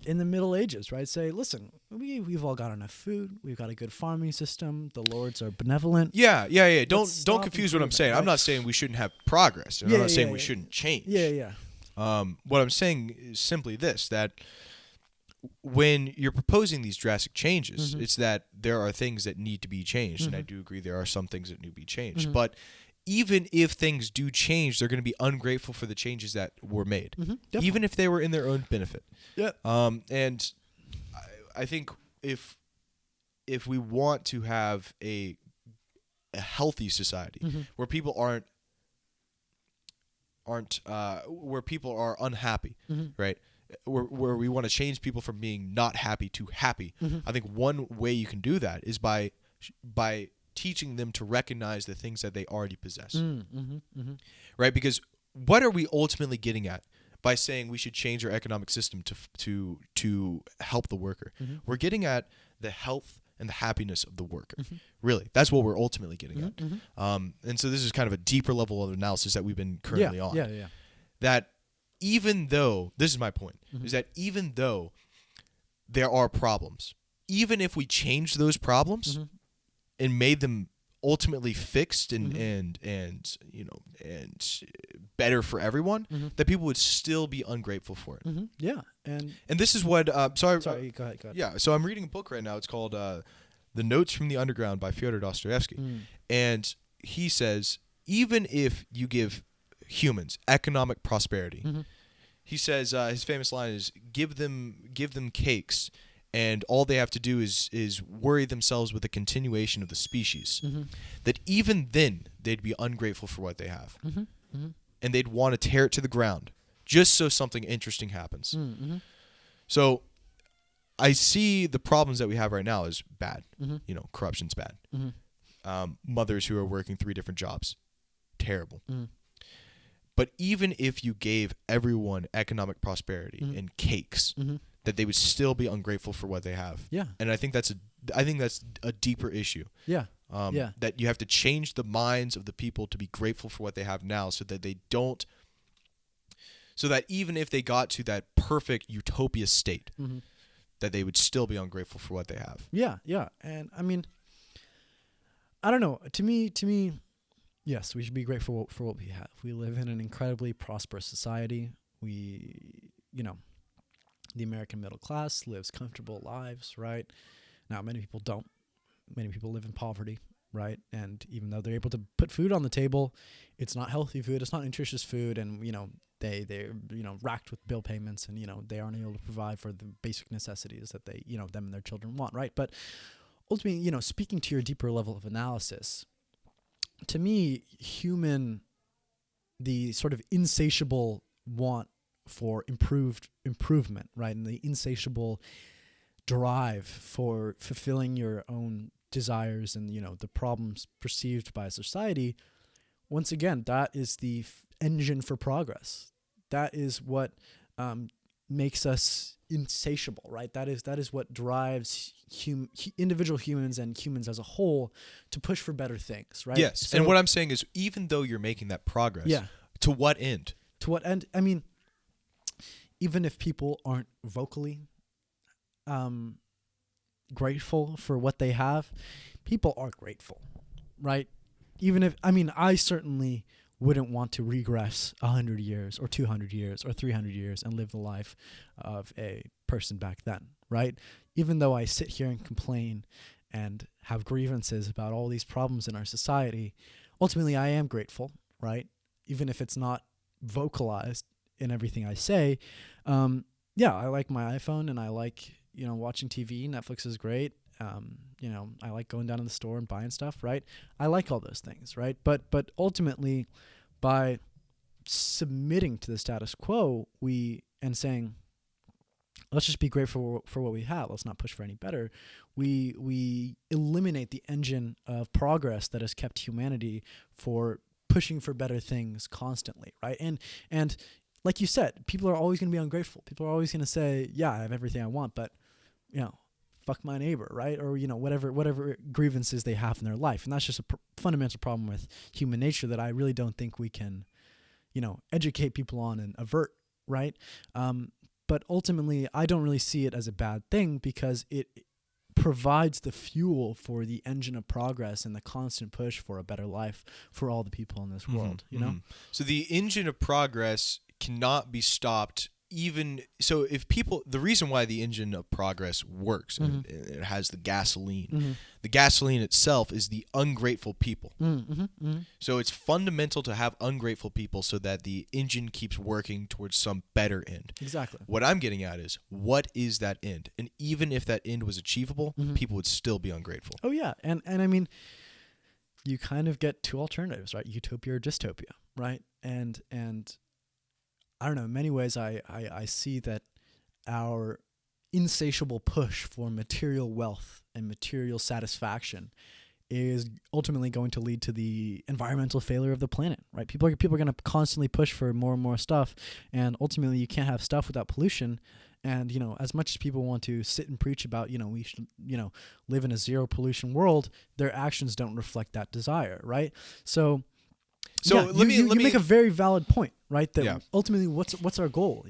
in the Middle Ages, right? Say, listen, we've all got enough food. We've got a good farming system. The lords are benevolent. Yeah. Don't confuse what I'm saying. Right? I'm not saying we shouldn't have progress. And I'm not saying we shouldn't change. Yeah. What I'm saying is simply this, that when you're proposing these drastic changes, it's that there are things that need to be changed. And I do agree there are some things that need to be changed. But even if things do change, they're going to be ungrateful for the changes that were made, even if they were in their own benefit. Yeah. And I think if we want to have a healthy society where people aren't where people are unhappy, right? Where we want to change people from being not happy to happy. I think one way you can do that is by teaching them to recognize the things that they already possess. Right? Because what are we ultimately getting at by saying we should change our economic system to help the worker? We're getting at the health and the happiness of the worker. Really, that's what we're ultimately getting at. And so this is kind of a deeper level of analysis that we've been currently on. Yeah. That even though, this is my point, is that even though there are problems, even if we change those problems and made them ultimately fixed and better for everyone, that people would still be ungrateful for it. Yeah, and this is what. Sorry, go ahead. Yeah, so I'm reading a book right now. It's called "The Notes from the Underground" by Fyodor Dostoevsky, and he says even if you give humans economic prosperity, he says his famous line is give them cakes, and all they have to do is worry themselves with the continuation of the species. That even then they'd be ungrateful for what they have, and they'd want to tear it to the ground just so something interesting happens. So I see the problems that we have right now as bad. Corruption's bad. Mothers who are working 3 different jobs, terrible. But even if you gave everyone economic prosperity and cakes, that they would still be ungrateful for what they have. Yeah. And I think that's a deeper issue. Yeah. That you have to change the minds of the people to be grateful for what they have now, so that even if they got to that perfect utopia state, that they would still be ungrateful for what they have. Yeah. And I mean, I don't know. To me, yes, we should be grateful for what we have. We live in an incredibly prosperous society. The American middle class lives comfortable lives, right? Now, many people don't. Many people live in poverty, right? And even though they're able to put food on the table, it's not healthy food, it's not nutritious food, and they're racked with bill payments, and they aren't able to provide for the basic necessities that they them and their children want, right? But ultimately, speaking to your deeper level of analysis, to me, the sort of insatiable want for improvement, right, and the insatiable drive for fulfilling your own desires and the problems perceived by society, once again, that is the engine for progress. That is what makes us insatiable, right? That is what drives individual humans and humans as a whole to push for better things, right? Yes. So, and what I'm saying is, even though you're making that progress, to what end? To what end? I mean, even if people aren't vocally grateful for what they have, people are grateful, right? Even if, I certainly wouldn't want to regress 100 years or 200 years or 300 years and live the life of a person back then, right? Even though I sit here and complain and have grievances about all these problems in our society, ultimately I am grateful, right? Even if it's not vocalized in everything I say. I like my iPhone, and I like, watching TV. Netflix is great. I like going down to the store and buying stuff, right? I like all those things, right? But ultimately, by submitting to the status quo, and saying, let's just be grateful for what we have, let's not push for any better, we eliminate the engine of progress that has kept humanity for pushing for better things constantly, right? And like you said, people are always going to be ungrateful. People are always going to say, yeah, I have everything I want, but fuck my neighbor, right? Or whatever grievances they have in their life. And that's just a fundamental problem with human nature that I really don't think we can educate people on and avert, right? But ultimately, I don't really see it as a bad thing, because it provides the fuel for the engine of progress and the constant push for a better life for all the people in this world, So the engine of progress cannot be stopped. Even so, the reason why the engine of progress works, and it has the gasoline, the gasoline itself is the ungrateful people. So it's fundamental to have ungrateful people so that the engine keeps working towards some better end. Exactly. What I'm getting at is, what is that end? And even if that end was achievable, people would still be ungrateful. Oh yeah, and I mean, you kind of get two alternatives, right? Utopia or dystopia, right? And I don't know, in many ways I see that our insatiable push for material wealth and material satisfaction is ultimately going to lead to the environmental failure of the planet, right? People are going to constantly push for more and more stuff, and ultimately you can't have stuff without pollution. And, as much as people want to sit and preach about, we should, live in a zero pollution world, their actions don't reflect that desire, right? So let me make a very valid point, right? That ultimately, what's our goal,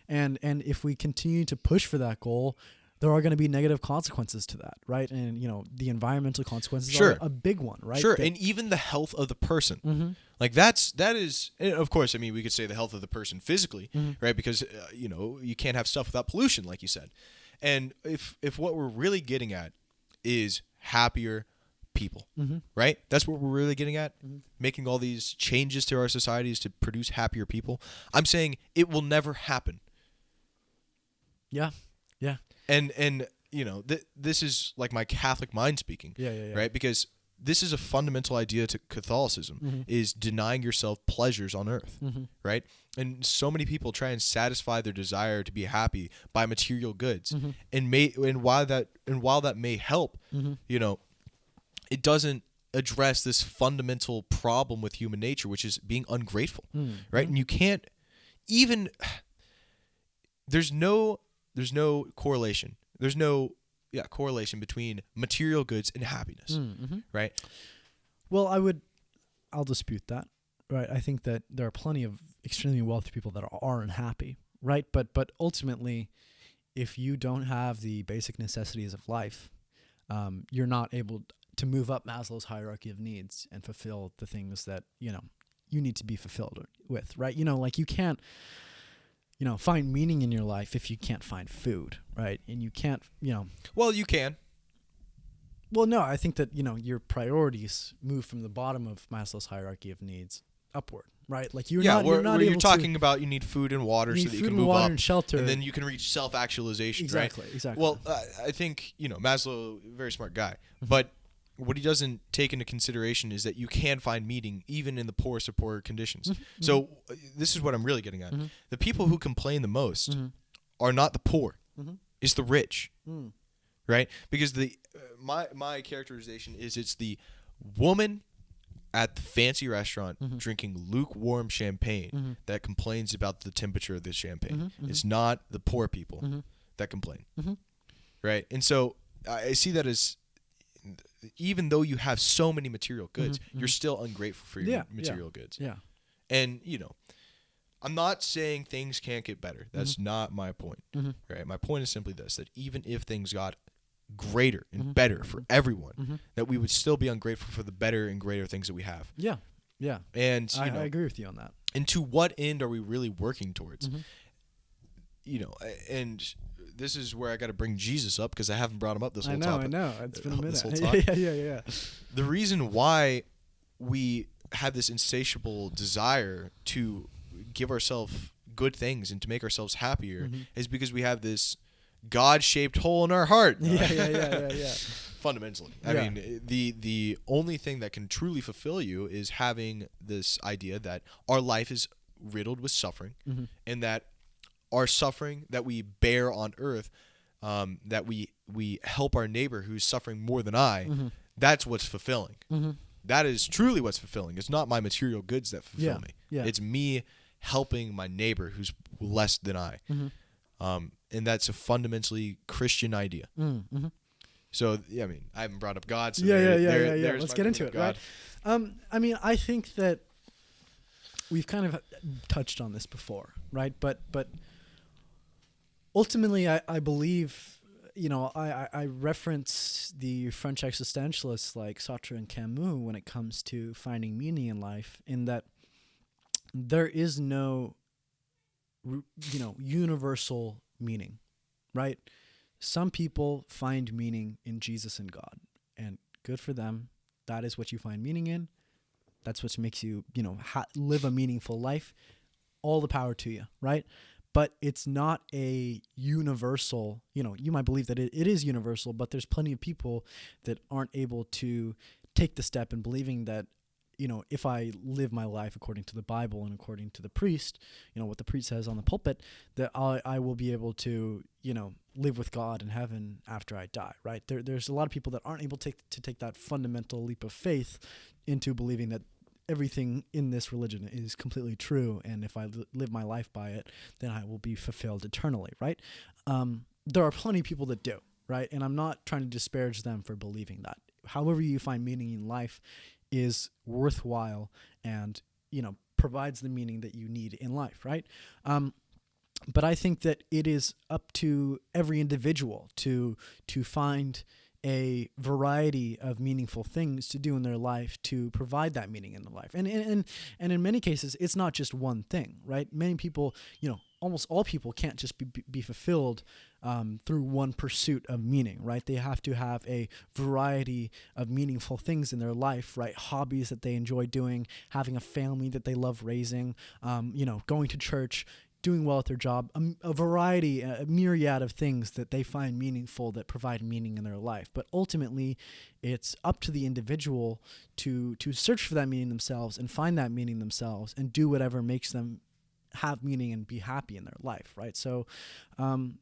And if we continue to push for that goal, there are going to be negative consequences to that, right? And the environmental consequences are a big one, right? Sure, and even the health of the person, like that is, and of course, I mean, we could say the health of the person physically, right? Because you can't have stuff without pollution, like you said. And if what we're really getting at is happier people, right? That's what we're really getting at, making all these changes to our societies to produce happier people. I'm saying it will never happen. Yeah. And this is like my Catholic mind speaking, right? Because this is a fundamental idea to Catholicism, is denying yourself pleasures on earth, right? And so many people try and satisfy their desire to be happy by material goods, and while that may help, it doesn't address this fundamental problem with human nature, which is being ungrateful, right? And you can't even. There's no correlation. There's no correlation between material goods and happiness, right? Well, I'll dispute that, right? I think that there are plenty of extremely wealthy people that are unhappy, right? But ultimately, if you don't have the basic necessities of life, you're not able to move up Maslow's hierarchy of needs and fulfill the things that you need to be fulfilled with, right? Like you can't find meaning in your life if you can't find food, right? And you can't, Well, you can. Well, no, I think that, your priorities move from the bottom of Maslow's hierarchy of needs upward, right? Like you're not where able you're talking about you need food and water you so need that you food can and move water up, and shelter. and then you can reach self-actualization, Exactly, right? exactly. Well, I think, Maslow, very smart guy, but what he doesn't take into consideration is that you can find meaning even in the poorest of poor conditions. So this is what I'm really getting at. The people who complain the most are not the poor. It's the rich, right? Because my characterization is it's the woman at the fancy restaurant drinking lukewarm champagne that complains about the temperature of the champagne. It's not the poor people that complain, right? And so I see that as, even though you have so many material goods, you're still ungrateful for your material goods. Yeah. And, I'm not saying things can't get better. That's not my point, right? My point is simply this, that even if things got greater and better for everyone, that we would still be ungrateful for the better and greater things that we have. Yeah. Yeah. And, I agree with you on that. And to what end are we really working towards? And this is where I got to bring Jesus up because I haven't brought him up this whole topic. I know. It's been a minute. This whole talk. Yeah. The reason why we have this insatiable desire to give ourselves good things and to make ourselves happier is because we have this God-shaped hole in our heart. Yeah. Fundamentally. Yeah. I mean, the only thing that can truly fulfill you is having this idea that our life is riddled with suffering and that our suffering that we bear on earth, that we help our neighbor who's suffering more than I, that's what's fulfilling. That is truly what's fulfilling. It's not my material goods that fulfill me. Yeah. It's me helping my neighbor who's less than I. And that's a fundamentally Christian idea. So, I mean, I haven't brought up God. So yeah. Let's get into it, right? I mean, I think that we've kind of touched on this before, right? But ultimately, I believe, I reference the French existentialists like Sartre and Camus when it comes to finding meaning in life, in that there is no, universal meaning, right? Some people find meaning in Jesus and God, and good for them. That is what you find meaning in. That's what makes you, live a meaningful life. All the power to you, right? But it's not a universal, you might believe that it is universal, but there's plenty of people that aren't able to take the step in believing that, if I live my life according to the Bible and according to the priest, what the priest says on the pulpit, that I will be able to, live with God in heaven after I die, right? There's a lot of people that aren't able to take that fundamental leap of faith into believing that everything in this religion is completely true, and if I live my life by it, then I will be fulfilled eternally, right? There are plenty of people that do, right? And I'm not trying to disparage them for believing that. However you find meaning in life is worthwhile and, provides the meaning that you need in life, right? But I think that it is up to every individual to find a variety of meaningful things to do in their life to provide that meaning in their life. And in many cases, it's not just one thing, right? Many people, almost all people can't just be fulfilled through one pursuit of meaning, right? They have to have a variety of meaningful things in their life, right? Hobbies that they enjoy doing, having a family that they love raising, going to church, doing well at their job, a variety, a myriad of things that they find meaningful that provide meaning in their life. But ultimately, it's up to the individual to search for that meaning themselves and find that meaning themselves and do whatever makes them have meaning and be happy in their life, right? So, I'm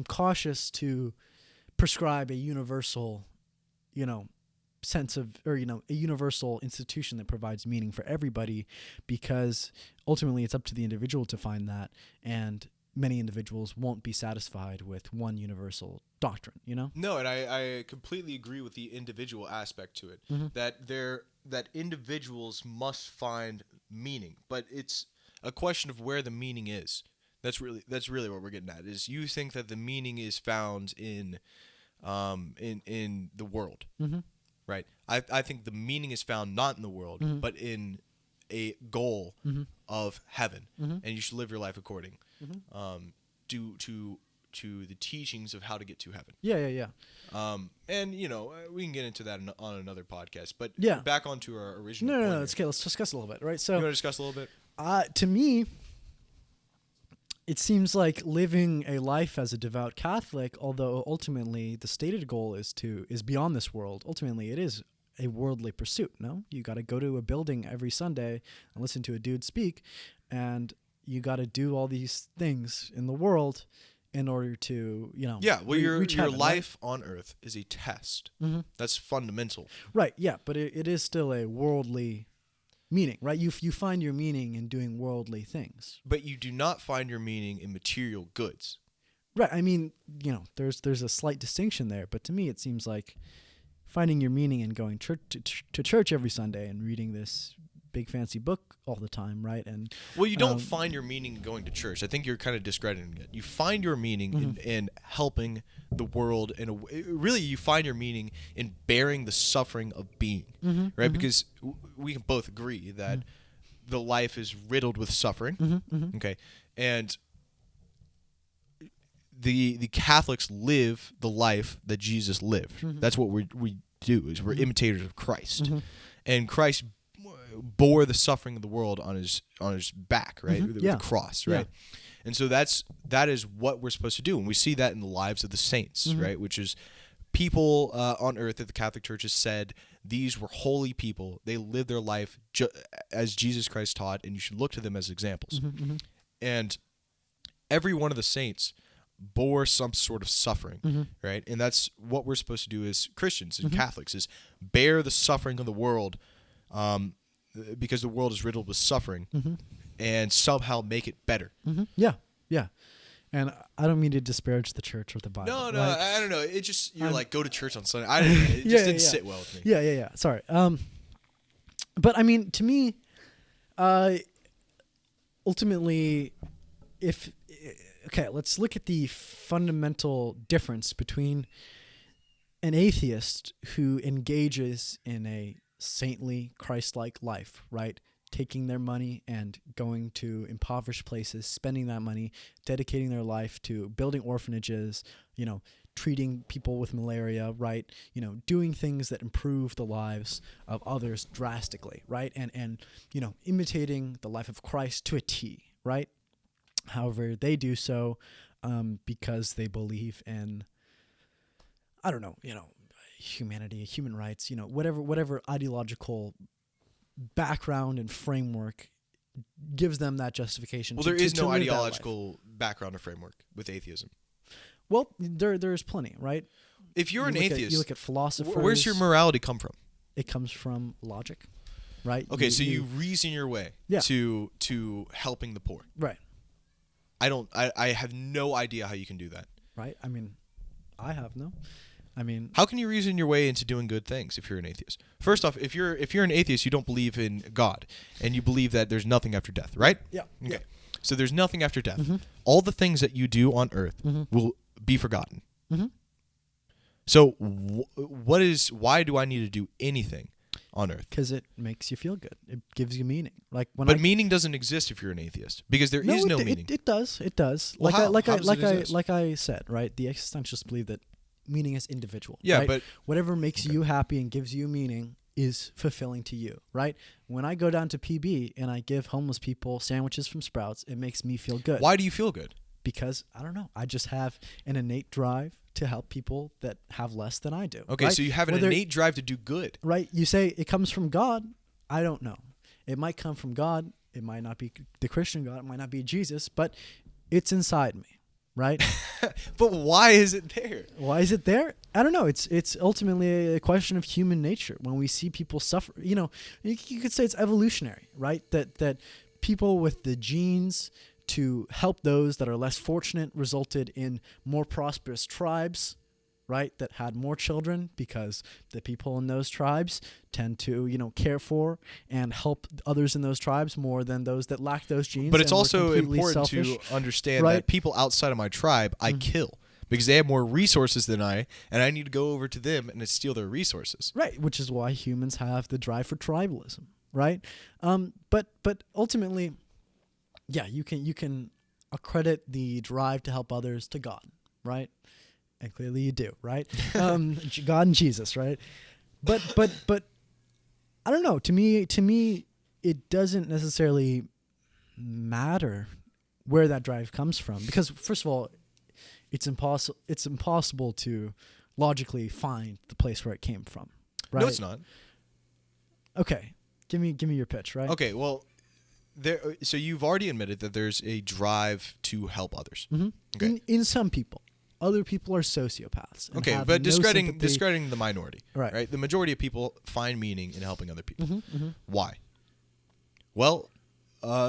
cautious to prescribe a universal, sense of, or a universal institution that provides meaning for everybody, because ultimately it's up to the individual to find that, and many individuals won't be satisfied with one universal doctrine, No, and I completely agree with the individual aspect to it, that individuals must find meaning, but it's a question of where the meaning is. That's really what we're getting at, is you think that the meaning is found in the world. Right. I think the meaning is found not in the world, but in a goal of heaven, and you should live your life according to to the teachings of how to get to heaven. Yeah. And we can get into that on another podcast. But Yeah. back onto our original. No. point Let's discuss a little bit, right? You So, want to discuss a little bit? to me, it seems like living a life as a devout Catholic, although ultimately the stated goal is beyond this world. Ultimately, it is a worldly pursuit. No, you got to go to a building every Sunday and listen to a dude speak, and you got to do all these things in the world in order to, your reach heaven, life on earth is a test. Mm-hmm. That's fundamental. Right. Yeah, but it is still a worldly meaning, right? You find your meaning in doing worldly things. But you do not find your meaning in material goods. Right. I mean, there's a slight distinction there, but to me it seems like finding your meaning in going to church every Sunday and reading this big fancy book all the time, right? And well, you don't find your meaning in going to church. I think you're kind of discrediting it. You find your meaning in helping the world, and really you find your meaning in bearing the suffering of being, right? Because we can both agree that the life is riddled with suffering, okay? And the Catholics live the life that Jesus lived. That's what we do, is we're imitators of Christ. And Christ bore the suffering of the world on his back, right? With the cross, right? Yeah. And so that is what we're supposed to do. And we see that in the lives of the saints, right? Which is people on earth that the Catholic Church has said, these were holy people. They lived their life as Jesus Christ taught, and you should look to them as examples. And every one of the saints bore some sort of suffering, right? And that's what we're supposed to do as Christians and Catholics, is bear the suffering of the world, because the world is riddled with suffering, and somehow make it better. Yeah. And I don't mean to disparage the church or the Bible. No, right? I don't know. It just, you're like, go to church on Sunday. I don't know. It just didn't sit well with me. Yeah. Sorry. But I mean, to me, ultimately, let's look at the fundamental difference between an atheist who engages in a saintly, Christ-like life, right? Taking their money and going to impoverished places, spending that money, dedicating their life to building orphanages, treating people with malaria, right? Doing things that improve the lives of others drastically, right? And imitating the life of Christ to a T, right? However, they do so because they believe in, humanity, human rights, whatever ideological background and framework gives them that justification. Well, there is no ideological background or framework with atheism. Well, there's plenty, right? If you're an atheist, you look at philosophers. Where's your morality come from? It comes from logic, right? Okay, so you reason your way to helping the poor. Right. I have no idea how you can do that. Right. I mean, I have no. How can you reason your way into doing good things if you're an atheist? First off, if you're an atheist, you don't believe in God, and you believe that there's nothing after death, right? Yeah. Okay. Yeah. So there's nothing after death. All the things that you do on earth will be forgotten. So why do I need to do anything on earth? Because it makes you feel good. It gives you meaning. But meaning doesn't exist if you're an atheist, because there is no meaning. It does. It does. Well, like how I said, right? The existentialists believe that meaning is individual. Yeah, right? but whatever makes you happy and gives you meaning is fulfilling to you, right? When I go down to PB and I give homeless people sandwiches from Sprouts, it makes me feel good. Why do you feel good? Because I don't know. I just have an innate drive to help people that have less than I do. Okay, right? so you have an innate drive to do good. Right. You say it comes from God. I don't know. It might come from God. It might not be the Christian God. It might not be Jesus, but it's inside me. Right? But why is it there? Why is it there? I don't know. It's ultimately a question of human nature. When we see people suffer, you could say it's evolutionary, right? That people with the genes to help those that are less fortunate resulted in more prosperous tribes, right? That had more children because the people in those tribes tend to, care for and help others in those tribes more than those that lack those genes. But it's also important to understand right? that people outside of my tribe, I kill because they have more resources than I, and I need to go over to them and steal their resources. Right, which is why humans have the drive for tribalism, right? But ultimately, yeah, you can accredit the drive to help others to God. right? And clearly you do, right? God and Jesus, right? But I don't know. To me, it doesn't necessarily matter where that drive comes from, because first of all, it's impossible to logically find the place where it came from, right? No, it's not. Okay, give me your pitch, right? Okay, well, so you've already admitted that there's a drive to help others. Mm-hmm. Okay. In some people, other people are sociopaths. And Okay, have but no sympathy. discrediting the minority, Right. The majority of people find meaning in helping other people. Mm-hmm. Why? Well,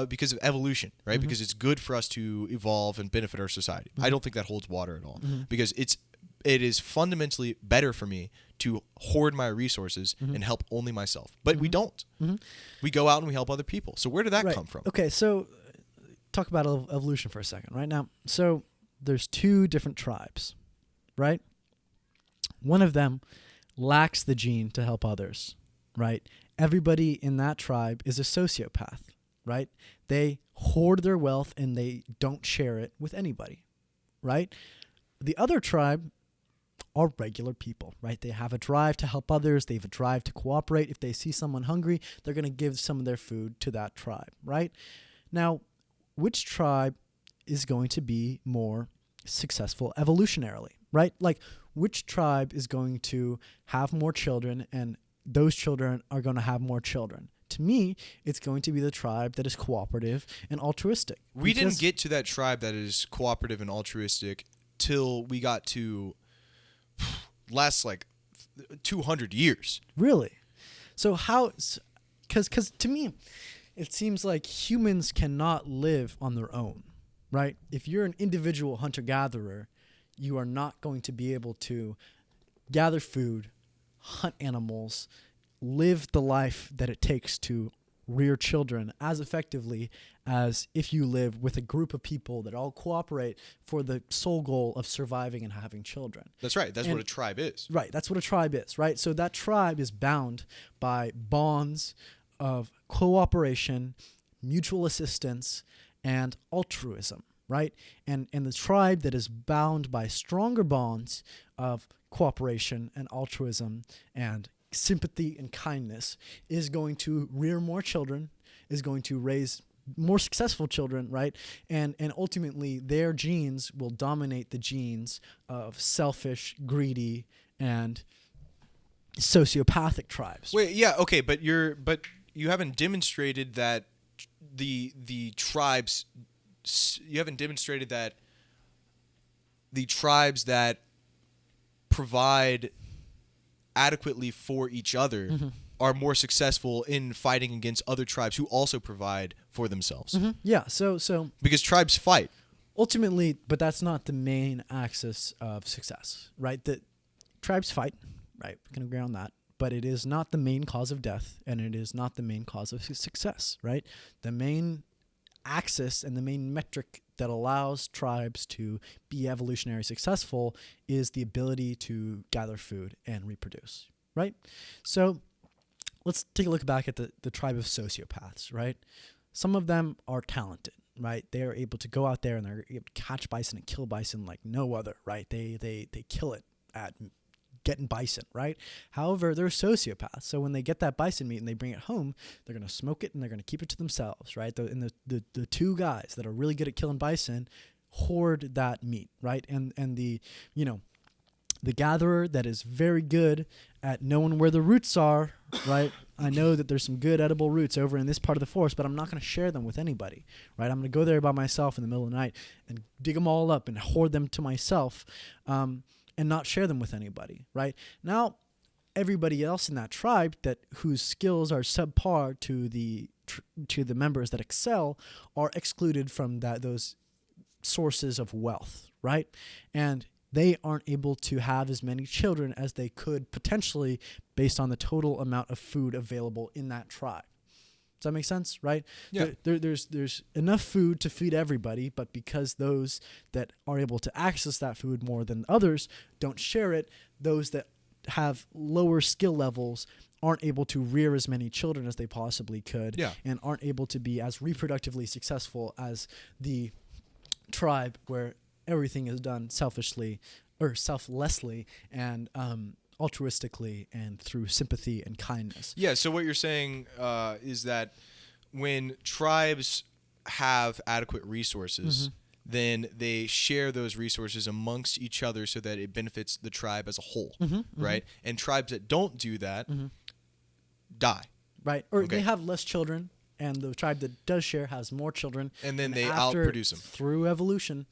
because of evolution, right? Mm-hmm. Because it's good for us to evolve and benefit our society. I don't think that holds water at all, because it is fundamentally better for me to hoard my resources and help only myself. But we don't. We go out and we help other people. So where did that come from? Okay, so talk about evolution for a second, right? Now, so there's two different tribes, right? One of them lacks the gene to help others, right? Everybody in that tribe is a sociopath, right? They hoard their wealth and they don't share it with anybody, right? The other tribe are regular people, right? They have a drive to help others. They have a drive to cooperate. If they see someone hungry, they're going to give some of their food to that tribe, right? Now, which tribe is going to be more successful evolutionarily, right? Like, which tribe is going to have more children and those children are going to have more children? To me, it's going to be the tribe that is cooperative and altruistic. We didn't get to that tribe that is cooperative and altruistic till we got to last 200 years. Really? So how? Because to me, it seems like humans cannot live on their own, right? If you're an individual hunter-gatherer, you are not going to be able to gather food, hunt animals, live the life that it takes to rear children as effectively as if you live with a group of people that all cooperate for the sole goal of surviving and having children. That's right. That's what a tribe is. Right. That's what a tribe is, right? So that tribe is bound by bonds of cooperation, mutual assistance, and altruism, right? And the tribe that is bound by stronger bonds of cooperation and altruism and sympathy and kindness is going to rear more children, is going to raise more successful children, right? And ultimately their genes will dominate the genes of selfish, greedy, and sociopathic tribes. Wait, yeah, okay, but you haven't demonstrated that the tribes that provide adequately for each other are more successful in fighting against other tribes who also provide for themselves. Yeah, so Because tribes fight. ultimately, but that's not the main axis of success, right? The tribes fight, right? We can agree on that. But it is not the main cause of death, and it is not the main cause of success, right? The main axis and the main metric that allows tribes to be evolutionary successful is the ability to gather food and reproduce, right? So let's take a look back at the tribe of sociopaths, right? Some of them are talented, right? They are able to go out there and they're able to catch bison and kill bison like no other, right? They kill it at getting bison, right? However, they're sociopaths. So when they get that bison meat and they bring it home, they're going to smoke it and they're going to keep it to themselves, right? The two guys that are really good at killing bison hoard that meat, right? And the gatherer that is very good at knowing where the roots are, right? I know that there's some good edible roots over in this part of the forest, but I'm not going to share them with anybody, right? I'm going to go there by myself in the middle of the night and dig them all up and hoard them to myself, and not share them with anybody, right? Now, everybody else in that tribe whose skills are subpar to the members that excel are excluded from those sources of wealth, right? And they aren't able to have as many children as they could potentially based on the total amount of food available in that tribe. Does that make sense, right? Yeah. There's enough food to feed everybody, but because those that are able to access that food more than others don't share it, those that have lower skill levels aren't able to rear as many children as they possibly could, and aren't able to be as reproductively successful as the tribe where everything is done selfishly or selflessly and altruistically and through sympathy and kindness. Yeah, so what you're saying is that when tribes have adequate resources, then they share those resources amongst each other so that it benefits the tribe as a whole, right? And tribes that don't do that die. Right. Or they have less children, and the tribe that does share has more children. And then they outproduce them. Through evolution,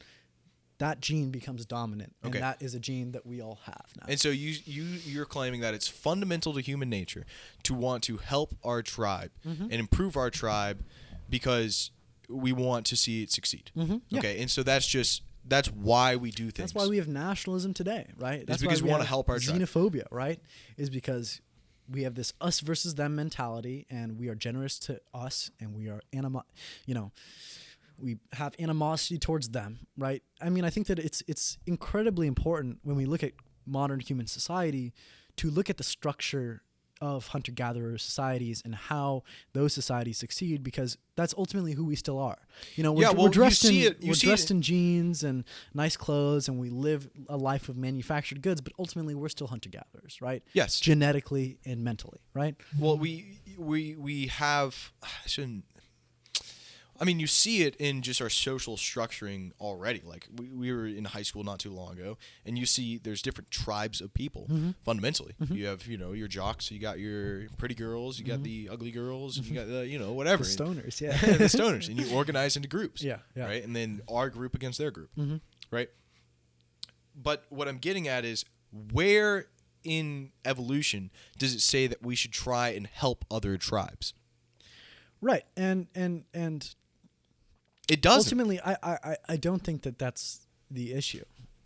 that gene becomes dominant, and that is a gene that we all have now. And so you're claiming that it's fundamental to human nature to want to help our tribe and improve our tribe because we want to see it succeed. Okay, and so that's why we do things. That's why we have nationalism today, right? That's because why we want to help our tribe. Xenophobia, right? Is because we have this us versus them mentality, and we are generous to us, and we are we have animosity towards them, right? I mean, I think that it's incredibly important when we look at modern human society to look at the structure of hunter-gatherer societies and how those societies succeed, because that's ultimately who we still are. We're dressed in jeans and nice clothes, and we live a life of manufactured goods, but ultimately we're still hunter-gatherers, right? Yes. Genetically and mentally, right? Well, we have you see it in just our social structuring already. Like we were in high school not too long ago, and you see there's different tribes of people. Fundamentally, you have your jocks, you got your pretty girls, you got the ugly girls, and you got the whatever the stoners, the stoners, and you organize into groups, yeah. right, and then our group against their group, right. But what I'm getting at is, where in evolution does it say that we should try and help other tribes? Right, and it doesn't. Ultimately, I don't think that that's the issue.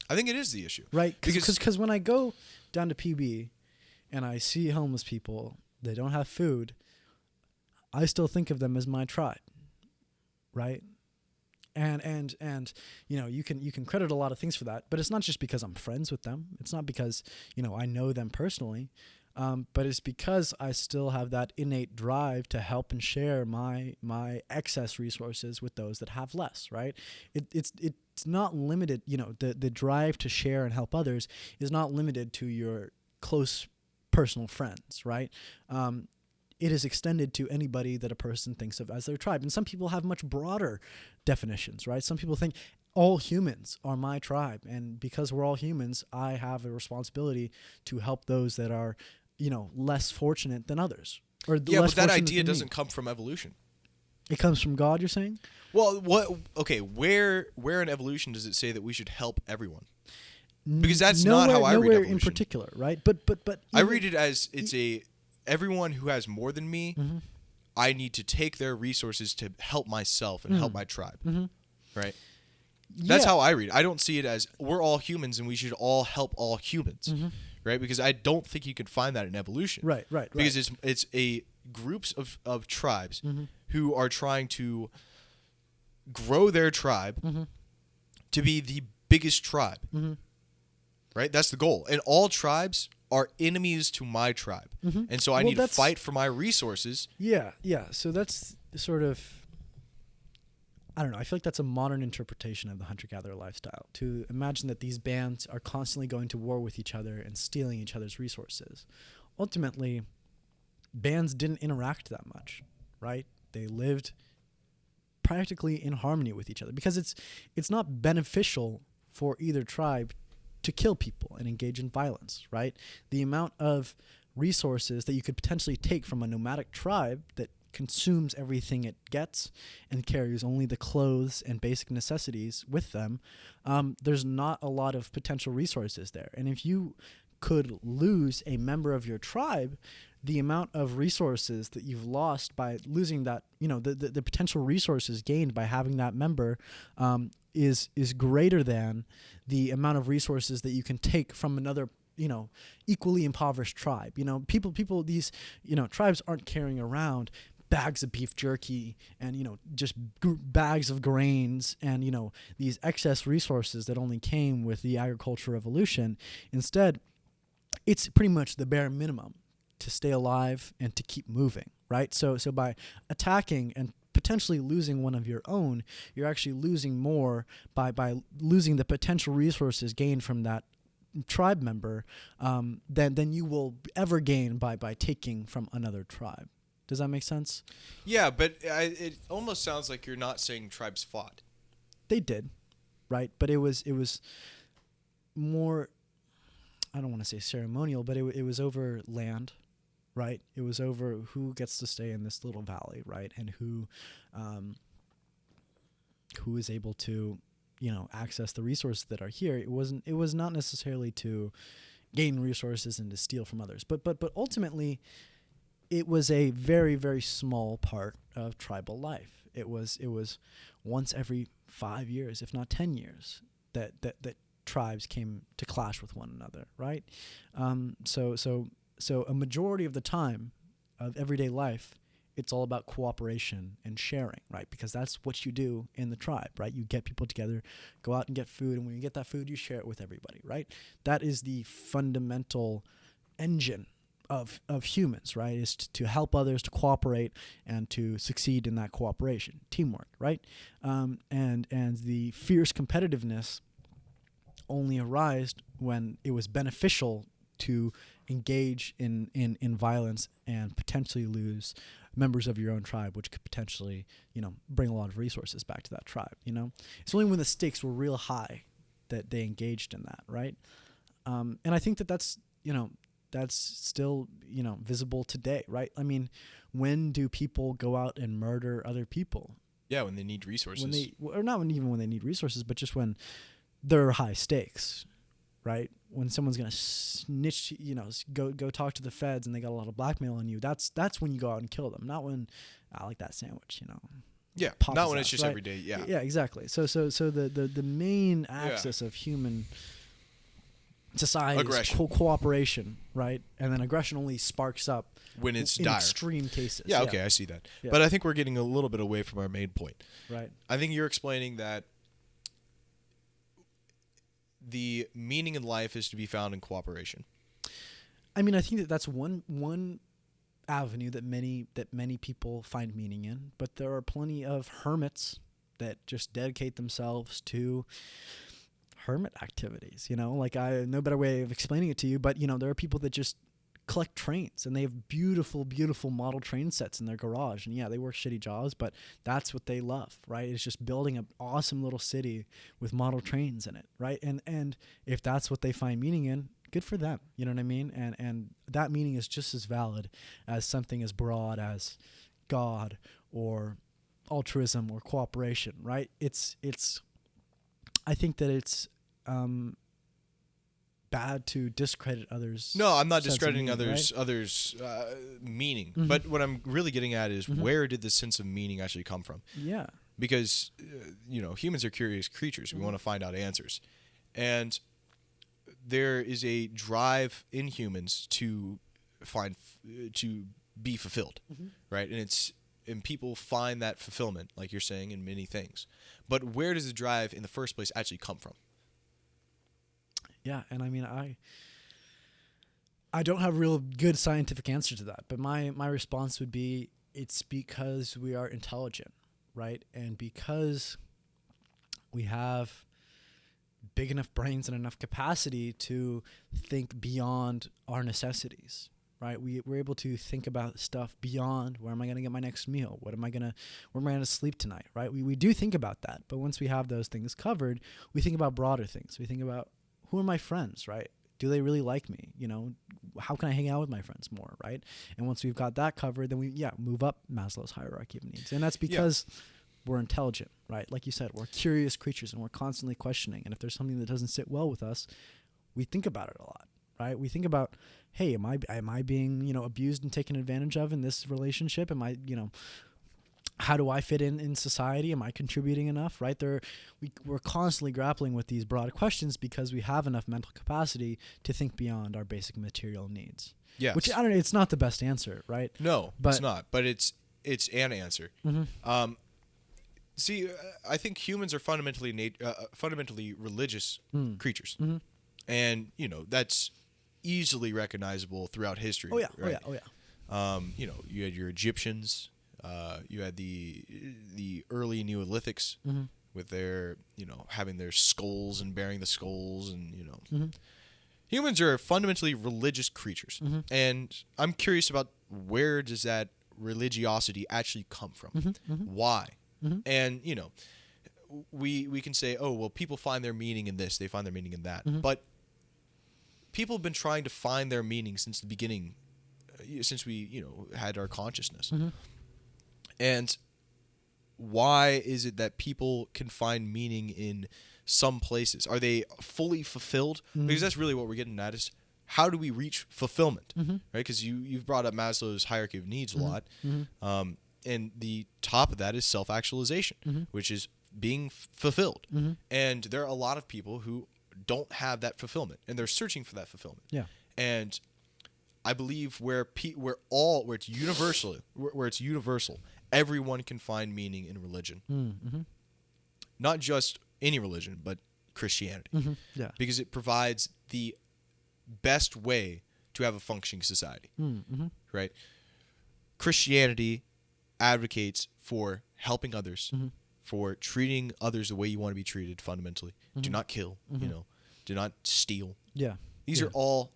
I think it is the issue. Right? Because when I go down to PB and I see homeless people, they don't have food, I still think of them as my tribe. Right? And you can credit a lot of things for that, but it's not just because I'm friends with them. It's not because, I know them personally. But it's because I still have that innate drive to help and share my excess resources with those that have less, right? It's not limited, the drive to share and help others is not limited to your close personal friends, right? It is extended to anybody that a person thinks of as their tribe. And some people have much broader definitions, right? Some people think all humans are my tribe. And because we're all humans, I have a responsibility to help those that are less fortunate than others. But that idea doesn't come from evolution. It comes from God, you're saying? Well, where in evolution does it say that we should help everyone? Because that's not how I read evolution. In particular, right? But I read it as everyone who has more than me, I need to take their resources to help myself and help my tribe. Right? That's how I read it. I don't see it as we're all humans and we should all help all humans. Right? Because I don't think you could find that in evolution. Right. Because it's a groups of tribes who are trying to grow their tribe to be the biggest tribe. Right? That's the goal. And all tribes are enemies to my tribe. And so I need to fight for my resources. Yeah. So that's sort of, I don't know. I feel like that's a modern interpretation of the hunter-gatherer lifestyle, to imagine that these bands are constantly going to war with each other and stealing each other's resources. Ultimately, bands didn't interact that much, right? They lived practically in harmony with each other, because it's not beneficial for either tribe to kill people and engage in violence, right? The amount of resources that you could potentially take from a nomadic tribe that consumes everything it gets and carries only the clothes and basic necessities with them, there's not a lot of potential resources there. And if you could lose a member of your tribe, the amount of resources that you've lost by losing that, the potential resources gained by having that member is greater than the amount of resources that you can take from another equally impoverished tribe. People, these, tribes aren't carrying around bags of beef jerky and, just bags of grains and, these excess resources that only came with the agricultural revolution. Instead, it's pretty much the bare minimum to stay alive and to keep moving, right? So by attacking and potentially losing one of your own, you're actually losing more by losing the potential resources gained from that tribe member than you will ever gain by taking from another tribe. Does that make sense? Yeah, but it almost sounds like you're not saying tribes fought. They did, right? But it was more, I don't want to say ceremonial, but it was over land, right? It was over who gets to stay in this little valley, right? And who is able to, access the resources that are here. It was not necessarily to gain resources and to steal from others, but ultimately it was a very, very small part of tribal life. It was once every 5 years, if not 10 years, that tribes came to clash with one another, right? So a majority of the time of everyday life, it's all about cooperation and sharing, right? Because that's what you do in the tribe, right? You get people together, go out and get food, and when you get that food, you share it with everybody, right? That is the fundamental engine of humans, right? Is to help others, to cooperate, and to succeed in that cooperation, teamwork, right? And the fierce competitiveness only arose when it was beneficial to engage in violence and potentially lose members of your own tribe, which could potentially, bring a lot of resources back to that tribe. It's only when the stakes were real high that they engaged in that, right? And I think that's still, visible today, right? I mean, when do people go out and murder other people? Yeah, when they need resources. Even when they need resources, but just when there are high stakes, right? When someone's gonna snitch, go talk to the feds and they got a lot of blackmail on you. That's when you go out and kill them. Not when I like that sandwich, Yeah, not when it's just right? Every day. Yeah. Yeah, exactly. So the main axis of human society is cooperation, right? And then aggression only sparks up when it's in dire. Extreme cases. Yeah, okay, I see that. Yeah. But I think we're getting a little bit away from our main point. Right. I think you're explaining that the meaning in life is to be found in cooperation. I mean, I think that's one avenue that many people find meaning in, but there are plenty of hermits that just dedicate themselves to hermit activities, like I no better way of explaining it to you, but there are people that just collect trains and they have beautiful model train sets in their garage, and they work shitty jobs, but that's what they love, right? It's just building an awesome little city with model trains in it, right? And if that's what they find meaning in, good for them, you know what I mean? And that meaning is just as valid as something as broad as God or altruism or cooperation, right? I think that it's bad to discredit others. No, I'm not discrediting meaning, others' meaning. Mm-hmm. But what I'm really getting at is where did the sense of meaning actually come from? Yeah. Because humans are curious creatures. We want to find out answers, and there is a drive in humans to be fulfilled, right? And people find that fulfillment, like you're saying, in many things. But where does the drive in the first place actually come from? Yeah, and I mean, I don't have a real good scientific answer to that, but my response would be it's because we are intelligent, right? And because we have big enough brains and enough capacity to think beyond our necessities, right? We're able to think about stuff beyond where am I going to get my next meal? Where am I going to sleep tonight, right? We do think about that, but once we have those things covered, we think about broader things. We think about who are my friends, right? Do they really like me? How can I hang out with my friends more, right? And once we've got that covered, then we move up Maslow's hierarchy of needs. And that's because we're intelligent, right? Like you said, we're curious creatures and we're constantly questioning. And if there's something that doesn't sit well with us, we think about it a lot, right? We think about, hey, am I being, abused and taken advantage of in this relationship? Am I, how do I fit in society? Am I contributing enough, right? We're constantly grappling with these broad questions because we have enough mental capacity to think beyond our basic material needs. Yes. Which, I don't know, it's not the best answer, right? No, it's not. But it's an answer. Mm-hmm. See, I think humans are fundamentally religious creatures. Mm-hmm. And, that's easily recognizable throughout history. Oh, yeah. Right? Oh, yeah. You had your Egyptians, You had the early Neolithics with their, having their skulls and bearing the skulls, and humans are fundamentally religious creatures, and I'm curious about where does that religiosity actually come from? Why? And we can say, oh well, people find their meaning in this, they find their meaning in that, but people have been trying to find their meaning since the beginning, since we had our consciousness. And why is it that people can find meaning in some places? Are they fully fulfilled? Because that's really what we're getting at, is how do we reach fulfillment, right? Because you've brought up Maslow's hierarchy of needs a lot, and the top of that is self-actualization, which is being fulfilled. And there are a lot of people who don't have that fulfillment, and they're searching for that fulfillment. Yeah. And I believe where it's universal, everyone can find meaning in religion. Not just any religion, but Christianity. Yeah. Because it provides the best way to have a functioning society. Right? Christianity advocates for helping others, for treating others the way you want to be treated fundamentally. Do not kill, do not steal. Yeah. These are all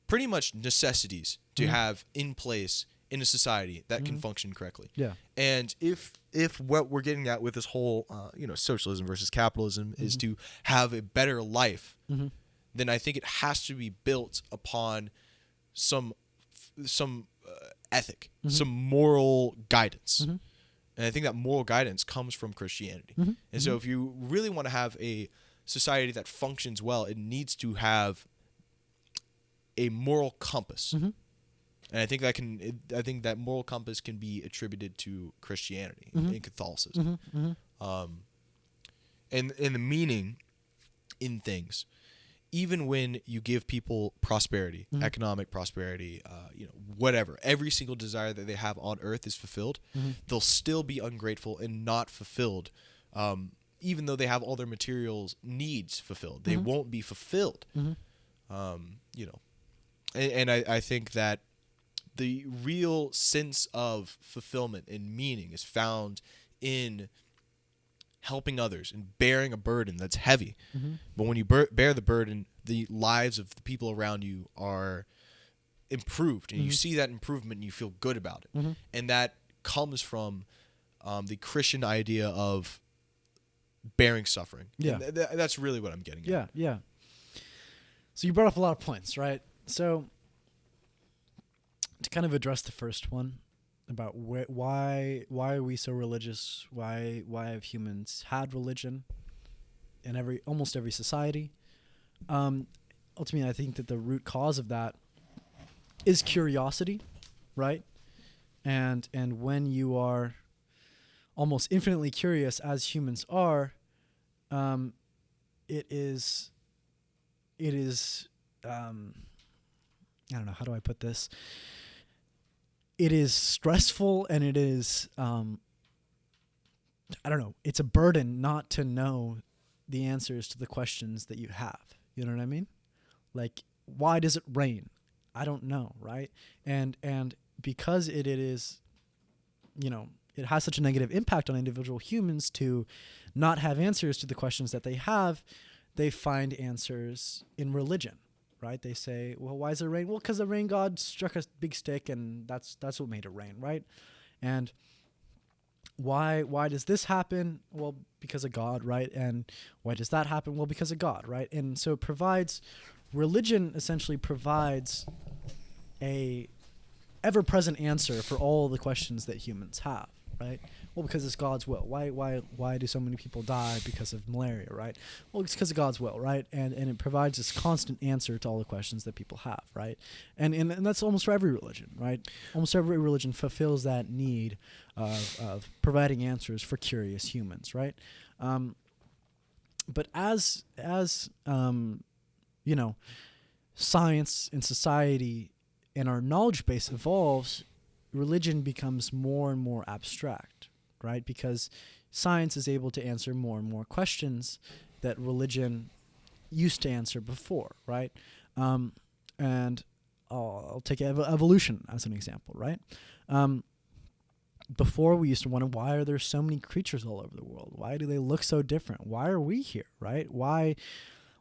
pretty much necessities to have in place in a society that can function correctly. Yeah. And if what we're getting at with this whole socialism versus capitalism is to have a better life, then I think it has to be built upon some ethic, some moral guidance. And I think that moral guidance comes from Christianity. And so if you really want to have a society that functions well, it needs to have a moral compass. And I think that moral compass can be attributed to Christianity and Catholicism. And the meaning in things. Even when you give people prosperity, economic prosperity, whatever, every single desire that they have on earth is fulfilled, they'll still be ungrateful and not fulfilled. Even though they have all their materials needs fulfilled, they won't be fulfilled. And I think that the real sense of fulfillment and meaning is found in helping others and bearing a burden that's heavy. But when you bear the burden, the lives of the people around you are improved, and you see that improvement and you feel good about it. And that comes from the Christian idea of bearing suffering. Yeah. And that's really what I'm getting at. Yeah, yeah. So you brought up a lot of points, right? So to kind of address the first one about why are we so religious? Why have humans had religion in almost every society? Ultimately, I think that the root cause of that is curiosity, right? And when you are almost infinitely curious, as humans are, it is I don't know, how do I put this? It is stressful, and it is I don't know, it's a burden not to know the answers to the questions that you have. You know what I mean? Like, why does it rain? I don't know, right? And because it is, it has such a negative impact on individual humans to not have answers to the questions that they have, they find answers in religion, right? They say, well, why is it rain? Well, because the rain god struck a big stick, and that's what made it rain, right? And why does this happen? Well, because of God, right? And why does that happen? Well, because of God, right? And so religion essentially provides a ever-present answer for all the questions that humans have, right? Well, because it's God's will. Why do so many people die because of malaria, right? Well, it's because of God's will, right? And it provides this constant answer to all the questions that people have, right? And that's almost for every religion, right? Almost every religion fulfills that need of providing answers for curious humans, right? But as science and society and our knowledge base evolves, religion becomes more and more abstract, right? Because science is able to answer more and more questions that religion used to answer before, right? And I'll take evolution as an example, right? before we used to wonder, why are there so many creatures all over the world? Why do they look so different? Why are we here, right? Why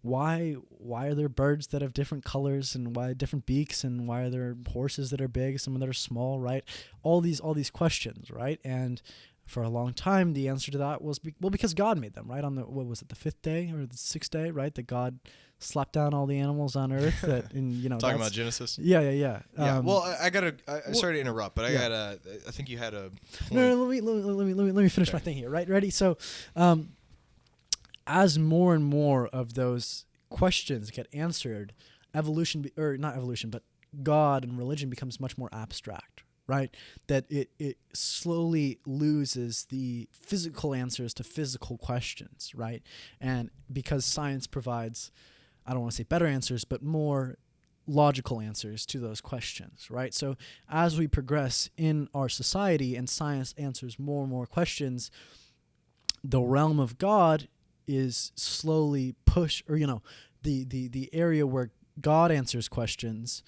are there birds that have different colors, and why different beaks, and why are there horses that are big, some that are small, right? All these questions, right? And for a long time, the answer to that was because God made them, right? On the, what was it, the 5th day or the 6th day, right? That God slapped down all the animals on earth. That, and talking about Genesis. Yeah. Yeah. Well, sorry to interrupt, but I think you had a point. No, let me finish my thing here, right? Ready? So, as more and more of those questions get answered, not evolution, but God and religion becomes much more abstract, right? That it slowly loses the physical answers to physical questions, right? And because science provides, I don't want to say better answers, but more logical answers to those questions, right? So as we progress in our society and science answers more and more questions, the realm of God is slowly pushed, or the area where God answers questions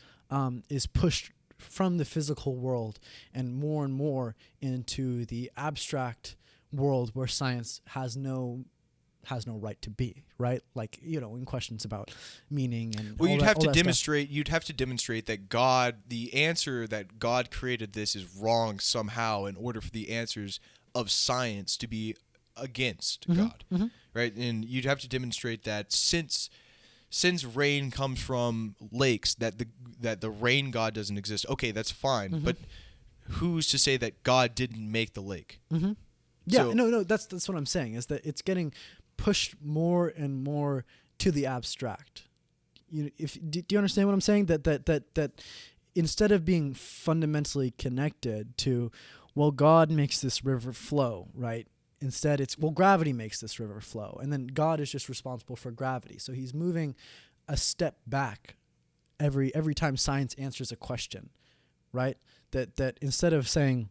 is pushed from the physical world and more into the abstract world where science has no right to be, right? Like, in questions about meaning and you'd have to demonstrate that the answer that God created this is wrong somehow in order for the answers of science to be against God, right? And you'd have to demonstrate that since rain comes from lakes, that the rain god doesn't exist. Okay, that's fine, but who's to say that God didn't make the lake? Yeah, no, that's what I'm saying, is that it's getting pushed more and more to the abstract. Do you understand what I'm saying? That instead of being fundamentally connected to, well, God makes this river flow, right? Instead, it's, well, gravity makes this river flow, and then God is just responsible for gravity. So he's moving a step back every time science answers a question, right? That instead of saying,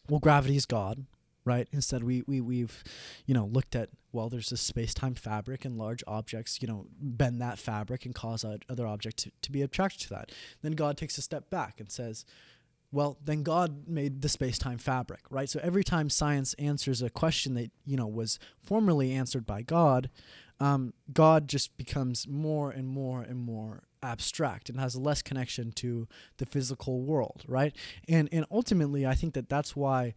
well, gravity is God, right? Instead, we've looked at, well, there's this space-time fabric, and large objects bend that fabric and cause other objects to be attracted to that. Then God takes a step back and says, well, then God made the space-time fabric, right? So every time science answers a question that, was formerly answered by God, God just becomes more and more and more abstract and has less connection to the physical world, right? And ultimately, I think that's why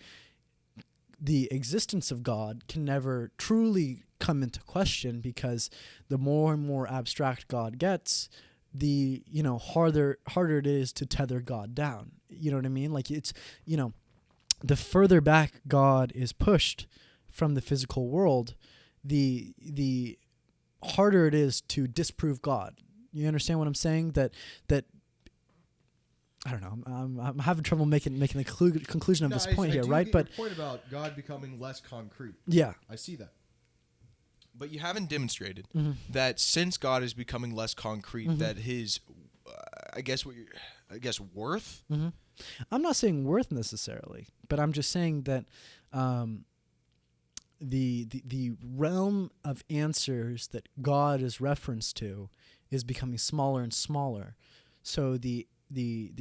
the existence of God can never truly come into question, because the more and more abstract God gets, the harder it is to tether God down. You know what I mean? Like, it's the further back God is pushed from the physical world, the harder it is to disprove God. You understand what I'm saying? That I don't know. I'm having trouble making the conclusion of this point here, right? But your point about God becoming less concrete. Yeah, I see that. But you haven't demonstrated that since God is becoming less concrete, that his, worth. I'm not saying worth necessarily, but I'm just saying that the realm of answers that God is referenced to is becoming smaller and smaller. So the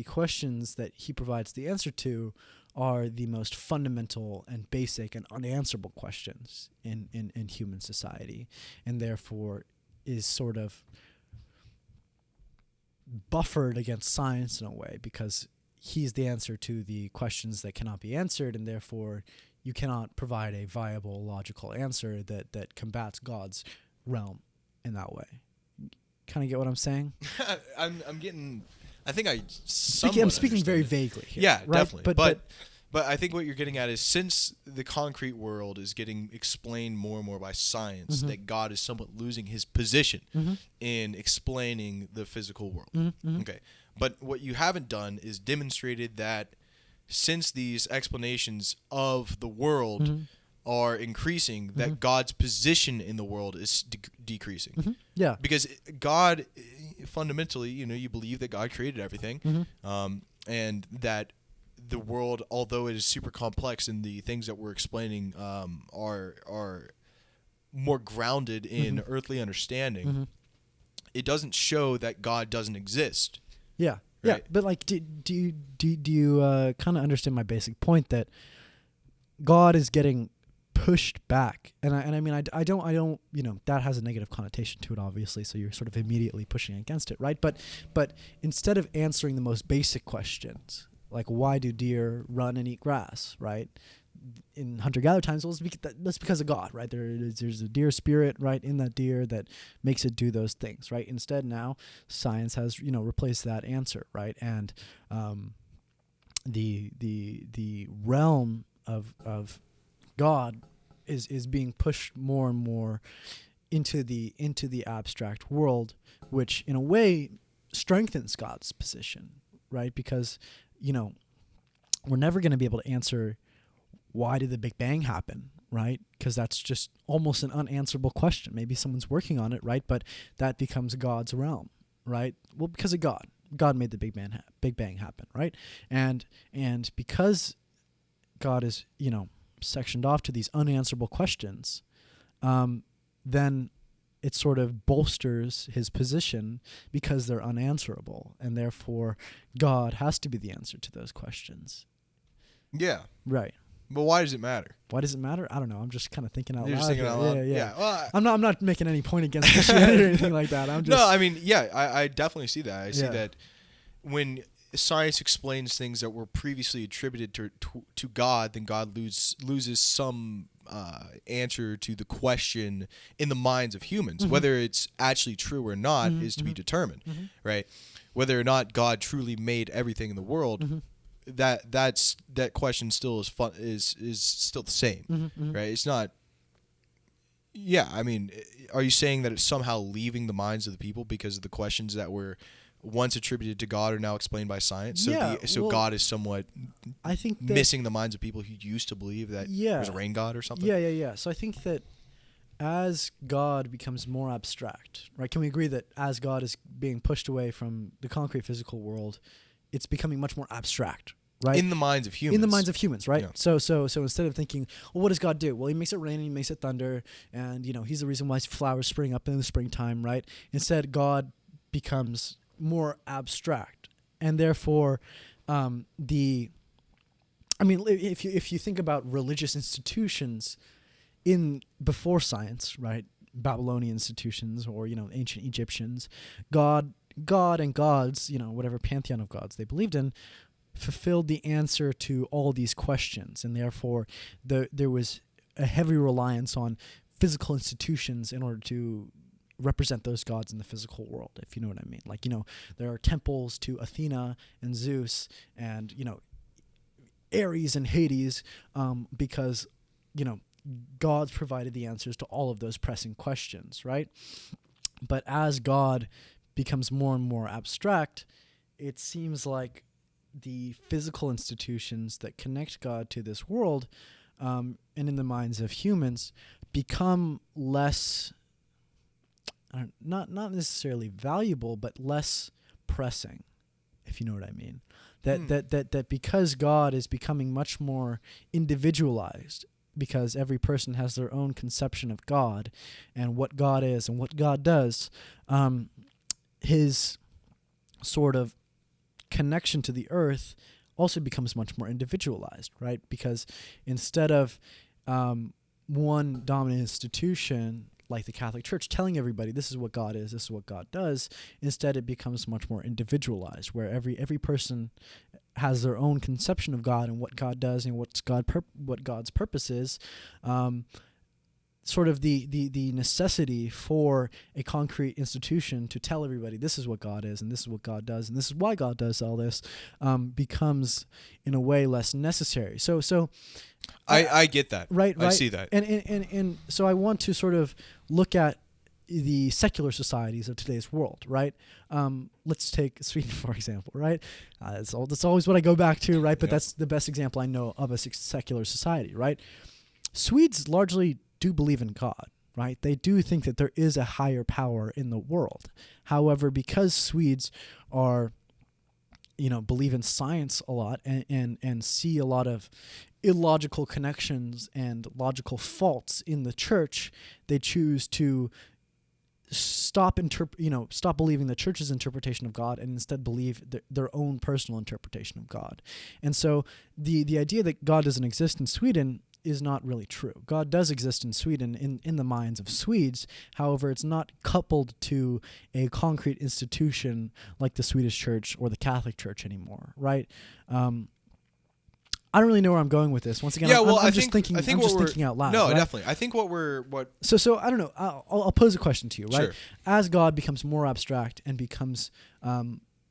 questions that he provides the answer to are the most fundamental and basic and unanswerable questions in human society, and therefore is sort of buffered against science in a way, because he's the answer to the questions that cannot be answered, and therefore you cannot provide a viable logical answer that combats God's realm in that way. Kind of get what I'm saying? I'm getting... I think I'm speaking very vaguely here. Yeah, right? Definitely. But I think what you're getting at is, since the concrete world is getting explained more and more by science, that God is somewhat losing his position in explaining the physical world. Okay. But what you haven't done is demonstrated that since these explanations of the world are increasing, that God's position in the world is decreasing. Yeah. Because God, fundamentally, you believe that God created everything, and that the world, although it is super complex and the things that we're explaining are more grounded in earthly understanding, it doesn't show that God doesn't exist. Yeah. Right? Yeah. But like, do you kind of understand my basic point that God is getting pushed back, and I mean I don't that has a negative connotation to it, obviously, so you're sort of immediately pushing against it, right? But instead of answering the most basic questions, like why do deer run and eat grass, right? In hunter-gatherer times, well, that's because of God, right? There's a deer spirit, right, in that deer that makes it do those things, right? Instead, now science has replaced that answer, right? And the realm of God is being pushed more and more into the abstract world, which in a way strengthens God's position, right? Because we're never going to be able to answer why did the Big Bang happen, right? Because that's just almost an unanswerable question. Maybe someone's working on it, right? But that becomes God's realm, right? Well, because of God. God made the Big Bang happen, right? And because God is, sectioned off to these unanswerable questions, then it sort of bolsters his position because they're unanswerable, and therefore God has to be the answer to those questions. Yeah. Right. But why does it matter? Why does it matter? I don't know. I'm just kind of thinking out You're loud. Just thinking out loud. Yeah. Well, I'm not making any point against Christianity or anything like that. I'm just No, I mean, yeah, I definitely see that. I see that when science explains things that were previously attributed to God, then God loses some answer to the question in the minds of humans. Mm-hmm. Whether it's actually true or not is to be determined, right? Whether or not God truly made everything in the world, that question still is still the same, right? It's not. Yeah, I mean, are you saying that it's somehow leaving the minds of the people because of the questions that were once attributed to God are now explained by science? So God is somewhat, I think, missing the minds of people who used to believe that there was a rain god or something. Yeah. So I think that as God becomes more abstract, right? Can we agree that as God is being pushed away from the concrete physical world, it's becoming much more abstract, right? In the minds of humans. In the minds of humans, right? Yeah. So instead of thinking, well, what does God do? Well, he makes it rain and he makes it thunder, and he's the reason why flowers spring up in the springtime, right? Instead, God becomes more abstract, and therefore if you think about religious institutions before science, right? Babylonian institutions or ancient Egyptians, God and gods, whatever pantheon of gods they believed in, fulfilled the answer to all these questions, and therefore there was a heavy reliance on physical institutions in order to represent those gods in the physical world, if you know what I mean. Like, there are temples to Athena and Zeus and, Ares and Hades, because, gods provided the answers to all of those pressing questions, right? But as God becomes more and more abstract, it seems like the physical institutions that connect God to this world, and in the minds of humans, become less, not necessarily valuable, but less pressing, if you know what I mean. That because God is becoming much more individualized, because every person has their own conception of God and what God is and what God does, his sort of connection to the earth also becomes much more individualized, right? Because instead of one dominant institution like the Catholic Church telling everybody this is what God is, this is what God does, instead it becomes much more individualized, where every person has their own conception of God and what God does and what God's purpose is. Sort of the necessity for a concrete institution to tell everybody this is what God is and this is what God does and this is why God does all this, becomes in a way less necessary. So I get that. Right. I see that. And so I want to sort of look at the secular societies of today's world, right? Let's take Sweden, for example, right? That's always what I go back to, right? But that's the best example I know of a secular society, right? Swedes largely do believe in God, right? They do think that there is a higher power in the world. However, because Swedes are, believe in science a lot and see a lot of illogical connections and logical faults in the church, they choose to stop believing the church's interpretation of God and instead believe their own personal interpretation of God. And so the idea that God doesn't exist in Sweden is not really true. God does exist in Sweden in the minds of Swedes. However, it's not coupled to a concrete institution like the Swedish Church or the Catholic Church anymore, right? I don't really know where I'm going with this. Once again, I'm just thinking out loud. No, right? definitely. I think So I don't know. I'll pose a question to you, right? Sure. As God becomes more abstract and becomes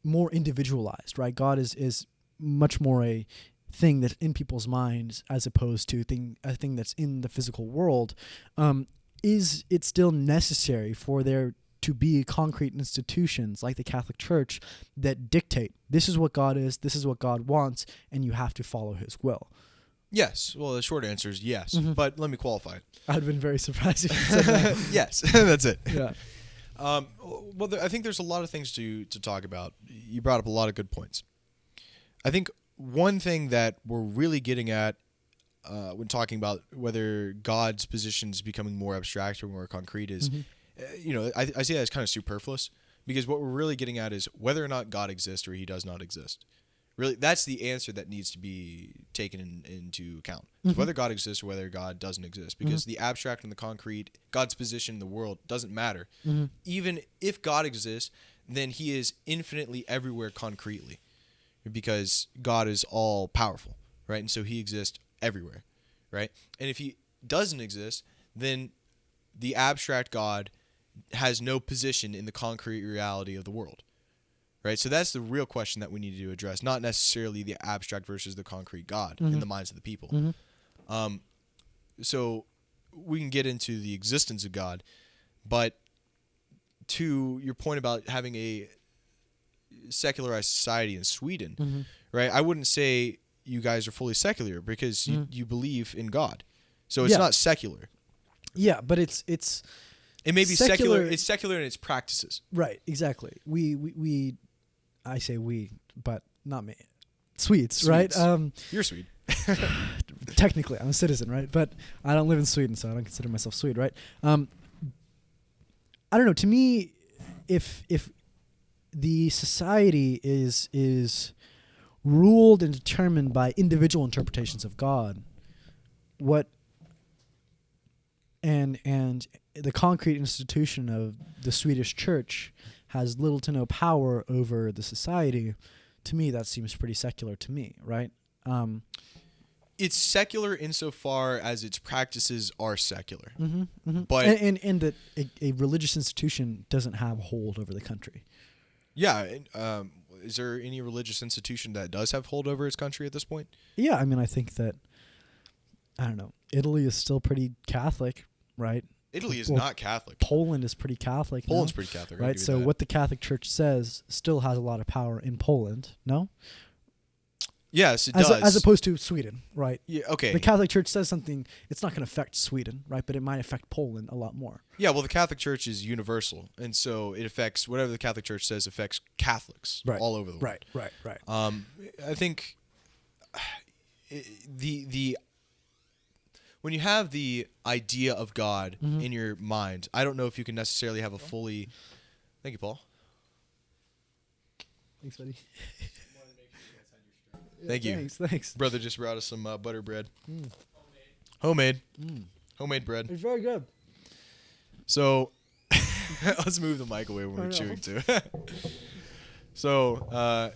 more individualized, right? God is much more a thing that's in people's minds as opposed to a thing that's in the physical world. Is it still necessary for there to be concrete institutions like the Catholic Church that dictate this is what God is, this is what God wants, and you have to follow his will? Yes. Well, the short answer is yes, but let me qualify it. I'd have been very surprised if you said that. Yes, that's it. Yeah. Well, I think there's a lot of things to talk about. You brought up a lot of good points. I think one thing that we're really getting at when talking about whether God's position is becoming more abstract or more concrete is, I see that as kind of superfluous, because what we're really getting at is whether or not God exists or he does not exist. Really, that's the answer that needs to be taken into account. Whether God exists or whether God doesn't exist, because the abstract and the concrete, God's position in the world doesn't matter. Even if God exists, then he is infinitely everywhere concretely, because God is all powerful, right? And so he exists everywhere, right? And if he doesn't exist, then the abstract God has no position in the concrete reality of the world, right? So that's the real question that we need to address, not necessarily the abstract versus the concrete God in the minds of the people. So we can get into the existence of God, but to your point about having a secularized society in Sweden, right? I wouldn't say you guys are fully secular because you believe in God. So it's not secular. Yeah, but it may be secular. It's secular in its practices. Right, exactly. We I say we, but not me. Swedes. Right? You're Swede. Technically, I'm a citizen, right? But I don't live in Sweden, so I don't consider myself Swede, right? I don't know. To me, if the society is ruled and determined by individual interpretations of God, and the concrete institution of the Swedish Church has little to no power over the society, to me that seems pretty secular to me, right? It's secular insofar as its practices are secular. But and that a religious institution doesn't have a hold over the country. Yeah. Is there any religious institution that does have hold over its country at this point? Yeah, I mean, I think that, I don't know, Italy is still pretty Catholic, right? Italy is not Catholic. Poland is pretty Catholic. Poland's pretty Catholic, right? So what the Catholic Church says still has a lot of power in Poland, no? Yes, it does. As opposed to Sweden, right? Yeah, okay. The Catholic Church says something, it's not going to affect Sweden, right? But it might affect Poland a lot more. Yeah, well, the Catholic Church is universal, and so it affects whatever the Catholic Church says affects Catholics all over the world. Right. I think the when you have the idea of God in your mind, I don't know if you can necessarily have a fully. Thank you, Paul. Thanks, buddy. Thank you. Thanks. Brother just brought us some butter bread. Homemade. Homemade bread. It's very good. So, let's move the mic away when we're chewing too. So,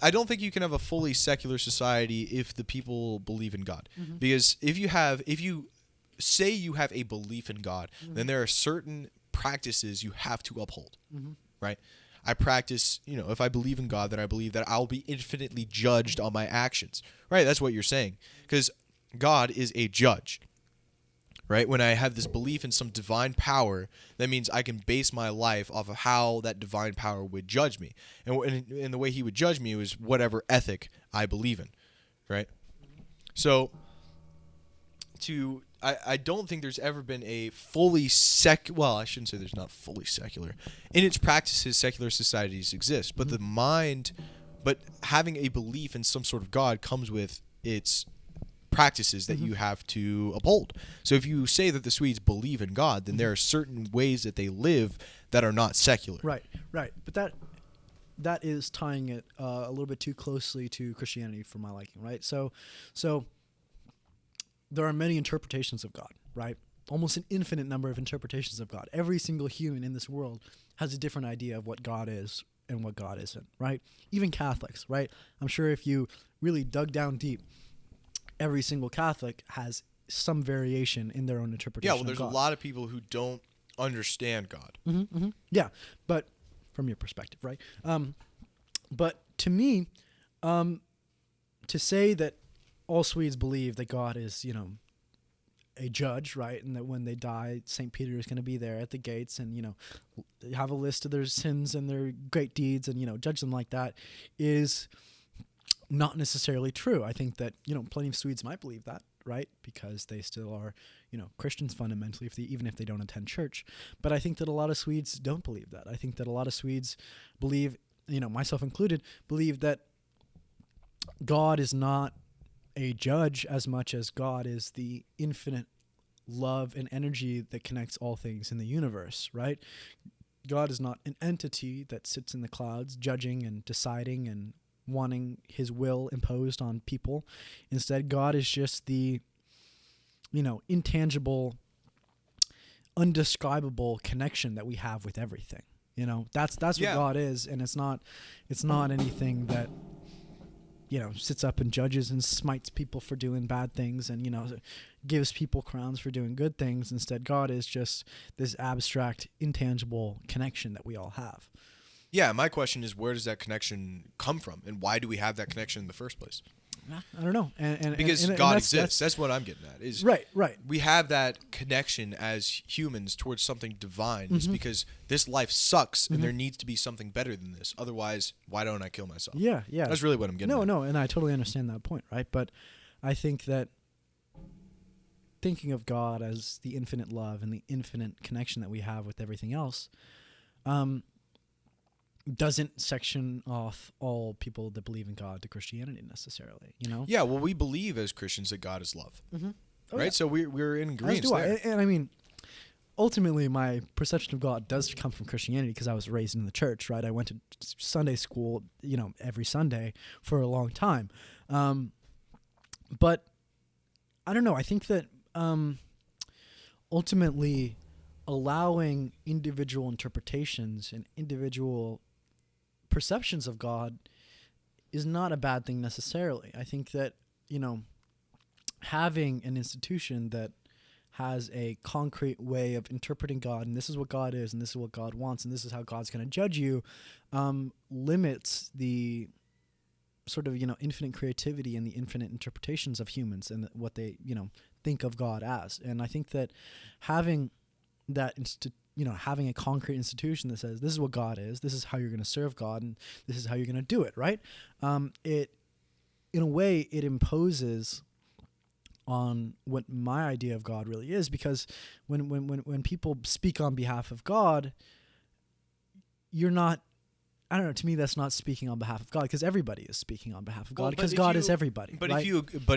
I don't think you can have a fully secular society if the people believe in God. Because if you say you have a belief in God, then there are certain practices you have to uphold, right? I practice, if I believe in God, then I believe that I'll be infinitely judged on my actions, right? That's what you're saying, because God is a judge, right? When I have this belief in some divine power, that means I can base my life off of how that divine power would judge me. And the way he would judge me was whatever ethic I believe in, right? So I don't think there's ever been a fully well, I shouldn't say there's not fully secular. In its practices, secular societies exist, but but having a belief in some sort of God comes with its practices that you have to uphold. So if you say that the Swedes believe in God, then there are certain ways that they live that are not secular. Right. But that is tying it a little bit too closely to Christianity for my liking, right? So there are many interpretations of God, right? Almost an infinite number of interpretations of God. Every single human in this world has a different idea of what God is and what God isn't, right? Even Catholics, right? I'm sure if you really dug down deep, every single Catholic has some variation in their own interpretation Yeah, well, there's of God. a lot of people who don't understand God. Yeah, but from your perspective, right? But to me, to say that all Swedes believe that God is, a judge, right? And that when they die, St. Peter is going to be there at the gates and, have a list of their sins and their great deeds and, judge them like that is not necessarily true. I think that, plenty of Swedes might believe that, right? Because they still are, Christians fundamentally, even if they don't attend church. But I think that a lot of Swedes don't believe that. I think that a lot of Swedes believe, myself included, believe that God is not a judge as much as God is the infinite love and energy that connects all things in the universe, right? God is not an entity that sits in the clouds judging and deciding and wanting his will imposed on people. Instead, God is just the, intangible, undescribable connection that we have with everything. That's what God is, and it's not anything that sits up and judges and smites people for doing bad things and, gives people crowns for doing good things. Instead, God is just this abstract, intangible connection that we all have. Yeah, my question is, where does that connection come from? And why do we have that connection in the first place? I don't know. Because God exists. That's what I'm getting at. Is right. We have that connection as humans towards something divine is because this life sucks and there needs to be something better than this. Otherwise, why don't I kill myself? Yeah. That's really what I'm getting at. No, and I totally understand that point, right? But I think that thinking of God as the infinite love and the infinite connection that we have with everything else doesn't section off all people that believe in God to Christianity necessarily, Yeah, well, we believe as Christians that God is love, right? Yeah. So we're in agreement there. And I mean, ultimately, my perception of God does come from Christianity because I was raised in the church, right? I went to Sunday school, every Sunday for a long time. But I don't know. I think that ultimately allowing individual interpretations and individual perceptions of God is not a bad thing necessarily. I think that, having an institution that has a concrete way of interpreting God, and this is what God is, and this is what God wants, and this is how God's going to judge you, limits the sort of, infinite creativity and the infinite interpretations of humans and what they, think of God as. And I think that having that having a concrete institution that says this is what God is, this is how you're going to serve God, and this is how you're going to do it, right? It, in a way, it imposes on what my idea of God really is, because when people speak on behalf of God, you're not, I don't know, to me that's not speaking on behalf of God, because everybody is speaking on behalf of God, because God is everybody. But right?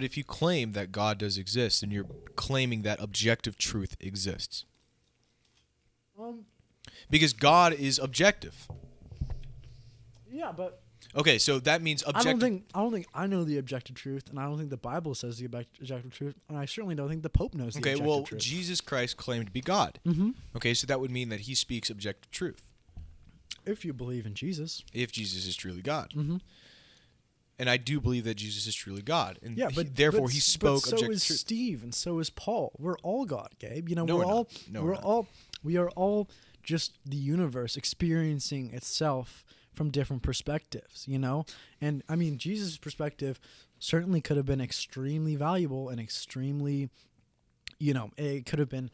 if you claim that God does exist, then you're claiming that objective truth exists. Because God is objective. Yeah, but okay, so that means objective. I don't think I know the objective truth, and I don't think the Bible says the objective truth, and I certainly don't think the Pope knows the objective truth. Okay, well, Jesus Christ claimed to be God. Mm-hmm. Okay, so that would mean that he speaks objective truth. If you believe in Jesus. If Jesus is truly God. Mm-hmm. And I do believe that Jesus is truly God. And yeah, therefore he spoke objective truth. So is Steve, and so is Paul. We're all God, Gabe. We are all just the universe experiencing itself from different perspectives, And I mean, Jesus' perspective certainly could have been extremely valuable and extremely, it could have been,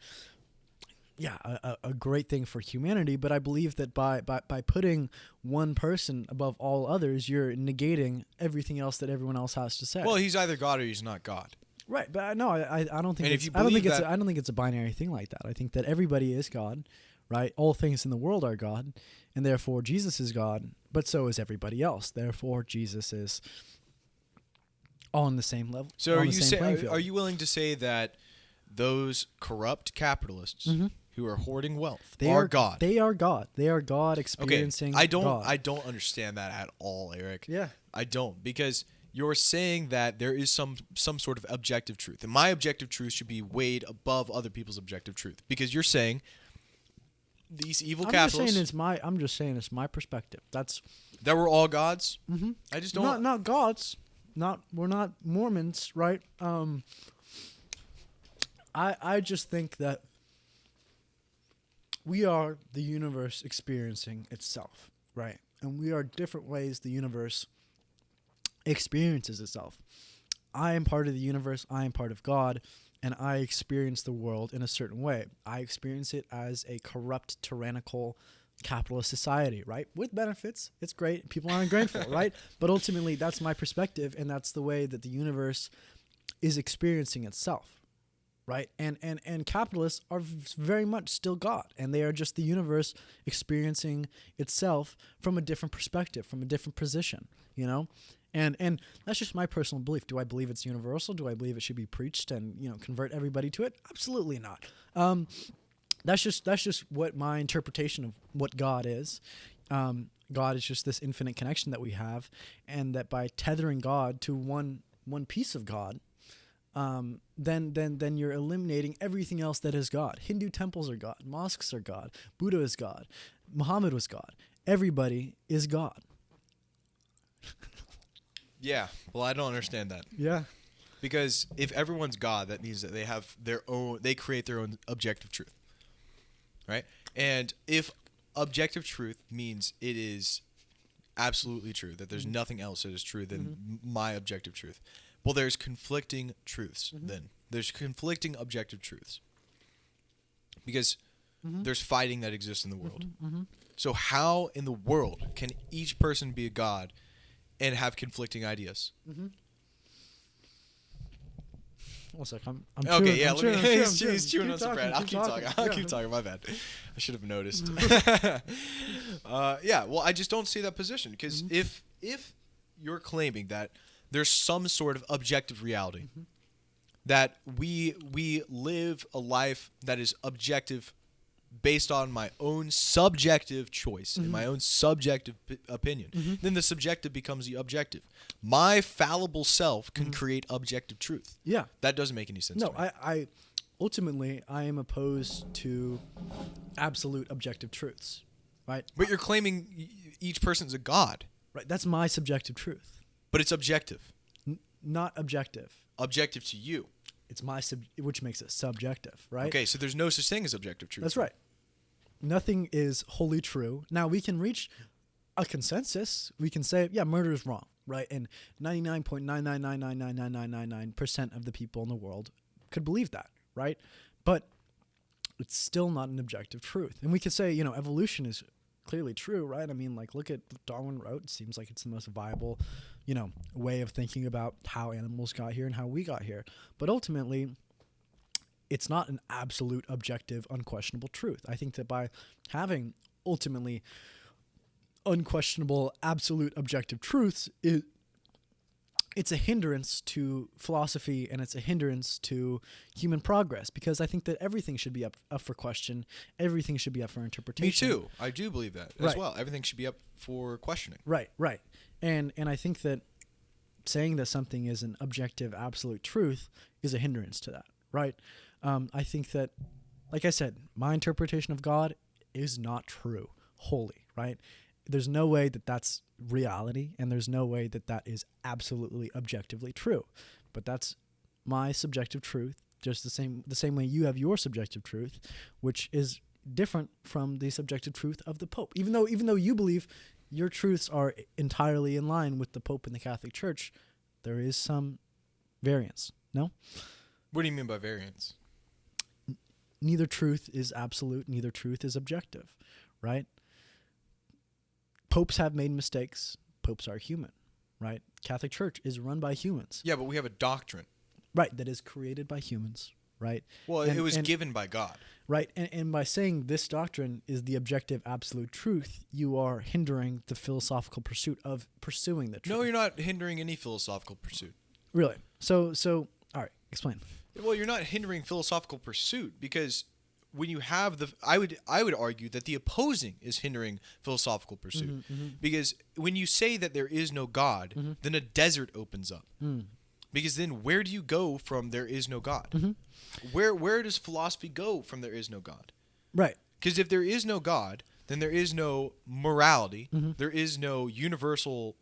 a great thing for humanity. But I believe that by putting one person above all others, you're negating everything else that everyone else has to say. Well, he's either God or he's not God. Right, but no, I don't think. I don't think it's a binary thing like that. I think that everybody is God, right? All things in the world are God, and therefore Jesus is God. But so is everybody else. Therefore, Jesus is on the same level. So, are you willing to say that those corrupt capitalists who are hoarding wealth are God? They are God. They are God experiencing. Okay, God. I don't understand that at all, Eric. Yeah, I don't, because you're saying that there is some sort of objective truth, and my objective truth should be weighed above other people's objective truth, because you're saying these evil capitalists. I'm just saying it's my perspective. That's that we're all gods. Mm-hmm. I just don't. Not gods. We're not Mormons, right? I just think that we are the universe experiencing itself, right? And we are different ways the universe experiences itself. I am part of the universe. I am part of God, and I experience the world in a certain way. I experience it as a corrupt, tyrannical, capitalist society, right? With benefits. It's great. People are ungrateful, right? But ultimately, that's my perspective, and that's the way that the universe is experiencing itself, right? And capitalists are very much still God, and they are just the universe experiencing itself from a different perspective, from a different position, you know? And that's just my personal belief. Do I believe it's universal? Do I believe it should be preached and, you know, convert everybody to it? Absolutely not. That's just what my interpretation of what God is. God is just this infinite connection that we have, and that by tethering God to one piece of God, then you're eliminating everything else that is God. Hindu temples are God. Mosques are God. Buddha is God. Muhammad was God. Everybody is God. Yeah. Well, I don't understand that. Yeah. Because if everyone's God, that means that they have they create their own objective truth. Right? And if objective truth means it is absolutely true, that there's nothing else that is true than my objective truth. Well, there's conflicting truths then. There's conflicting objective truths. Because there's fighting that exists in the world. So how in the world can each person be a god and have conflicting ideas? One sec, I'm okay, chewing, yeah, I'm chewing, he's chewing on some bread. I'll keep talking. My bad. I should have noticed. Yeah, well, I just don't see that position, because if you're claiming that there's some sort of objective reality, that we live a life that is objective based on my own subjective choice and my own subjective opinion, then the subjective becomes the objective. My fallible self can create objective truth. Yeah. That doesn't make any sense to me. I ultimately, I am opposed to absolute objective truths, right? But you're claiming each person's a god. Right. That's my subjective truth. But it's objective. Not objective. Objective to you. It's my which makes it subjective, right? Okay, so there's no such thing as objective truth. That's right. Nothing is wholly true. Now, we can reach a consensus. We can say, yeah, murder is wrong, right? And 99.9999999% of the people in the world could believe that, right? But it's still not an objective truth. And we could say, you know, evolution is clearly true, right? I mean, like, look at what Darwin wrote. It seems like it's the most viable, you know, way of thinking about how animals got here and how we got here. But ultimately, it's not an absolute, objective, unquestionable truth. I think that by having ultimately unquestionable, absolute, objective truths, it's a hindrance to philosophy, and it's a hindrance to human progress, because I think that everything should be up for question. Everything should be up for interpretation. Me too. I do believe that as well. Everything should be up for questioning. Right. And I think that saying that something is an objective, absolute truth is a hindrance to that, right? I think that, like I said, my interpretation of God is not true wholly, right? There's no way that that's reality, and there's no way that that is absolutely objectively true. But that's my subjective truth, just the same way you have your subjective truth, which is different from the subjective truth of the Pope. Even though you believe your truths are entirely in line with the Pope and the Catholic Church, there is some variance. No? What do you mean by variance? Neither truth is absolute, neither truth is objective, right? Popes have made mistakes. Popes are human, right? Catholic Church is run by humans. Yeah, but we have a doctrine. Right, that is created by humans, right? Well, it was given by God. Right, and by saying this doctrine is the objective absolute truth, you are hindering the philosophical pursuit of pursuing the truth. No, you're not hindering any philosophical pursuit. Really? So all right, explain. Well, you're not hindering philosophical pursuit, because when you have I would argue that the opposing is hindering philosophical pursuit, because when you say that there is no God, then a desert opens up. Because then where do you go from there is no God? Where does philosophy go from there is no God? Right. Because if there is no God, then there is no morality. There is no universal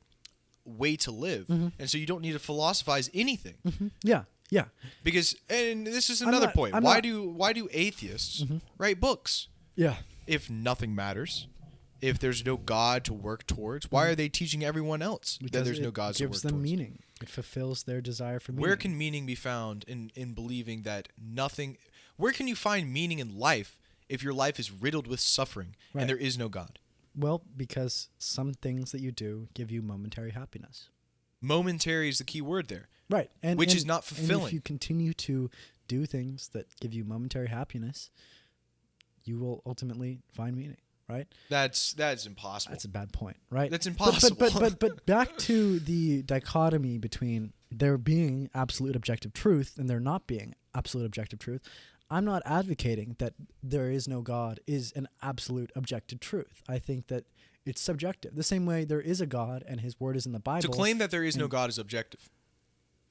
way to live. And so you don't need to philosophize anything. Yeah. Yeah. Because, and this is another point. Why do atheists write books? Yeah. If nothing matters, if there's no God to work towards, why are they teaching everyone else that there's no God to work towards? It gives them meaning. It fulfills their desire for meaning. Where can meaning be found in believing that nothing... Where can you find meaning in life if your life is riddled with suffering and there is no God? Well, because some things that you do give you momentary happiness. Momentary is the key word there. Right. Which is not fulfilling. And if you continue to do things that give you momentary happiness, you will ultimately find meaning, right? That's impossible. That's a bad point, right? That's impossible. But back to the dichotomy between there being absolute objective truth and there not being absolute objective truth. I'm not advocating that there is no God is an absolute objective truth. I think that it's subjective. The same way there is a God and his word is in the Bible. To claim that there is no God is objective.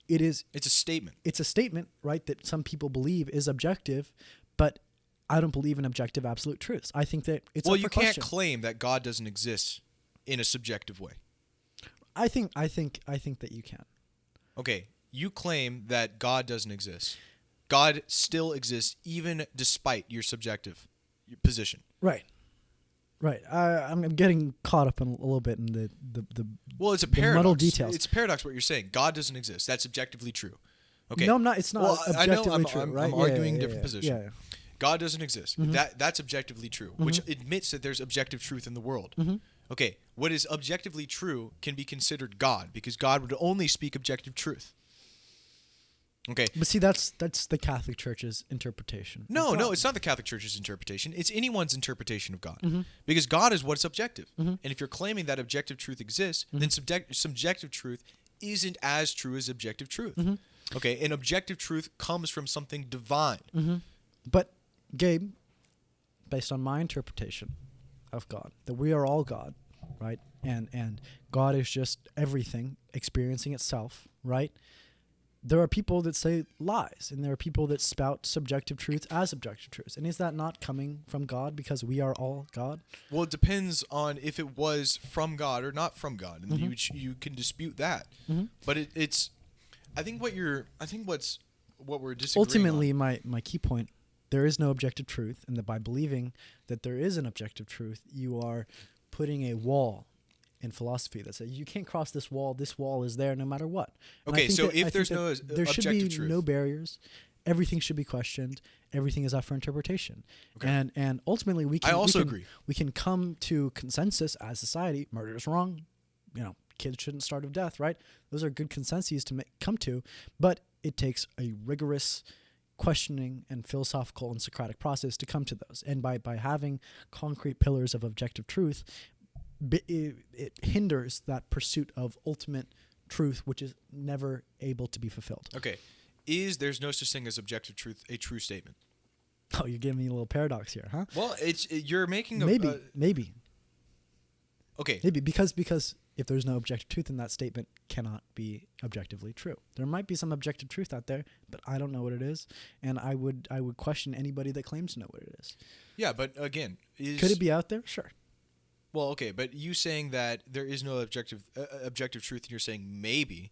It's a statement. It's a statement, right, that some people believe is objective, but I don't believe in objective absolute truths. I think that it's well, you can't claim that God doesn't exist in a subjective way. I think that you can. Okay, you claim that God doesn't exist. God still exists even despite your subjective position. Right. Right. I'm getting caught up in a little bit in the well, it's a paradox. Muddled details. It's a paradox what you're saying. God doesn't exist. That's objectively true. Okay. No, I'm not. It's not objectively true. I'm right? arguing different positions. Yeah. God doesn't exist. That's objectively true, which admits that there's objective truth in the world. Okay. What is objectively true can be considered God, because God would only speak objective truth. Okay. But see, that's the Catholic Church's interpretation. No, it's not the Catholic Church's interpretation. It's anyone's interpretation of God. Because God is what's objective. And if you're claiming that objective truth exists, then subjective truth isn't as true as objective truth. Okay, and objective truth comes from something divine. But, Gabe, based on my interpretation of God, that we are all God, right? And God is just everything experiencing itself, right? There are people that say lies, and there are people that spout subjective truth as objective truths. And is that not coming from God because we are all God? Well, it depends on if it was from God or not from God, and you can dispute that. But it's, I think what we're disagreeing ultimately on. my key point: there is no objective truth, and that by believing that there is an objective truth, you are putting a wall in philosophy that says you can't cross this wall. This wall is there no matter what. Okay, so if there's no there should be no barriers, everything should be questioned. Everything is up for interpretation. Okay. And ultimately we can agree. We can come to consensus as society. Murder is wrong. Kids shouldn't starve of death. Right? Those are good consensus to come to, but it takes a rigorous questioning and philosophical and Socratic process to come to those. And by having concrete pillars of objective truth, it hinders that pursuit of ultimate truth, which is never able to be fulfilled. Okay. There's no such thing as objective truth a true statement? Oh, you're giving me a little paradox here, huh? Well, you're making a... Maybe. Okay. Maybe, because if there's no objective truth, then that statement cannot be objectively true. There might be some objective truth out there, but I don't know what it is, and I would question anybody that claims to know what it is. Yeah, but again... Could it be out there? Sure. Well, okay, but you saying that there is no objective truth, and you're saying maybe,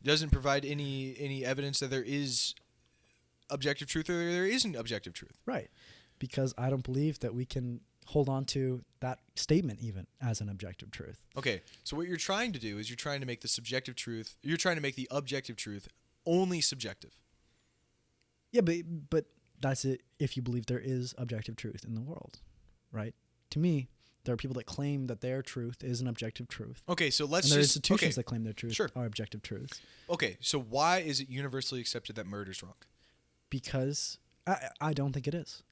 doesn't provide any evidence that there is objective truth or there isn't objective truth. Right, because I don't believe that we can hold on to that statement even as an objective truth. Okay, so what you're trying to do is you're trying to make the objective truth only subjective. Yeah, but that's it if you believe there is objective truth in the world, right? To me, there are people that claim that their truth is an objective truth. Okay, so let's and there are institutions that claim their truth are objective truths. Okay, so why is it universally accepted that murder's wrong? Because I don't think it is.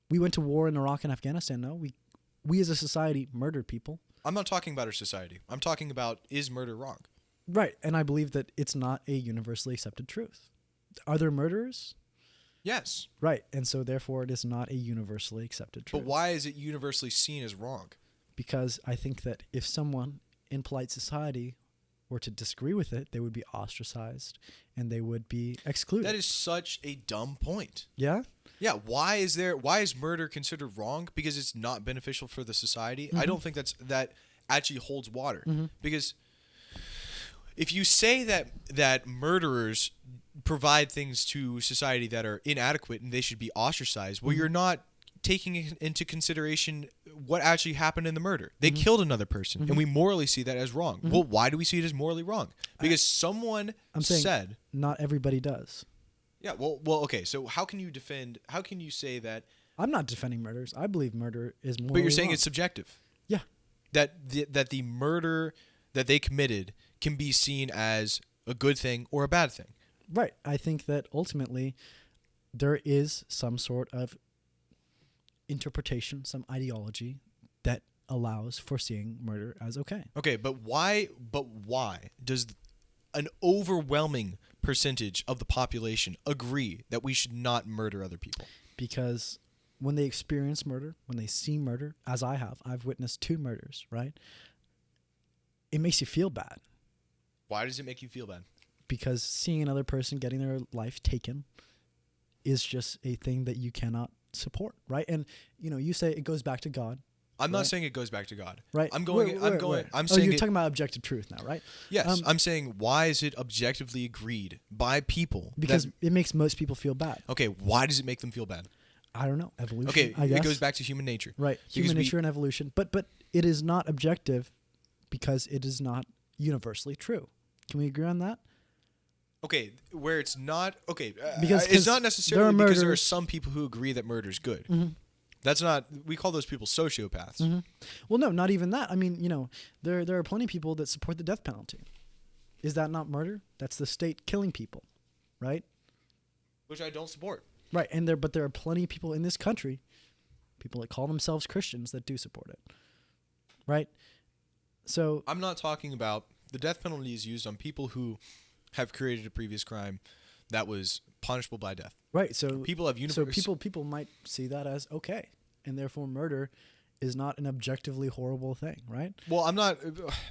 We went to war in Iraq and Afghanistan. No, we as a society murdered people. I'm not talking about our society. I'm talking about, is murder wrong? Right, and I believe that it's not a universally accepted truth. Are there murderers? Yes. Right. And so therefore it is not a universally accepted truth. But why is it universally seen as wrong? Because I think that if someone in polite society were to disagree with it, they would be ostracized and they would be excluded. That is such a dumb point. Yeah? Yeah, why is murder considered wrong? Because it's not beneficial for the society? I don't think that actually holds water. Because if you say that murderers provide things to society that are inadequate and they should be ostracized, well, you're not taking into consideration what actually happened in the murder. They killed another person, and we morally see that as wrong. Well, why do we see it as morally wrong? Because someone said... not everybody does. Yeah, well, okay, so how can you say that... I'm not defending murders. I believe murder is morally But you're saying wrong. it's subjective. Yeah. That the murder that they committed can be seen as a good thing or a bad thing. Right. I think that ultimately there is some sort of interpretation, some ideology that allows for seeing murder as okay. Okay, but why does an overwhelming percentage of the population agree that we should not murder other people? Because when they experience murder, when they see murder, as I've witnessed 2 murders, right? It makes you feel bad. Why does it make you feel bad? Because seeing another person getting their life taken is just a thing that you cannot support, right? And you say it goes back to God. I'm not saying it goes back to God. Right. I'm saying saying you're talking about objective truth now, right? Yes. I'm saying, why is it objectively agreed by people? Because it makes most people feel bad. Okay, why does it make them feel bad? I don't know. Evolution. Okay, I guess. it goes back to human nature. Right. Human nature and evolution. But it is not objective because it is not universally true. Can we agree on that? Okay, where it's not because it's not necessarily because there are murders. some people who agree that murder's good. Mm-hmm. That's not. We call those people sociopaths. Mm-hmm. Well, no, not even that. I mean, there are plenty of people that support the death penalty. Is that not murder? That's the state killing people, right? Which I don't support. Right, but there are plenty of people in this country, people that call themselves Christians, that do support it, right? So I'm not talking about the death penalty is used on people who have created a previous crime that was punishable by death. Right. So people have people might see that as okay, and therefore murder is not an objectively horrible thing, right? Well, I'm not.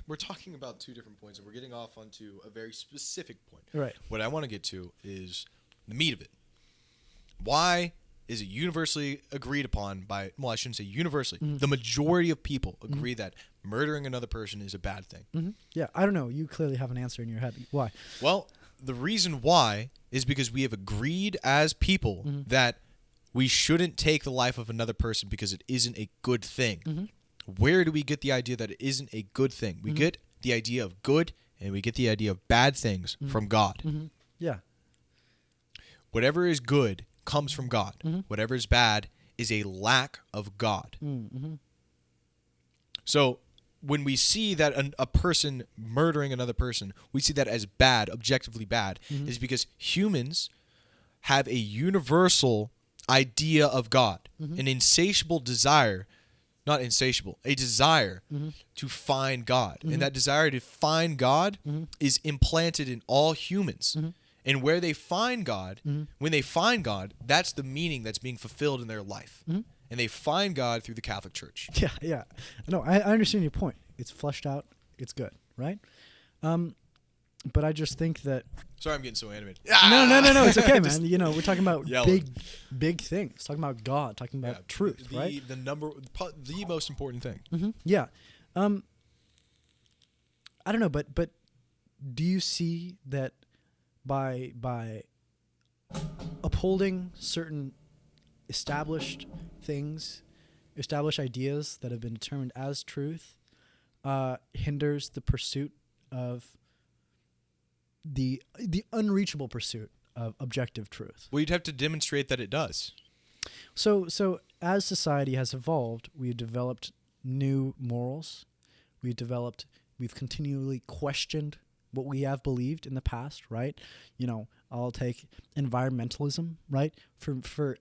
We're talking about 2 different points, and we're getting off onto a very specific point. Right. What I want to get to is the meat of it. Why is it universally agreed upon by? Well, I shouldn't say universally. Mm-hmm. The majority of people agree that murdering another person is a bad thing. Mm-hmm. Yeah, I don't know. You clearly have an answer in your head. Why? Well, the reason why is because we have agreed as people that we shouldn't take the life of another person because it isn't a good thing. Mm-hmm. Where do we get the idea that it isn't a good thing? We get the idea of good and we get the idea of bad things from God. Mm-hmm. Yeah. Whatever is good comes from God. Whatever is bad is a lack of God. Mm-hmm. So when we see that a person murdering another person, we see that as bad, objectively bad, is because humans have a universal idea of God, an insatiable desire, not insatiable, a desire to find God. And that desire to find God is implanted in all humans. And where they find God, when they find God, that's the meaning that's being fulfilled in their life. And they find God through the Catholic Church. Yeah. No, I understand your point. It's fleshed out. It's good, right? But I just think that... Sorry, I'm getting so animated. No. It's okay, man. We're talking about yelling. big things. Talking about God. Talking about truth, right? The most important thing. Yeah. I don't know, but do you see that by upholding certain established things, established ideas that have been determined as truth, hinders the pursuit of the unreachable pursuit of objective truth? Well, you'd have to demonstrate that it does. So as society has evolved, we've developed new morals. We've continually questioned what we have believed in the past, right? I'll take environmentalism, right? For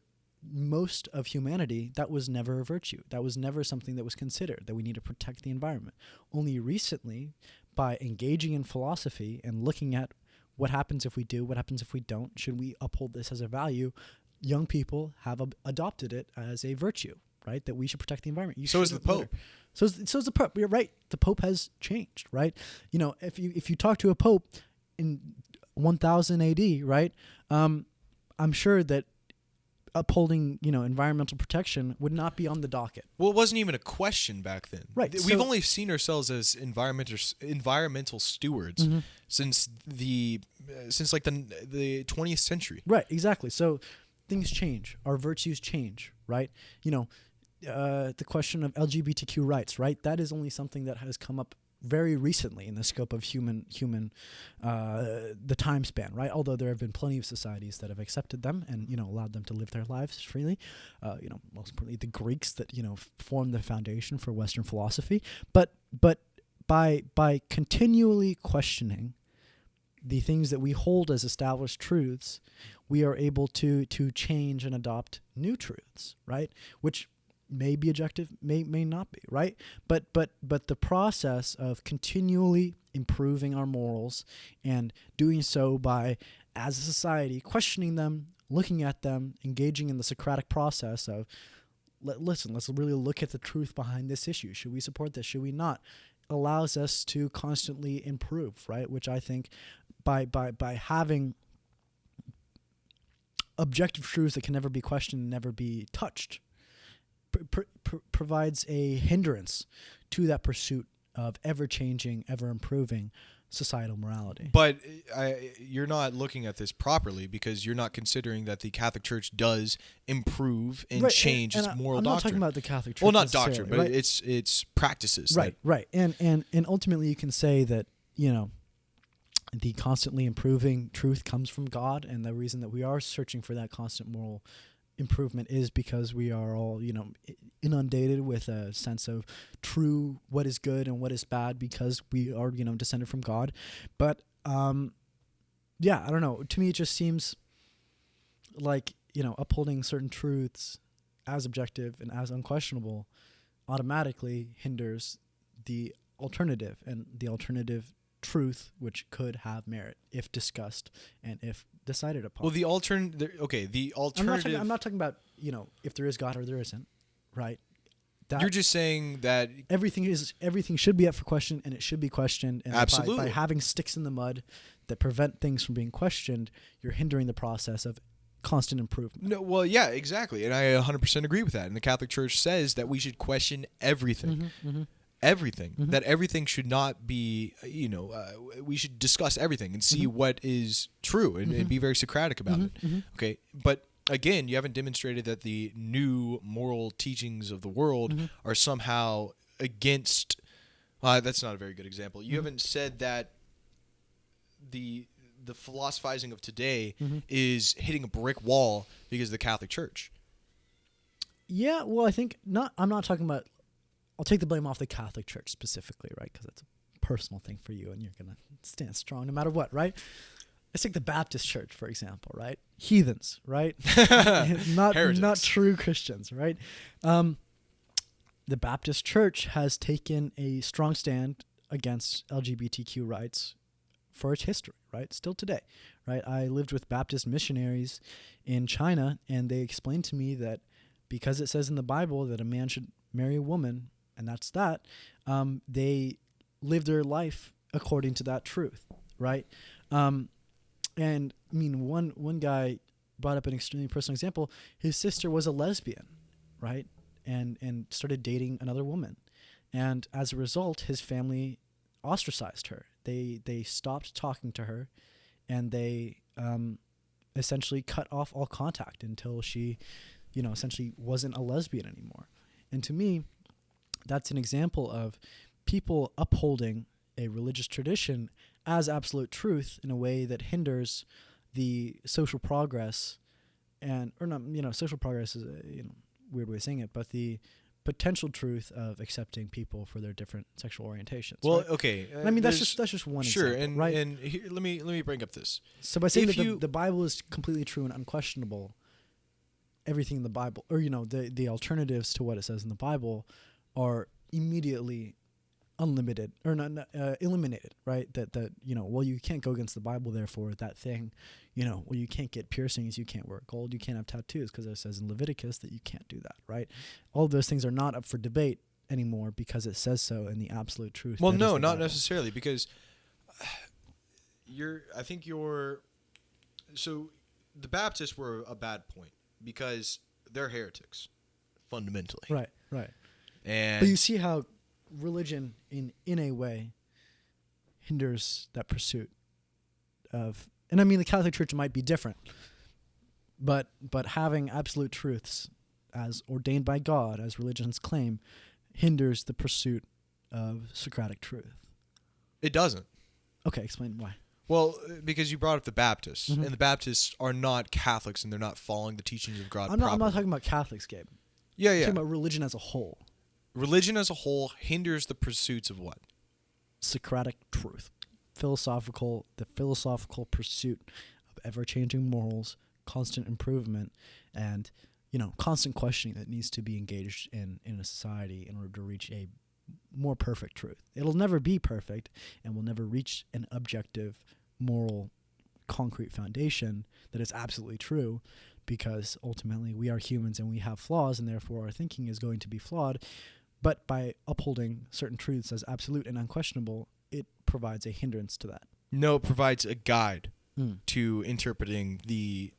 most of humanity, that was never a virtue. That was never something that was considered, that we need to protect the environment. Only recently, by engaging in philosophy and looking at what happens if we do, what happens if we don't, should we uphold this as a value, young people have adopted it as a virtue, right? That we should protect the environment. So is the Pope. So is the Pope. You're right. The Pope has changed, right? You know, if you talk to a Pope in 1000 AD, right? I'm sure that upholding, environmental protection would not be on the docket. Well, it wasn't even a question back then. Right. We've only seen ourselves as environmental stewards since the 20th century. Right. Exactly. So things change. Our virtues change. Right. The question of LGBTQ rights. Right. That is only something that has come up very recently in the scope of the time span, right? Although there have been plenty of societies that have accepted them and, allowed them to live their lives freely. Most importantly, the Greeks that, formed the foundation for Western philosophy. But by continually questioning the things that we hold as established truths, we are able to change and adopt new truths, right? Which may be objective, may not be, right? But the process of continually improving our morals and doing so by, as a society, questioning them, looking at them, engaging in the Socratic process of, let's really look at the truth behind this issue. Should we support this? Should we not? Allows us to constantly improve, right? Which I think by having objective truths that can never be questioned, never be touched, provides a hindrance to that pursuit of ever-changing, ever-improving societal morality. But you're not looking at this properly because you're not considering that the Catholic Church does improve and change its moral doctrine. I'm not talking about the Catholic Church. Well, not doctrine, but right? it's practices. Right. And ultimately you can say that, the constantly improving truth comes from God, and the reason that we are searching for that constant moral improvement is because we are all, inundated with a sense of true what is good and what is bad because we are, descended from God. But I don't know. To me, it just seems like, upholding certain truths as objective and as unquestionable automatically hinders the alternative, and the alternative truth, which could have merit if discussed and if decided upon. Well, the alternative. I'm not talking about if there is God or there isn't, right? You're just saying that everything should be up for question, and it should be questioned. And absolutely. By having sticks in the mud that prevent things from being questioned, you're hindering the process of constant improvement. No, well, yeah, exactly, and I 100% agree with that. And the Catholic Church says that we should question everything. Everything, that everything should not be, we should discuss everything and see what is true and be very Socratic about it. Okay. But again, you haven't demonstrated that the new moral teachings of the world are somehow against, that's not a very good example. You haven't said that the philosophizing of today is hitting a brick wall because of the Catholic Church. Yeah. Well, I think I'm not talking about, I'll take the blame off the Catholic Church specifically, right? Because it's a personal thing for you, and you're going to stand strong no matter what, right? Let's take the Baptist Church, for example, right? Heathens, right? not true Christians, right? The Baptist Church has taken a strong stand against LGBTQ rights for its history, right? Still today, right? I lived with Baptist missionaries in China, and they explained to me that because it says in the Bible that a man should marry a woman, and that's that, they live their life according to that truth, right? And I mean, one guy brought up an extremely personal example. His sister was a lesbian, right? And started dating another woman. And as a result, his family ostracized her. They stopped talking to her, and they essentially cut off all contact until she, essentially wasn't a lesbian anymore. And to me, that's an example of people upholding a religious tradition as absolute truth in a way that hinders the social progress, social progress is a weird way of saying it, but the potential truth of accepting people for their different sexual orientations. Well, right? okay. I mean, that's just one example, right? And here, let me bring up this. So by saying that the Bible is completely true and unquestionable, everything in the Bible, or the alternatives to what it says in the Bible, are immediately unlimited or not eliminated, right? That well, you can't go against the Bible, therefore that thing, well, you can't get piercings, you can't wear gold, you can't have tattoos because it says in Leviticus that you can't do that, right? All of those things are not up for debate anymore because it says so in the absolute truth. Well, no, not necessarily, because so the Baptists were a bad point because they're heretics fundamentally. Right. And but you see how religion in a way hinders that pursuit of, and I mean the Catholic Church might be different, but having absolute truths as ordained by God, as religions claim, hinders the pursuit of Socratic truth. It doesn't. Okay, explain why. Well, because you brought up the Baptists, and the Baptists are not Catholics, and they're not following the teachings of God. I'm not talking about Catholics, Gabe. Yeah. I'm talking about religion as a whole. Religion as a whole hinders the pursuits of what? Socratic truth. The philosophical pursuit of ever-changing morals, constant improvement, and constant questioning that needs to be engaged in a society in order to reach a more perfect truth. It'll never be perfect, and will never reach an objective, moral, concrete foundation that is absolutely true, because ultimately we are humans and we have flaws, and therefore our thinking is going to be flawed. But by upholding certain truths as absolute and unquestionable, it provides a hindrance to that. No, it provides a guide to interpreting the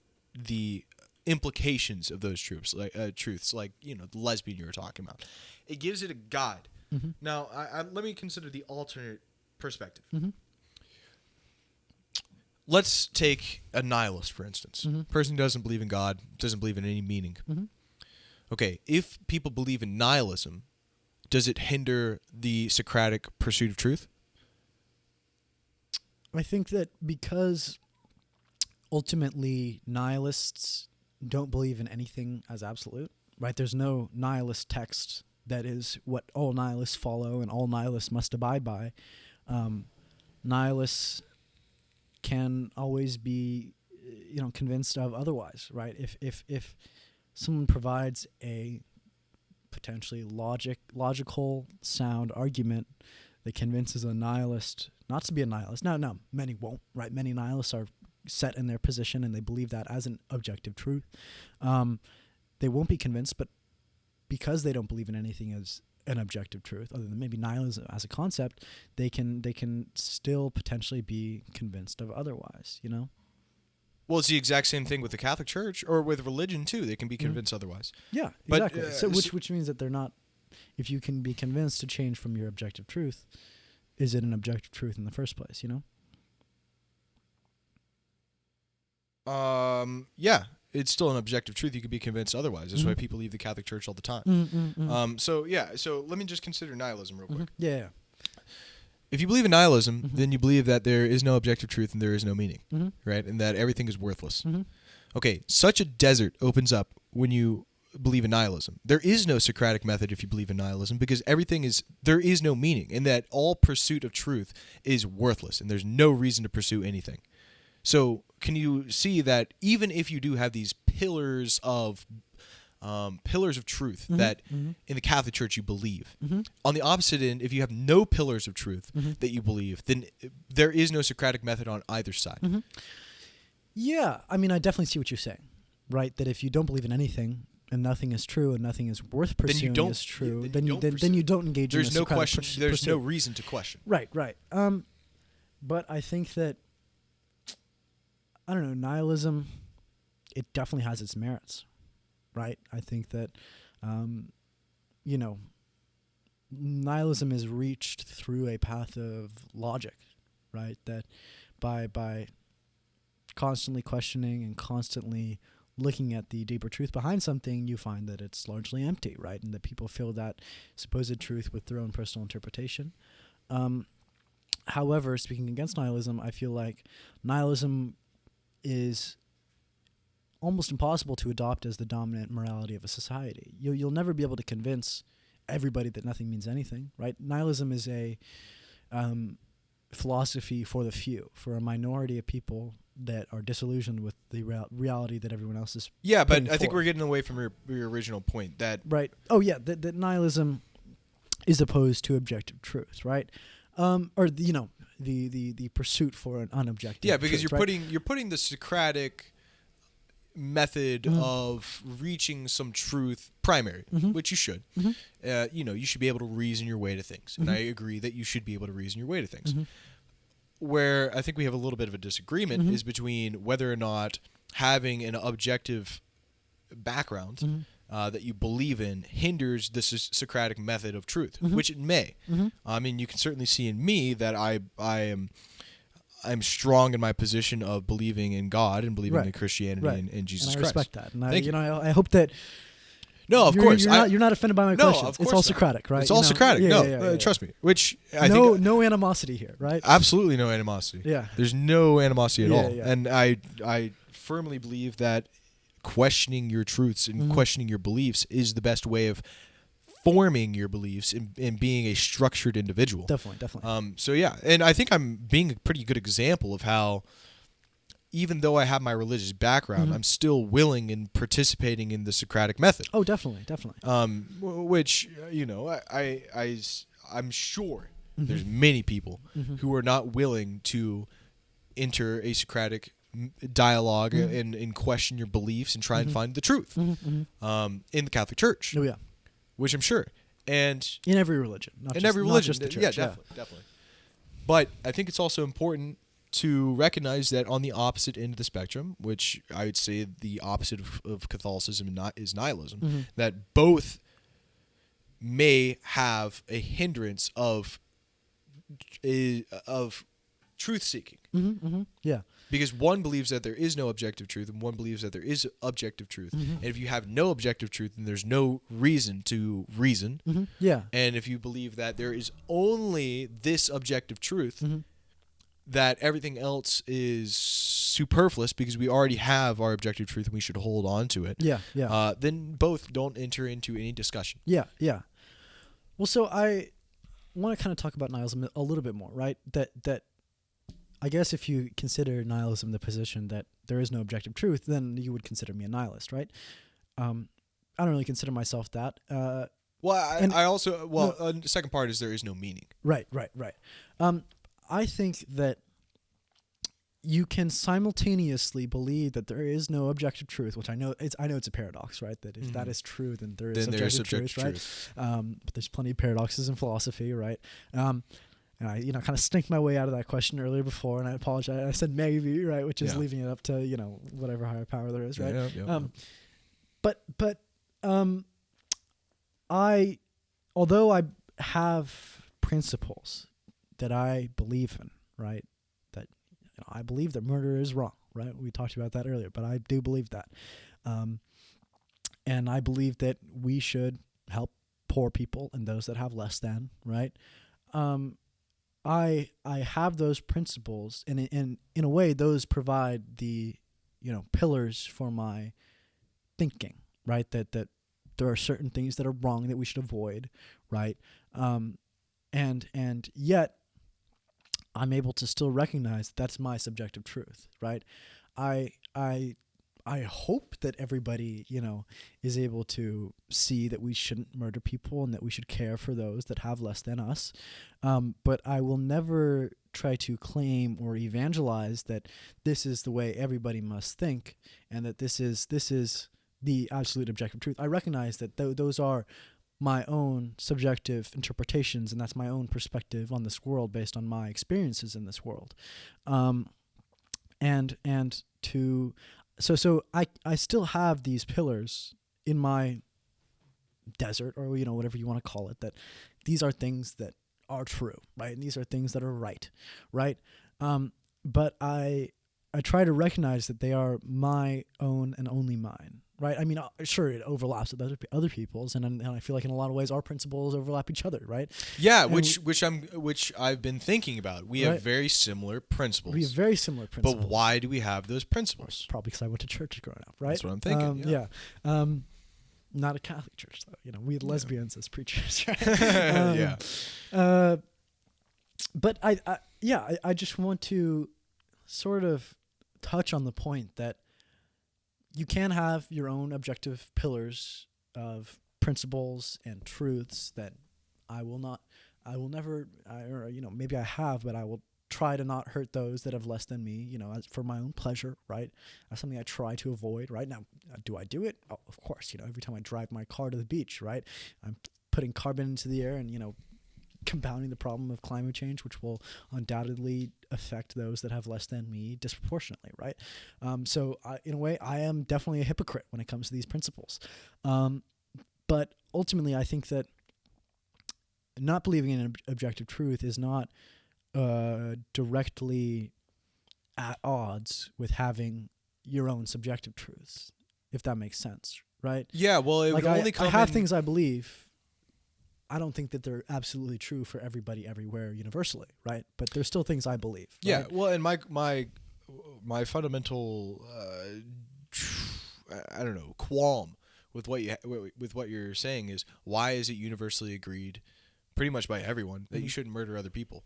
implications of those truths, like the lesbian you were talking about. It gives it a guide. Mm-hmm. Now, let me consider the alternate perspective. Mm-hmm. Let's take a nihilist, for instance. Mm-hmm. Person who doesn't believe in God, doesn't believe in any meaning. Mm-hmm. Okay, if people believe in nihilism, does it hinder the Socratic pursuit of truth? I think that because ultimately nihilists don't believe in anything as absolute, right? There's no nihilist text that is what all nihilists follow and all nihilists must abide by. Nihilists can always be, convinced of otherwise, right? If someone provides a potentially logical, sound argument that convinces a nihilist not to be a nihilist. No, many won't, right? Many nihilists are set in their position and they believe that as an objective truth. They won't be convinced, but because they don't believe in anything as an objective truth, other than maybe nihilism as a concept, they can still potentially be convinced of otherwise, Well, it's the exact same thing with the Catholic Church or with religion too. They can be convinced otherwise. Yeah, exactly. Which means that they're not. If you can be convinced to change from your objective truth, is it an objective truth in the first place? Yeah, it's still an objective truth. You could be convinced otherwise. That's why people leave the Catholic Church all the time. So let me just consider nihilism real quick. Yeah. If you believe in nihilism, then you believe that there is no objective truth and there is no meaning, right? And that everything is worthless. Okay, such a desert opens up when you believe in nihilism. There is no Socratic method if you believe in nihilism, because there is no meaning, and that all pursuit of truth is worthless, and there's no reason to pursue anything. So can you see that even if you do have these pillars of truth that in the Catholic Church you believe, on the opposite end, if you have no pillars of truth that you believe, then there is no Socratic method on either side. Yeah, I mean, I definitely see what you're saying, right? That if you don't believe in anything and nothing is true and nothing is worth pursuing as true, then you don't engage in a Socratic pursuit. There's no reason to question. Right. But I think that, I don't know, nihilism, it definitely has its merits, right? I think that, nihilism is reached through a path of logic, right? That by constantly questioning and constantly looking at the deeper truth behind something, you find that it's largely empty, right? And that people fill that supposed truth with their own personal interpretation. However, speaking against nihilism, I feel like nihilism is almost impossible to adopt as the dominant morality of a society. You'll never be able to convince everybody that nothing means anything, right? Nihilism is a philosophy for the few, for a minority of people that are disillusioned with the reality that everyone else is. Yeah, but I think we're getting away from your original point. That right. Oh yeah, that nihilism is opposed to objective truth, right? Or the pursuit for an unobjective. Yeah, because truth, you're putting the Socratic method Mm-hmm. of reaching some truth primary, which you should. You should be able to reason your way to things, and I agree that you should be able to reason your way to things. Where I think we have a little bit of a disagreement is between whether or not having an objective background that you believe in hinders the Socratic method of truth, which it may. I mean, you can certainly see in me that I'm strong in my position of believing in God and believing in Christianity and Jesus and I Christ. respect that, and Thank you. I hope that. No, of course. You're not offended by my No, questions. of course It's all not. Socratic, right? It's all Socratic. Yeah. Trust me. Which I no think no animosity here, right? absolutely no animosity. Yeah. There's no animosity at all. Yeah. And I firmly believe that questioning your truths and questioning your beliefs is the best way of forming your beliefs and being a structured individual. Definitely. So yeah, and I think I'm being a pretty good example of how, even though I have my religious background, I'm still willing and participating in the Socratic method. Oh, definitely. Which I'm sure there's many people who are not willing to enter a Socratic dialogue and question your beliefs and try and find the truth in the Catholic Church. Oh yeah. Which I'm sure, and in every religion, not just the church. Yeah, definitely. But I think it's also important to recognize that on the opposite end of the spectrum, which I would say the opposite of Catholicism is nihilism, that both may have a hindrance of truth seeking. Yeah. Because one believes that there is no objective truth, and one believes that there is objective truth. And if you have no objective truth, then there's no reason to reason. Yeah. And if you believe that there is only this objective truth, that everything else is superfluous because we already have our objective truth and we should hold on to it. Yeah. Then both don't enter into any discussion. Yeah. Well, so I want to kind of talk about nihilism a little bit more, right? That I guess if you consider nihilism the position that there is no objective truth, then you would consider me a nihilist, right? I don't really consider myself that. The second part is there is no meaning. Right. I think that you can simultaneously believe that there is no objective truth, which I know it's a paradox, right? That if that is true, then there is subjective truth, right? But there's plenty of paradoxes in philosophy, right? And I, kind of sneaked my way out of that question earlier before, and I apologize. I said maybe, right, which is leaving it up to whatever higher power there is, right? Although I have principles that I believe in, right? That I believe that murder is wrong, right? We talked about that earlier, but I do believe that, and I believe that we should help poor people and those that have less than, right? I have those principles, and in a way, those provide the pillars for my thinking, right? That there are certain things that are wrong that we should avoid, right? And yet I'm able to still recognize that's my subjective truth, right? I hope that everybody, is able to see that we shouldn't murder people and that we should care for those that have less than us. But I will never try to claim or evangelize that this is the way everybody must think and that this is the absolute objective truth. I recognize that those are my own subjective interpretations, and that's my own perspective on this world based on my experiences in this world. So I still have these pillars in my desert, or whatever you want to call it, that these are things that are true, right? And these are things that are right? But I try to recognize that they are my own and only mine, right? I mean, sure, it overlaps with other people's, and I feel like in a lot of ways our principles overlap each other, right? Yeah, which I've been thinking about. We have very similar principles. But why do we have those principles? Probably because I went to church growing up, right? That's what I'm thinking. Not a Catholic church though. We had lesbians as preachers, right? But I just want to sort of touch on the point that you can have your own objective pillars of principles and truths that I will never, or, maybe I have, but I will try to not hurt those that have less than me, as for my own pleasure, right? That's something I try to avoid. Right now, do I do it? Oh, of course. Every time I drive my car to the beach, right, I'm putting carbon into the air and compounding the problem of climate change, which will undoubtedly affect those that have less than me disproportionately, right? So in a way, I am definitely a hypocrite when it comes to these principles. But ultimately, I think that not believing in objective truth is not directly at odds with having your own subjective truths, if that makes sense, right? Yeah, well, it would only come I have things I believe. I don't think that they're absolutely true for everybody everywhere universally, right? But there's still things I believe. Yeah, right? well, and my fundamental I don't know, qualm with what you're saying is, why is it universally agreed pretty much by everyone that you shouldn't murder other people?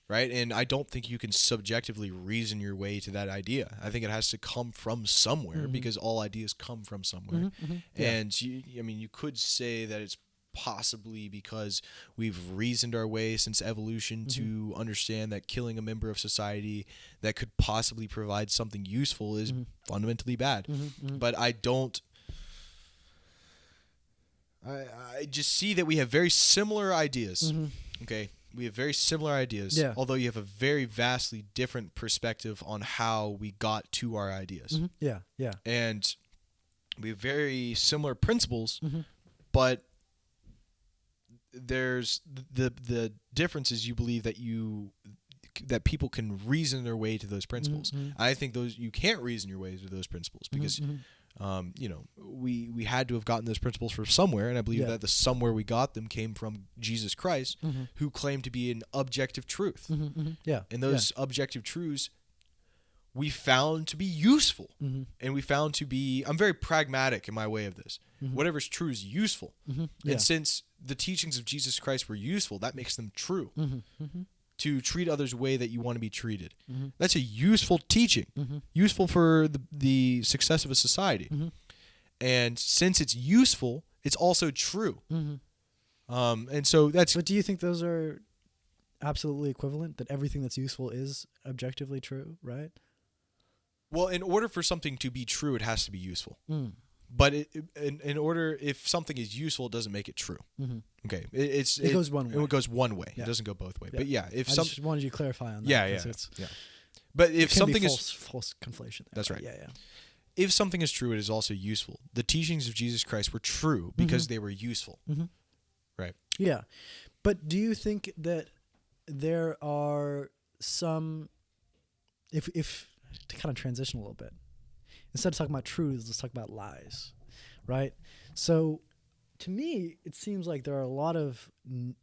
Right? And I don't think you can subjectively reason your way to that idea. I think it has to come from somewhere, because all ideas come from somewhere. Yeah. And you could say that it's possibly because we've reasoned our way since evolution to understand that killing a member of society that could possibly provide something useful is fundamentally bad. But I just see that we have very similar ideas. Okay, we have very similar ideas, although you have a very vastly different perspective on how we got to our ideas. Yeah. And we have very similar principles, but there's the difference is you believe that people can reason their way to those principles. I think you can't reason your way to those principles, because we had to have gotten those principles from somewhere, and I believe that the somewhere we got them came from Jesus Christ, who claimed to be an objective truth. And those objective truths we found to be useful, and we found to be, I'm very pragmatic in my way of this. Whatever's true is useful. And since the teachings of Jesus Christ were useful, that makes them true. To treat others the way that you want to be treated. That's a useful teaching, useful for the success of a society. And since it's useful, it's also true. And so that's... But do you think those are absolutely equivalent, that everything that's useful is objectively true, right? Well, in order for something to be true, it has to be useful. But in order, if something is useful, it doesn't make it true. Okay, it goes one way. It goes one way. It doesn't go both ways. But yeah, if I just wanted you to clarify on that. Yeah. But if something is false conflation, there, that's right. Yeah. If something is true, it is also useful. The teachings of Jesus Christ were true because they were useful. Right. Yeah, but do you think that there are some, if to kind of transition a little bit, instead of talking about truths, let's talk about lies, right? So to me, it seems like there are a lot of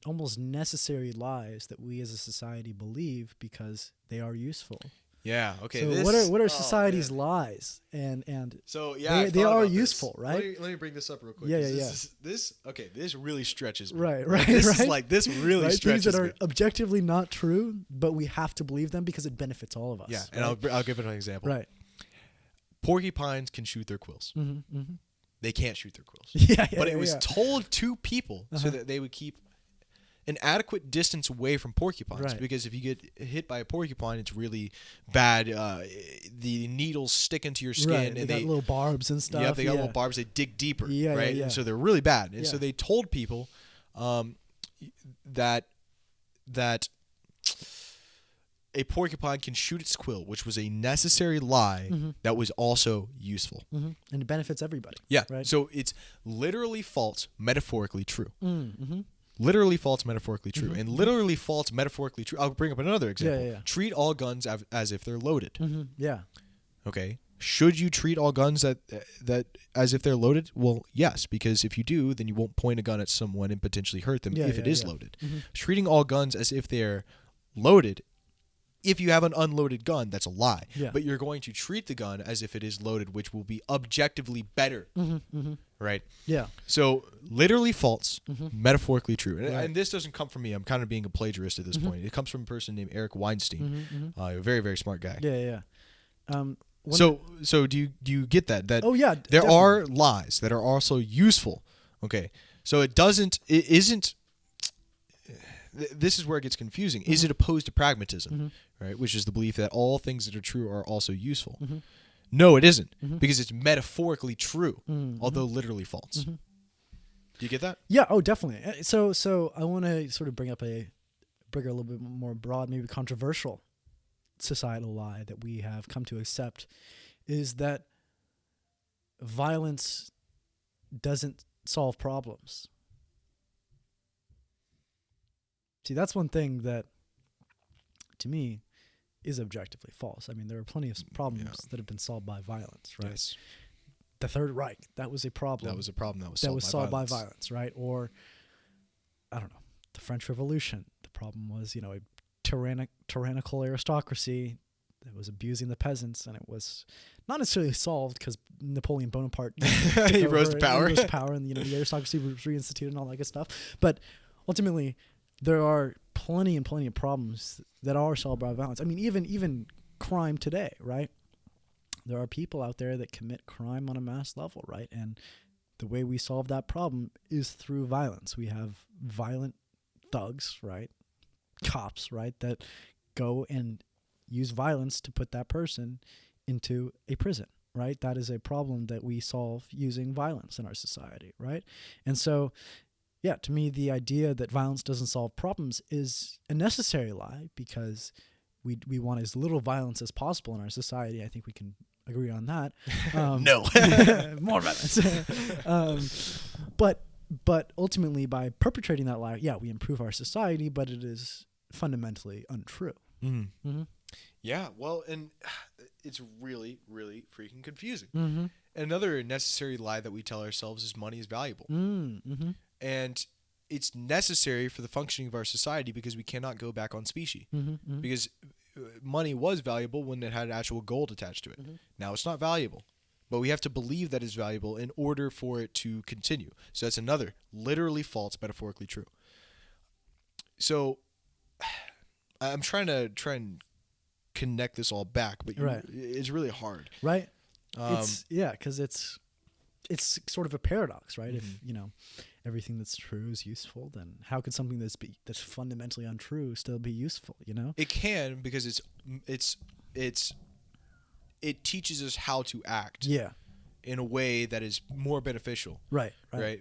almost necessary lies that we as a society believe because they are useful. Yeah. Okay. So what are society's lies? And so yeah, they are useful, right? Let me bring this up real quick. Yeah. This really stretches me. Right. This really right? stretches things that me. are objectively not true, but we have to believe them because it benefits all of us. Yeah, right? and I'll give it an example. Right. Porcupines can shoot their quills. They can't shoot their quills. But it was told to people so that they would keep an adequate distance away from porcupines, because if you get hit by a porcupine, it's really bad. The needles stick into your skin, and they got little barbs and stuff. Yeah, they got little barbs. They dig deeper, right? Yeah. And so they're really bad. And so they told people that a porcupine can shoot its quill, which was a necessary lie that was also useful. And it benefits everybody. Yeah. Right? So it's literally false, metaphorically true. Literally false, metaphorically true. And literally false, metaphorically true. I'll bring up another example. Yeah. Treat all guns as if they're loaded. Yeah. Okay. Should you treat all guns that as if they're loaded? Well, yes, because if you do, then you won't point a gun at someone and potentially hurt them if it is loaded. Treating all guns as if they're loaded, if you have an unloaded gun, that's a lie. But you're going to treat the gun as if it is loaded, which will be objectively better. Right? Yeah. So literally false, metaphorically true. And this doesn't come from me. I'm kind of being a plagiarist at this point. It comes from a person named Eric Weinstein, a very, very smart guy. Yeah. So do you get that? That there are lies that are also useful. Okay. So it isn't. This is where it gets confusing. Is it opposed to pragmatism, right? Which is the belief that all things that are true are also useful. No, it isn't, because it's metaphorically true, although literally false. Do you get that? Yeah. Oh, definitely. So I want to sort of bring a little bit more broad, maybe controversial societal lie that we have come to accept, is that violence doesn't solve problems. See, that's one thing that, to me, is objectively false. I mean, there are plenty of problems that have been solved by violence, right? Yes. The Third Reich, that was a problem. That was a problem that was solved by violence, right? Or, I don't know, the French Revolution. The problem was, a tyrannical aristocracy that was abusing the peasants, and it was not necessarily solved because Napoleon Bonaparte he rose to power. And the aristocracy was reinstituted and all that good stuff. But ultimately, there are plenty of problems that are solved by violence. I mean, even crime today, right? There are people out there that commit crime on a mass level, right? And the way we solve that problem is through violence. We have violent thugs, right? Cops, right? That go and use violence to put that person into a prison, right? That is a problem that we solve using violence in our society, right? And so, yeah, to me, the idea that violence doesn't solve problems is a necessary lie, because we want as little violence as possible in our society. I think we can agree on that. No. More violence. But ultimately, by perpetrating that lie, yeah, we improve our society, but it is fundamentally untrue. Yeah, well, and it's really, really freaking confusing. Another necessary lie that we tell ourselves is money is valuable. And it's necessary for the functioning of our society because we cannot go back on specie. Because money was valuable when it had actual gold attached to it. Now it's not valuable. But we have to believe that it's valuable in order for it to continue. So that's another literally false, metaphorically true. So I'm trying and connect this all back, but it's really hard. Right. Because it's sort of a paradox, right? If everything that's true is useful, then how could something that's fundamentally untrue still be useful? It can, because it teaches us how to act. Yeah. In a way that is more beneficial. Right.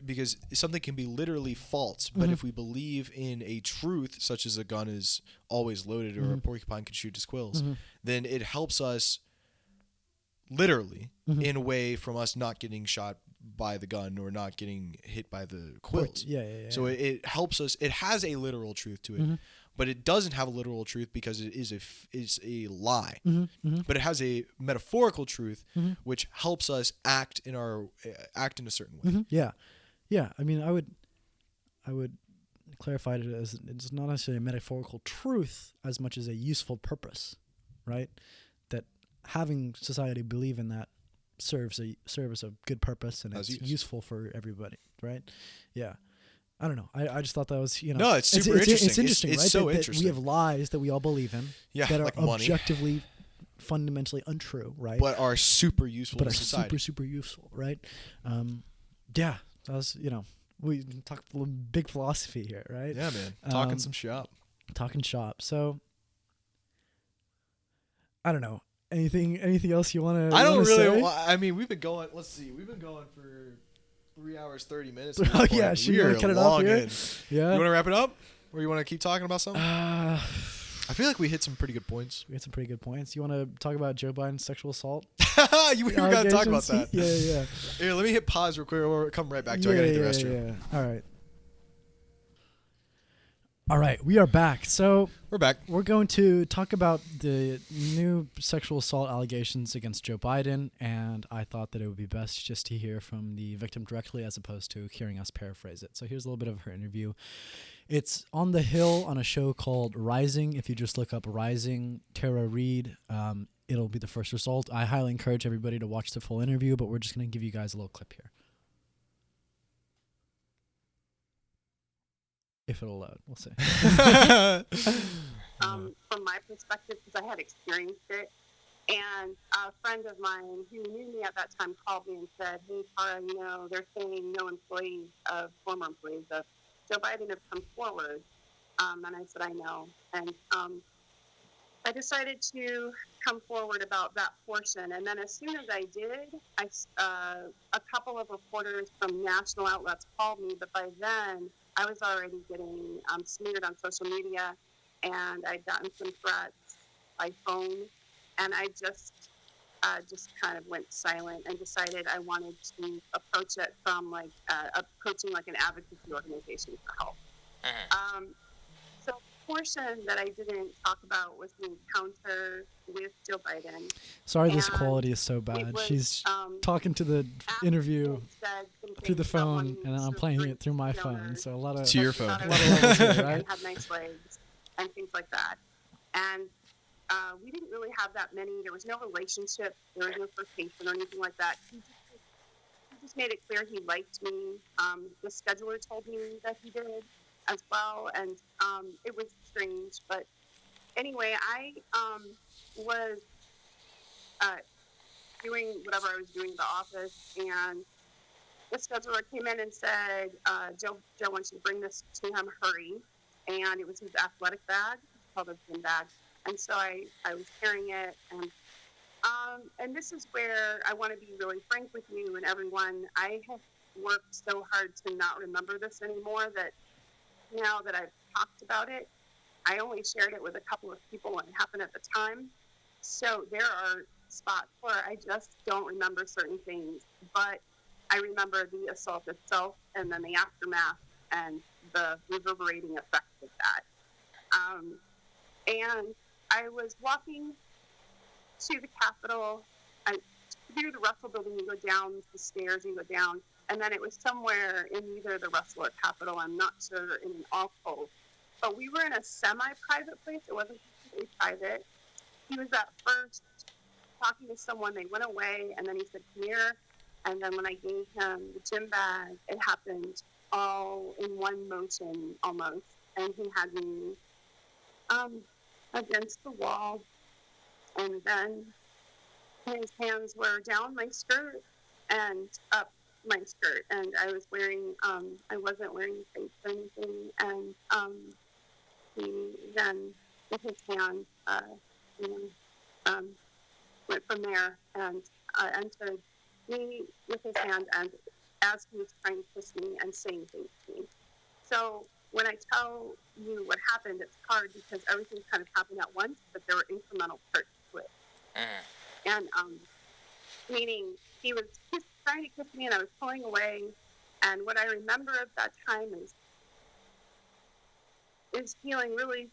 Because something can be literally false, but if we believe in a truth, such as a gun is always loaded or a porcupine can shoot its quills, then it helps us literally in a way from us not getting shot by the gun or not getting hit by the quills. Yeah. So it helps us. It has a literal truth to it. But it doesn't have a literal truth because it is a lie. But it has a metaphorical truth which helps us act in a certain way. Yeah. I mean, I would clarify it as it's not necessarily a metaphorical truth as much as a useful purpose, right? That having society believe in that serves a good purpose, and it's useful for everybody, right? Yeah. I don't know. I just thought that was, No, it's super interesting. It's interesting, it's right? so that interesting. We have lies that we all believe in that are like objectively, fundamentally untrue, right? But are super useful to society. Super useful, right? That was, we talked a little big philosophy here, right? Yeah, man. Talking some shop. Talking shop. So, I don't know. Anything else you want to I don't really. say? I mean, we've been going. Let's see. We've been going for 3 hours 30 minutes. Oh yeah, should you want to cut it off here? Yeah. You want to wrap it up, or you want to keep talking about something? I feel like we hit some pretty good points. We hit some pretty good points. You want to talk about Joe Biden's sexual assault? We got to talk about that. Yeah. Here, let me hit pause real quick. We'll come right back to. I gotta hit the restroom. Yeah. All right, we are back. So we're back. We're going to talk about the new sexual assault allegations against Joe Biden, and I thought that it would be best just to hear from the victim directly as opposed to hearing us paraphrase it. So here's a little bit of her interview. It's on the Hill on a show called Rising. If you just look up Rising, Tara Reid, it'll be the first result. I highly encourage everybody to watch the full interview, but we're just going to give you guys a little clip here. If it'll load, we'll see. From my perspective, because I had experienced it, And a friend of mine who knew me at that time called me and said, "Hey, Tara, they're saying no former employees of Joe Biden have come forward." And I said, "I know." And I decided to come forward about that portion. And then as soon as I did, a couple of reporters from national outlets called me. But by then, I was already getting smeared on social media, and I'd gotten some threats by phone. And I just kind of went silent and decided I wanted to approach it from approaching like an advocacy organization for help. So the portion that I didn't talk about was the encounter with Joe Biden. Sorry, this quality is so bad. She's talking to the interview through the phone, and I'm playing it through my phone. So a lot of to your phone, a lot of levels here, right? Had nice legs and things like that, and we didn't really have that many. There was no relationship. There was no flirtation or anything like that. He just made it clear he liked me. The scheduler told me that he did as well, and it was strange. But anyway, I was doing whatever I was doing in the office, and the scheduler came in and said, Joe wants you to bring this to him, hurry. And it was his athletic bag, called a gym bag. And so I was carrying it, and this is where I want to be really frank with you and everyone. I have worked so hard to not remember this anymore that now that I've talked about it, I only shared it with a couple of people when it happened at the time. So there are spots where I just don't remember certain things, but I remember the assault itself and then the aftermath and the reverberating effects of that. And I was walking to the Capitol. Through the Russell Building, you go down the stairs, you go down, and then it was somewhere in either the Russell or Capitol, I'm not sure, in an alcove. But we were in a semi-private place. It wasn't completely private. He was at first talking to someone. They went away, and then he said, "Come here." And then when I gave him the gym bag, it happened all in one motion almost. And he had me against the wall, and then his hands were down my skirt and up my skirt, and I was wearing I wasn't wearing tights or anything, and he then with his hand went from there and entered me with his hand, and as he was trying to kiss me and saying things to me. So when I tell you what happened, it's hard because everything kind of happened at once, but there were incremental parts to it. And meaning he was just trying to kiss me, and I was pulling away. And what I remember of that time is feeling really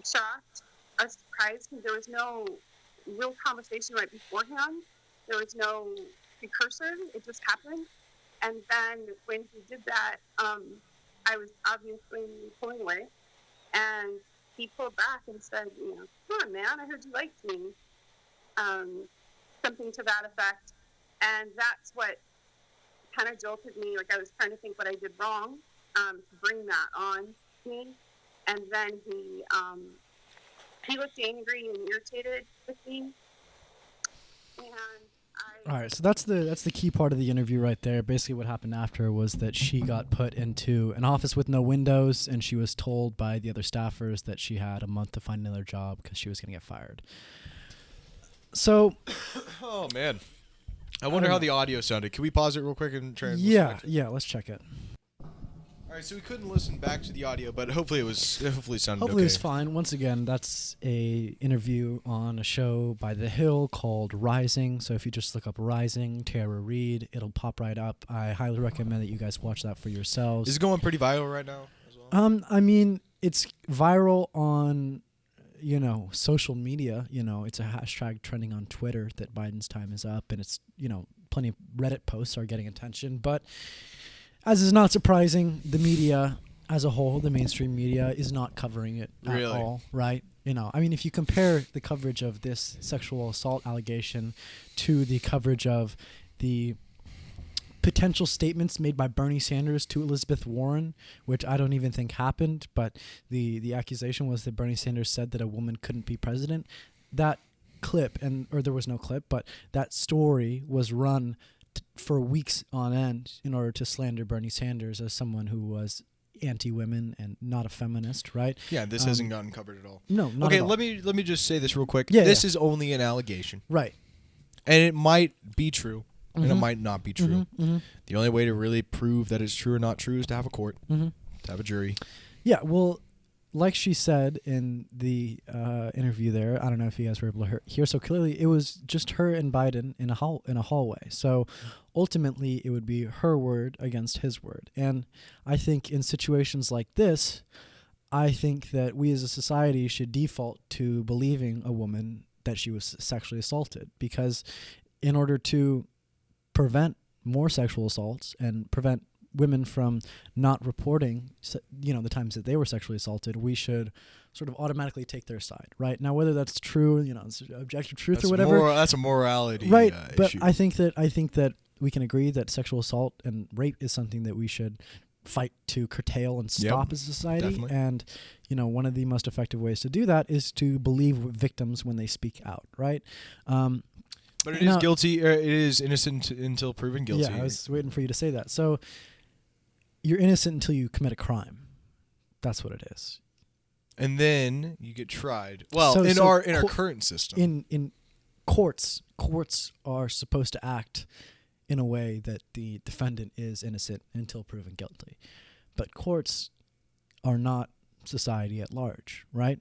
shocked, surprised, because there was no real conversation right beforehand. There was no precursor. It just happened. And then when he did that, I was obviously pulling away, and he pulled back and said, "Come on, man, I heard you liked me." Something to that effect. And that's what kind of jolted me. Like I was trying to think what I did wrong to bring that on me. And then he looked angry and irritated with me. All right, so that's the key part of the interview right there. Basically what happened after was that she got put into an office with no windows, and she was told by the other staffers that she had a month to find another job because she was going to get fired. So... Oh, man. I wonder how the audio sounded. Can we pause it real quick and try and Yeah, let's check it. All right, so we couldn't listen back to the audio, but hopefully it sounded okay. Hopefully it was fine. Once again, that's a interview on a show by The Hill called Rising. So if you just look up Rising, Tara Reid, it'll pop right up. I highly recommend that you guys watch that for yourselves. Is it going pretty viral right now as well? I mean, it's viral on, social media. It's a hashtag trending on Twitter that Biden's time is up, and it's, plenty of Reddit posts are getting attention, but as is not surprising, the media as a whole, the mainstream media, is not covering it at all, right? If you compare the coverage of this sexual assault allegation to the coverage of the potential statements made by Bernie Sanders to Elizabeth Warren, which I don't even think happened, but the accusation was that Bernie Sanders said that a woman couldn't be president, that clip, or there was no clip, but that story was run for weeks on end in order to slander Bernie Sanders as someone who was anti-women and not a feminist, right? Yeah, this hasn't gotten covered at all. No, not okay, at all. let me just say this real quick. Yeah, this is only an allegation. Right. And it might be true, and it might not be true. Mm-hmm. The only way to really prove that it's true or not true is to have a court, to have a jury. Yeah, well, like she said in the interview there, I don't know if you guys were able to hear so clearly, it was just her and Biden in a hallway. So ultimately, it would be her word against his word. And I think in situations like this, I think that we as a society should default to believing a woman that she was sexually assaulted, because in order to prevent more sexual assaults and prevent women from not reporting, the times that they were sexually assaulted, we should sort of automatically take their side, right? Now, whether that's true, it's objective truth or whatever. That's a morality right, but issue. I think that we can agree that sexual assault and rape is something that we should fight to curtail and stop as a society. Definitely. And, one of the most effective ways to do that is to believe victims when they speak out, right? But it is guilty. It is innocent until proven guilty. Yeah, I was waiting for you to say that. So you're innocent until you commit a crime. That's what it is. And then you get tried. Well, in our current system. In courts are supposed to act in a way that the defendant is innocent until proven guilty. But courts are not society at large, right?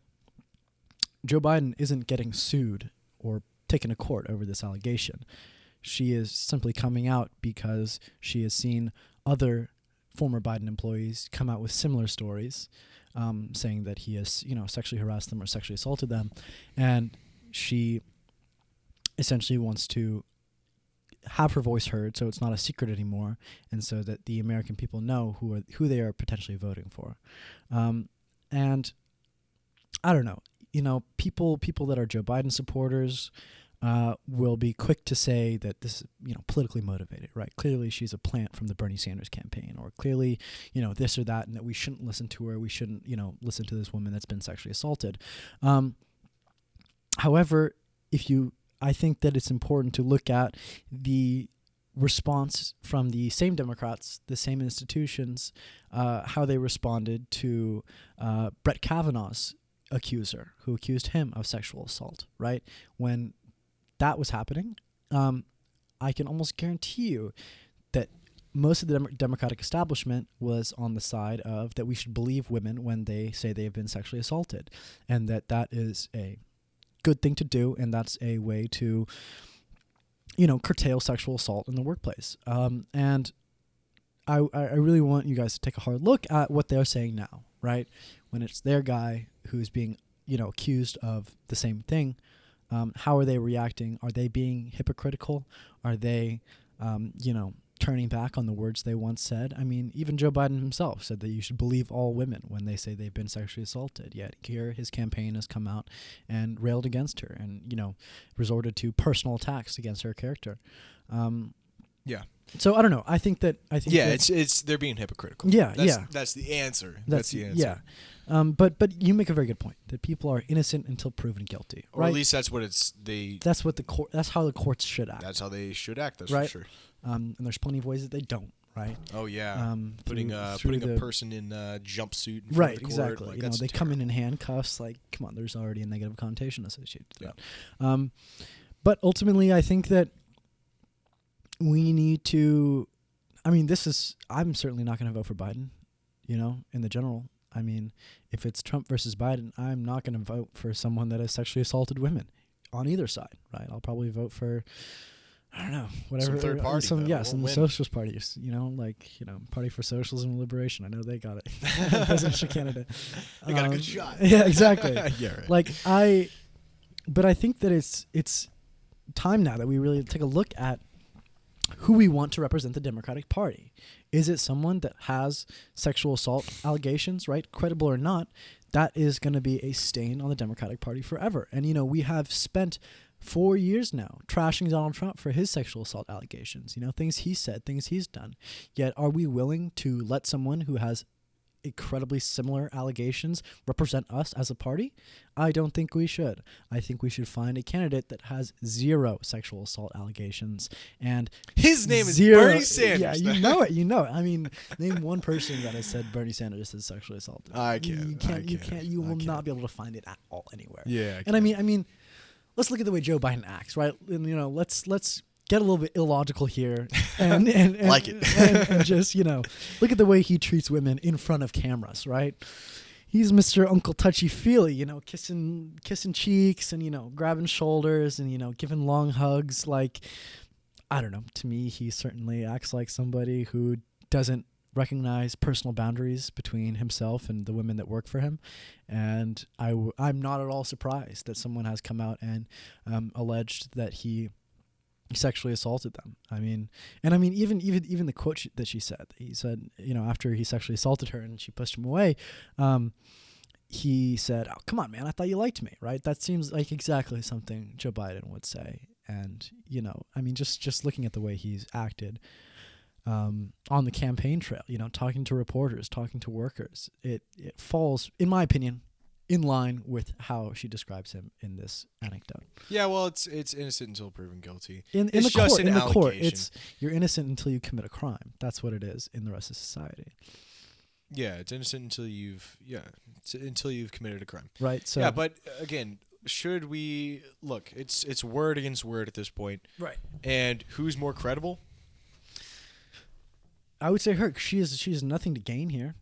Joe Biden isn't getting sued or taken to court over this allegation. She is simply coming out because she has seen other former Biden employees come out with similar stories, saying that he has, sexually harassed them or sexually assaulted them, and she essentially wants to have her voice heard, so it's not a secret anymore, and so that the American people know who they are potentially voting for. And I don't know, people that are Joe Biden supporters will be quick to say that this is, politically motivated, right? Clearly she's a plant from the Bernie Sanders campaign, or clearly, this or that, and that we shouldn't listen to her. We shouldn't, listen to this woman that's been sexually assaulted. However, I think that it's important to look at the response from the same Democrats, the same institutions, how they responded to Brett Kavanaugh's accuser, who accused him of sexual assault, right? When that was happening, I can almost guarantee you that most of the Democratic establishment was on the side of that we should believe women when they say they have been sexually assaulted, and that is a good thing to do, and that's a way to, curtail sexual assault in the workplace. And I really want you guys to take a hard look at what they're saying now, right? When it's their guy who's being, accused of the same thing. How are they reacting? Are they being hypocritical? Are they, turning back on the words they once said? I mean, even Joe Biden himself said that you should believe all women when they say they've been sexually assaulted. Yet here his campaign has come out and railed against her and, resorted to personal attacks against her character. Yeah. So I don't know. I think it's they're being hypocritical. Yeah, That's the answer. That's the answer. Yeah. But you make a very good point that people are innocent until proven guilty, or right? at least that's what That's what that's how the courts should act. That's how they should act. That's right? for sure. And there's plenty of ways that they don't, right? Oh yeah. Putting a person in a jumpsuit. In right. Front of the court, Exactly. like, They come in handcuffs. Like, come on, there's already a negative connotation associated to that. But ultimately, I think that we need to. I mean, I'm certainly not going to vote for Biden. In the general. I mean, if it's Trump versus Biden, I'm not going to vote for someone that has sexually assaulted women on either side, right? I'll probably vote for, I don't know, whatever. Some third party. Some socialist parties, Party for Socialism and Liberation. I know they got it. Presidential candidate. They got a good shot. Yeah, exactly. Yeah, right. But I think that it's time now that we really take a look at who we want to represent the Democratic Party. Is it someone that has sexual assault allegations, right? Credible or not, that is going to be a stain on the Democratic Party forever. And, we have spent 4 years now trashing Donald Trump for his sexual assault allegations, things he said, things he's done. Yet are we willing to let someone who has incredibly similar allegations represent us as a party? I don't think we should. I think we should find a candidate that has 0 sexual assault allegations and his name is 0 Bernie Sanders. Yeah, you know it. You know it. I mean, name one person that has said Bernie Sanders is sexually assaulted. I can't. You will not be able to find it at all anywhere. Yeah. And I mean, let's look at the way Joe Biden acts, right? And, let's get a little bit illogical here and like it. and just, look at the way he treats women in front of cameras, right? He's Mr. Uncle Touchy-Feely, kissing cheeks and, grabbing shoulders and, giving long hugs. Like, I don't know. To me, he certainly acts like somebody who doesn't recognize personal boundaries between himself and the women that work for him. And I'm not at all surprised that someone has come out and alleged that he sexually assaulted them. Even the quote that she said, he said, after he sexually assaulted her and she pushed him away, he said, "Oh, come on, man, I thought you liked me," right? That seems like exactly something Joe Biden would say. And, just looking at the way he's acted on the campaign trail, talking to reporters, talking to workers, it falls, in my opinion, in line with how she describes him in this anecdote. Yeah, well, it's innocent until proven guilty. In the court, it's you're innocent until you commit a crime. That's what it is in the rest of society. Yeah, it's innocent until you've committed a crime. Right. So yeah, but again, should we look? It's word against word at this point. Right. And who's more credible? I would say her. She has nothing to gain here.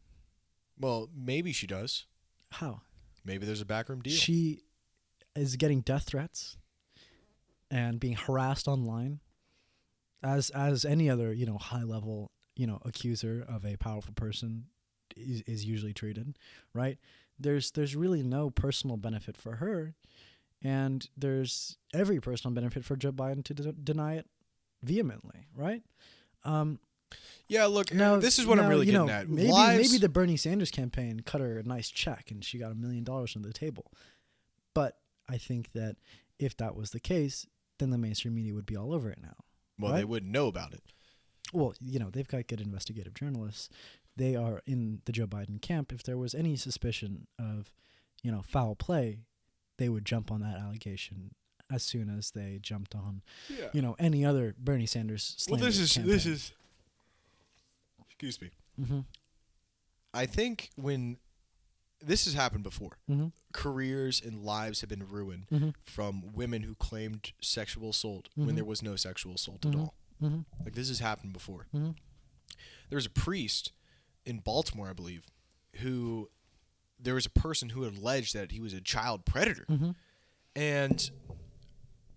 Well, maybe she does. How? Maybe there's a backroom deal. She is getting death threats and being harassed online as any other, high level, accuser of a powerful person is usually treated, right? There's really no personal benefit for her, and there's every personal benefit for Joe Biden to deny it vehemently, right? Yeah, look, this is what I'm really getting at. Maybe the Bernie Sanders campaign cut her a nice check and she got $1 million under the table. But I think that if that was the case, then the mainstream media would be all over it now. Well, right? They wouldn't know about it. Well, they've got good investigative journalists. They are in the Joe Biden camp. If there was any suspicion of, foul play, they would jump on that allegation as soon as they jumped on, any other Bernie Sanders slander campaign. This is. Excuse me. Mm-hmm. I think when this has happened before, mm-hmm. careers and lives have been ruined mm-hmm. from women who claimed sexual assault mm-hmm. when there was no sexual assault mm-hmm. at all. Mm-hmm. Like, this has happened before. Mm-hmm. There was a priest in Baltimore, I believe, there was a person who alleged that he was a child predator. Mm-hmm. And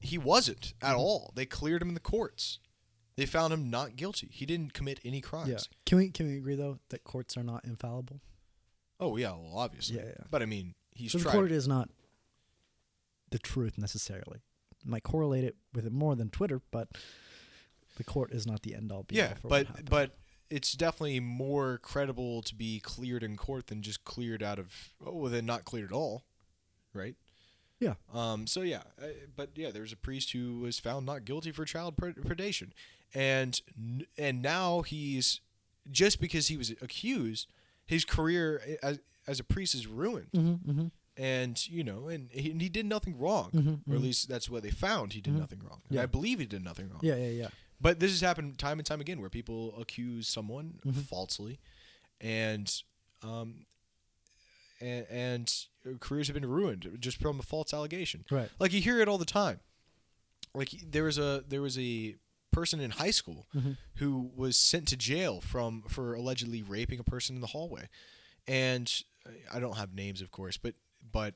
he wasn't at all. They cleared him in the courts. They found him not guilty. He didn't commit any crimes. Yeah. Can we agree though that courts are not infallible? Oh yeah, well obviously. Yeah. But I mean, so the court is not the truth necessarily. Might correlate it with it more than Twitter, but the court is not the end all be all. Yeah, but it's definitely more credible to be cleared in court than just cleared out of than not cleared at all, right? Yeah. There's a priest who was found not guilty for child predation, and now he's, just because he was accused, his career as a priest is ruined. Mm-hmm, mm-hmm. And he did nothing wrong, mm-hmm, or at least that's what they found. He did mm-hmm. nothing wrong. And I believe he did nothing wrong. Yeah. But this has happened time and time again, where people accuse someone mm-hmm. falsely, and careers have been ruined just from a false allegation. Right. Like, you hear it all the time. Like, there was a person in high school mm-hmm. who was sent to jail for allegedly raping a person in the hallway, and I don't have names, of course, but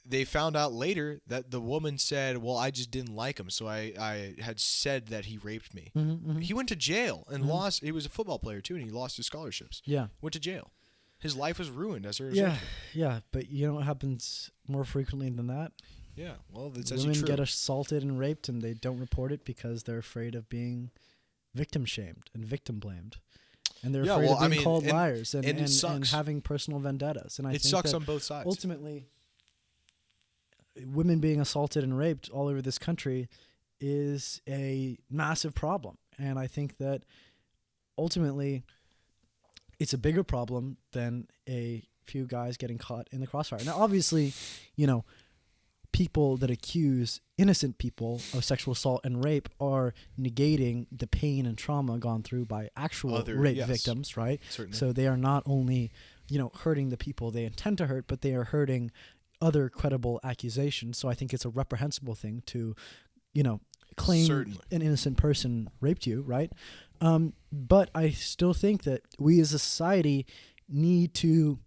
they found out later that the woman said, "Well, I just didn't like him, so I had said that he raped me." Mm-hmm, mm-hmm. He went to jail and mm-hmm. lost. He was a football player too, and he lost his scholarships. Yeah. Went to jail. His life was ruined as a result. Yeah. But what happens more frequently than that? Yeah. Well, that's actually women true. get assaulted and raped, and they don't report it because they're afraid of being victim shamed and victim blamed. And they're afraid of being called liars and having personal vendettas. And I think sucks that on both sides. Ultimately, women being assaulted and raped all over this country is a massive problem. And I think that ultimately it's a bigger problem than a few guys getting caught in the crossfire. Now, obviously, you know, people that accuse innocent people of sexual assault and rape are negating the pain and trauma gone through by actual rape victims, right? Certainly. So they are not only, you know, hurting the people they intend to hurt, but they are hurting other credible accusations. So I think it's a reprehensible thing to, you know, claim Certainly. an innocent person raped you, right? But I still think that we as a society need to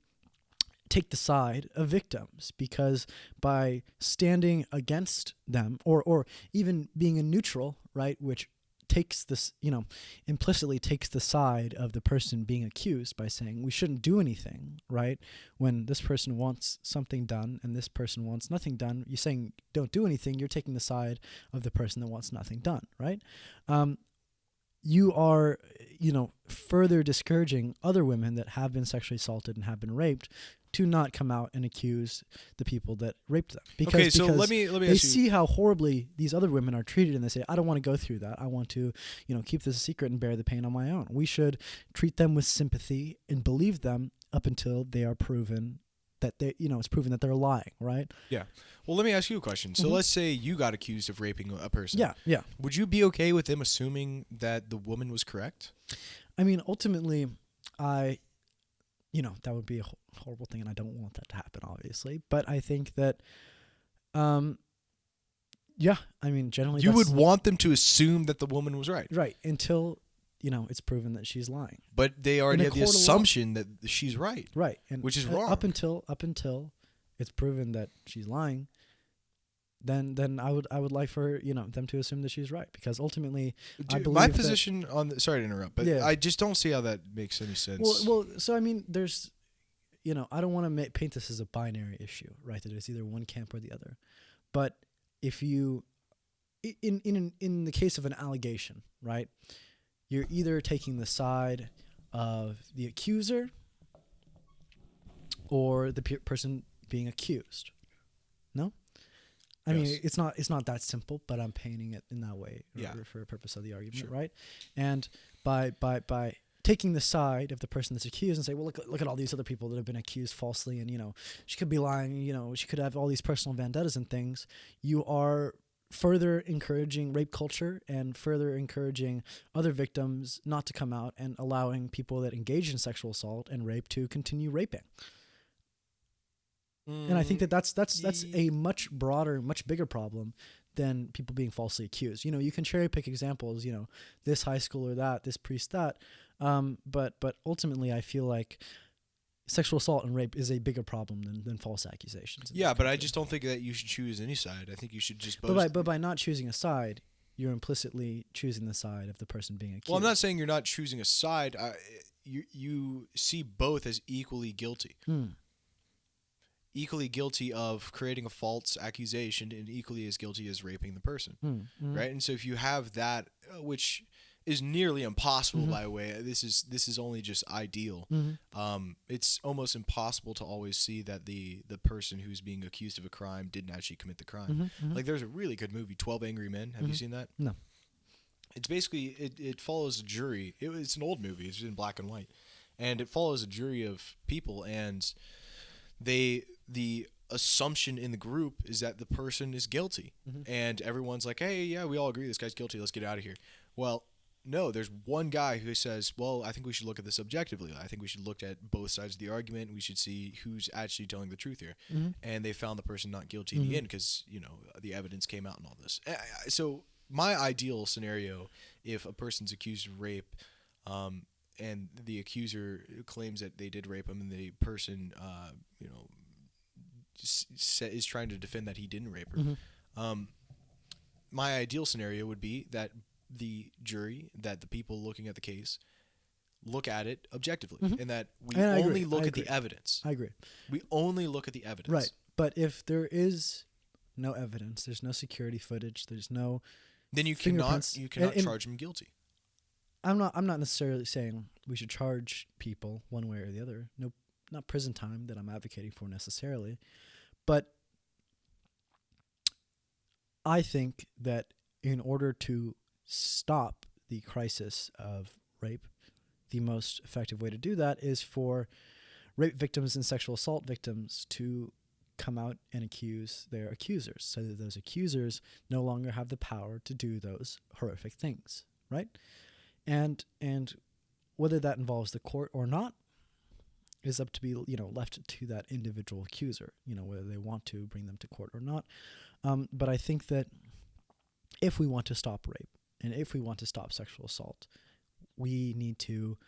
take the side of victims, because by standing against them or even being a neutral, right, which takes this, you know, implicitly takes the side of the person being accused by saying we shouldn't do anything, right? When this person wants something done and this person wants nothing done, you're saying don't do anything, you're taking the side of the person that wants nothing done, right? You are, you know, further discouraging other women that have been sexually assaulted and have been raped to not come out and accuse the people that raped them. Because let me they ask you. see how horribly these other women are treated, and they say, I don't want to go through that. I want to, you know, keep this a secret and bear the pain on my own. We should treat them with sympathy and believe them up until they are proven that they, you know, it's proven that they're lying, right? Yeah. Well, let me ask you a question. So let's say you got accused of raping a person. Yeah. Would you be okay with them assuming that the woman was correct? I mean, ultimately, you know, that would be a horrible thing, and I don't want that to happen, obviously. But I think that, yeah, I mean, generally, you would want them to assume that the woman was right. Right, until, you know, it's proven that she's lying. But they already have the assumption that she's right. Right. And which is wrong. Up until it's proven that she's lying, then I would like for, you know, them to assume that she's right, because ultimately I believe my position on the, sorry to interrupt, but I just don't see how that makes any sense. Well, so I mean, there's, you know, I don't want to paint this as a binary issue, right? That it's either one camp or the other. But if you, in the case of an allegation, right, you're either taking the side of the accuser or the person being accused. No? I mean, it's not that simple, but I'm painting it in that way for the purpose of the argument, right? And by taking the side of the person that's accused and say, well, look at all these other people that have been accused falsely, and, you know, she could be lying, you know, she could have all these personal vendettas and things, you are further encouraging rape culture and further encouraging other victims not to come out, and allowing people that engage in sexual assault and rape to continue raping. And I think that's a much broader, much bigger problem than people being falsely accused. You know, you can cherry pick examples, you know, this high schooler that, this priest that, but ultimately I feel like sexual assault and rape is a bigger problem than false accusations. Yeah, but I just don't think that you should choose any side. I think you should just both. But by not choosing a side, you're implicitly choosing the side of the person being accused. Well, I'm not saying you're not choosing a side. You see both as equally guilty. Equally guilty of creating a false accusation, and equally as guilty as raping the person, right? And so if you have that, which is nearly impossible, by the way, this is only just ideal. It's almost impossible to always see that the person who's being accused of a crime didn't actually commit the crime. Like, there's a really good movie, 12 Angry Men. Have you seen that? No. It's basically it follows a jury. It's an old movie. It's in black and white, and it follows a jury of people, and the assumption in the group is that the person is guilty, and everyone's like, hey, yeah, we all agree this guy's guilty, let's get out of here. Well, no, there's one guy who says, well, I think we should look at this objectively. I think we should look at both sides of the argument. We should see who's actually telling the truth here. And they found the person not guilty in the end, because, you know, the evidence came out and all this. So my ideal scenario, if a person's accused of rape, and the accuser claims that they did rape him, and the person, you know, is trying to defend that he didn't rape her. My ideal scenario would be that the jury, that the people looking at the case, look at it objectively, and that we only look at the evidence. I agree. We only look at the evidence. Right. But if there is no evidence, there's no security footage, there's no, then you cannot charge him guilty. I'm not necessarily saying we should charge people one way or the other. No, not prison time that I'm advocating for necessarily. But I think that in order to stop the crisis of rape, the most effective way to do that is for rape victims and sexual assault victims to come out and accuse their accusers, so that those accusers no longer have the power to do those horrific things, right? And whether that involves the court or not is up to be, left to that individual accuser, whether they want to bring them to court or not. But I think that if we want to stop rape and if we want to stop sexual assault, we need to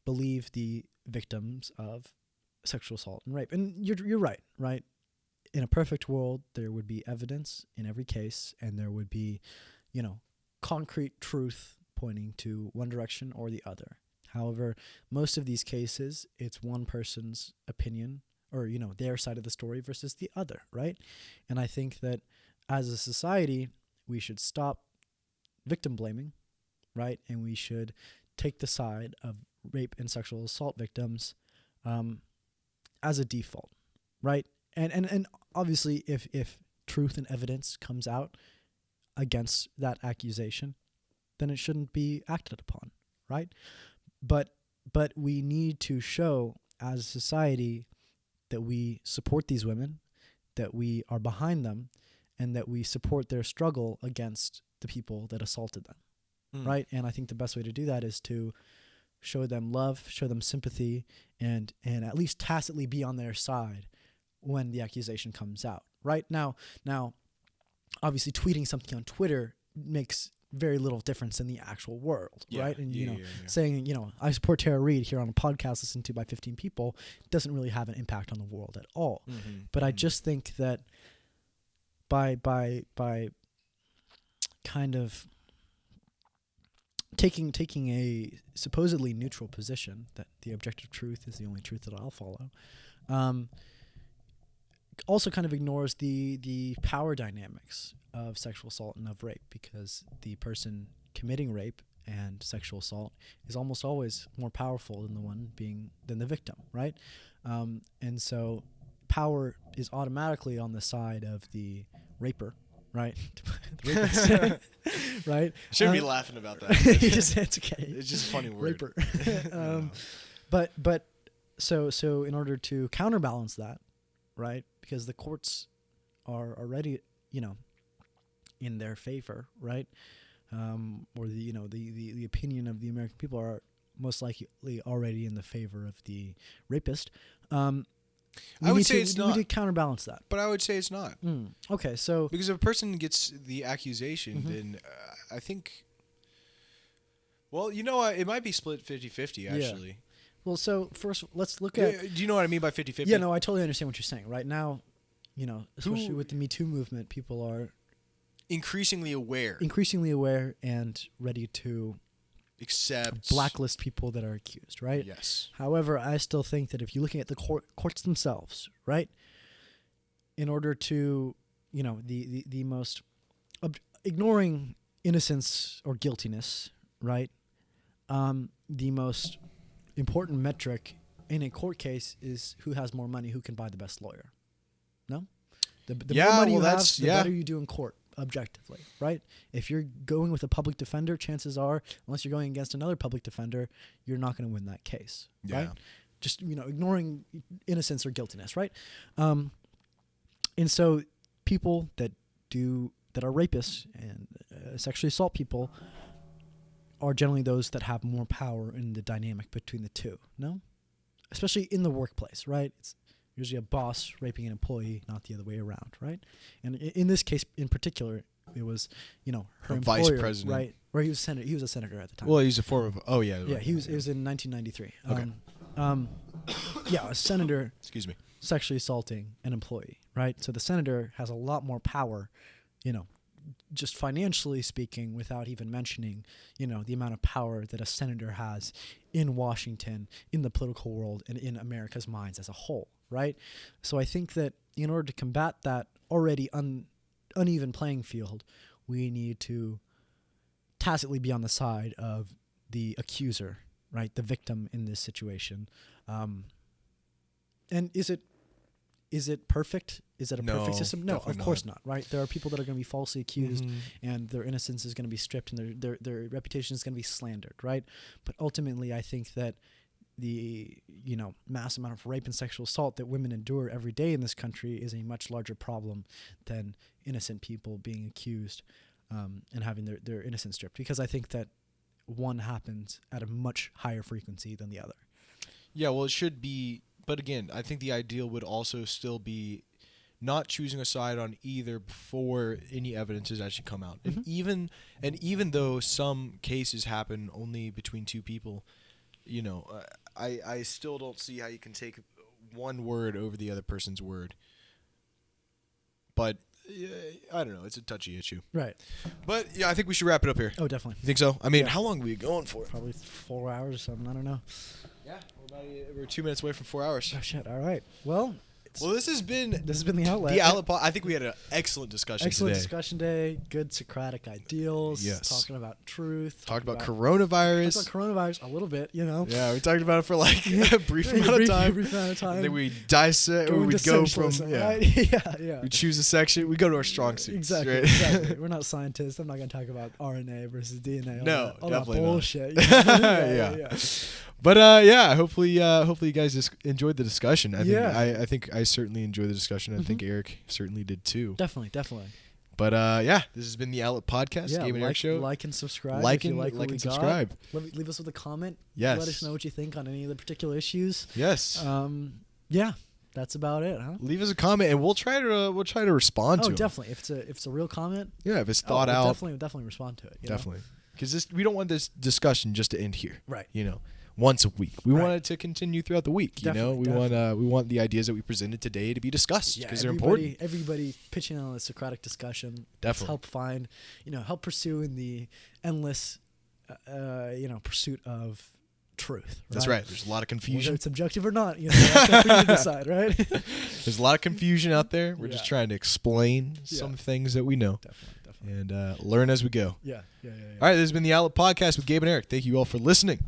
believe the victims of sexual assault and rape. And you're right? In a perfect world, there would be evidence in every case, and there would be, concrete truth pointing to one direction or the other. However, most of these cases, it's one person's opinion or, their side of the story versus the other, right? And I think that as a society, we should stop victim blaming, right? And we should take the side of rape and sexual assault victims as a default, right? And obviously, if truth and evidence comes out against that accusation, then it shouldn't be acted upon, right? But we need to show as a society that we support these women, that we are behind them, and that we support their struggle against the people that assaulted them, right? And I think the best way to do that is to show them love, show them sympathy, and at least tacitly be on their side when the accusation comes out, right? Now, obviously tweeting something on Twitter makes very little difference in the actual world, right? And, saying, I support Tara Reid here on a podcast listened to by 15 people doesn't really have an impact on the world at all. But I just think that by kind of taking a supposedly neutral position that the objective truth is the only truth that I'll follow, also kind of ignores the power dynamics of sexual assault and of rape, because the person committing rape and sexual assault is almost always more powerful than the victim, right? And so power is automatically on the side of the raper, right? The rapist, right? Shouldn't be laughing about that. It's okay. It's just a funny word. Raper. But so in order to counterbalance that, right? Because the courts are already, in their favor, right? Or the opinion of the American people are most likely already in the favor of the rapist. I would say it's not. We need to counterbalance that. But I would say it's not. Okay, so because if a person gets the accusation, then I think, well, it might be split 50-50, actually. Yeah. Well, so first, let's look at... Do you know what I mean by 50-50? Yeah, no, I totally understand what you're saying. Right now, especially with the Me Too movement, people are... increasingly aware and ready to accept, blacklist people that are accused, right? Yes. However, I still think that if you're looking at the courts themselves, right, in order to, the most ignoring innocence or guiltiness, right, the most important metric in a court case is who has more money, who can buy the best lawyer. No? The more money you have, the better you do in court, objectively, right? If you're going with a public defender, chances are, unless you're going against another public defender, you're not going to win that case, right? Just, ignoring innocence or guiltiness, right? And so people that are rapists and sexually assault people are generally those that have more power in the dynamic between the two, no? Especially in the workplace, right? It's usually a boss raping an employee, not the other way around, right? And in this case in particular, it was, her employer, vice president, right? Or he was senator. He was a senator at the time. Well, he's a form of. Oh yeah. Yeah, he was. It was in 1993. Okay. Yeah, a senator. Excuse me. Sexually assaulting an employee, right? So the senator has a lot more power, just financially speaking, without even mentioning, the amount of power that a senator has in Washington, in the political world, and in America's minds as a whole, right? So I think that in order to combat that already uneven playing field, we need to tacitly be on the side of the accuser, right? The victim in this situation. And is it perfect? is it a No, perfect system? No, definitely of course not. not. Right? There are people that are going to be falsely accused, Mhm. and their innocence is going to be stripped, and their reputation is going to be slandered. Right? But ultimately, I think that the mass amount of rape and sexual assault that women endure every day in this country is a much larger problem than innocent people being accused and having their innocence stripped, because I think that one happens at a much higher frequency than the other. Yeah, well, it should be, but again, I think the ideal would also still be not choosing a side on either before any evidence has actually come out. Mhm. And even though some cases happen only between two people, I still don't see how you can take one word over the other person's word. But I don't know, it's a touchy issue. Right. But yeah, I think we should wrap it up here. Oh, definitely. You think so? I mean, Yeah. how long are we going for? Probably 4 hours or something. I don't know. Yeah, we're 2 minutes away from 4 hours. Oh, shit. All right. Well, Well, this has been the outlet. the outlet. I think we had an excellent discussion Excellent today. discussion day. Good Socratic ideals. Yes. Talking about truth. Talked about Talked coronavirus. about coronavirus a little bit, you know. Yeah, we talked about it for like a brief amount of time. Brief amount of time. And then we dissect, or Go we into go from socialism, yeah. right? yeah. We choose a section. We go to our strong suits. Exactly. Right? Exactly. We're not scientists. I'm not going to talk about RNA versus DNA. No, all definitely that not. bullshit. You know? Yeah. But yeah, hopefully you guys just enjoyed the discussion. I think I certainly enjoyed the discussion. I think Eric certainly did too. Definitely. But yeah, this has been the Outlet Podcast, Yeah, Game and Eric Show. like and subscribe. Like if you and- like, what like we and got. subscribe. Leave us with a comment. Yes. Let us know what you think on any of the particular issues. Yes. Yeah, that's about it, huh? Leave us a comment, and we'll try to respond to Oh, it. definitely. If it's a real comment, Yeah, if it's thought out, definitely respond to it. You definitely. Because we don't want this discussion just to end here. Right. Once a week. We Right. want it to continue throughout the week. Definitely, We want the ideas that we presented today to be discussed Yeah, because they're important. Everybody pitching on the Socratic discussion. Definitely. Help find, help pursue in the endless, pursuit of truth. That's right. There's a lot of Whether confusion. it's objective or not, that's up for you to decide, right? There's a lot of confusion out there. We're just Yeah. trying to explain Yeah. some things that we know Definitely. and learn as we go. Yeah. All right, this has been the Outlet Podcast with Gabe and Eric. Thank you all for listening.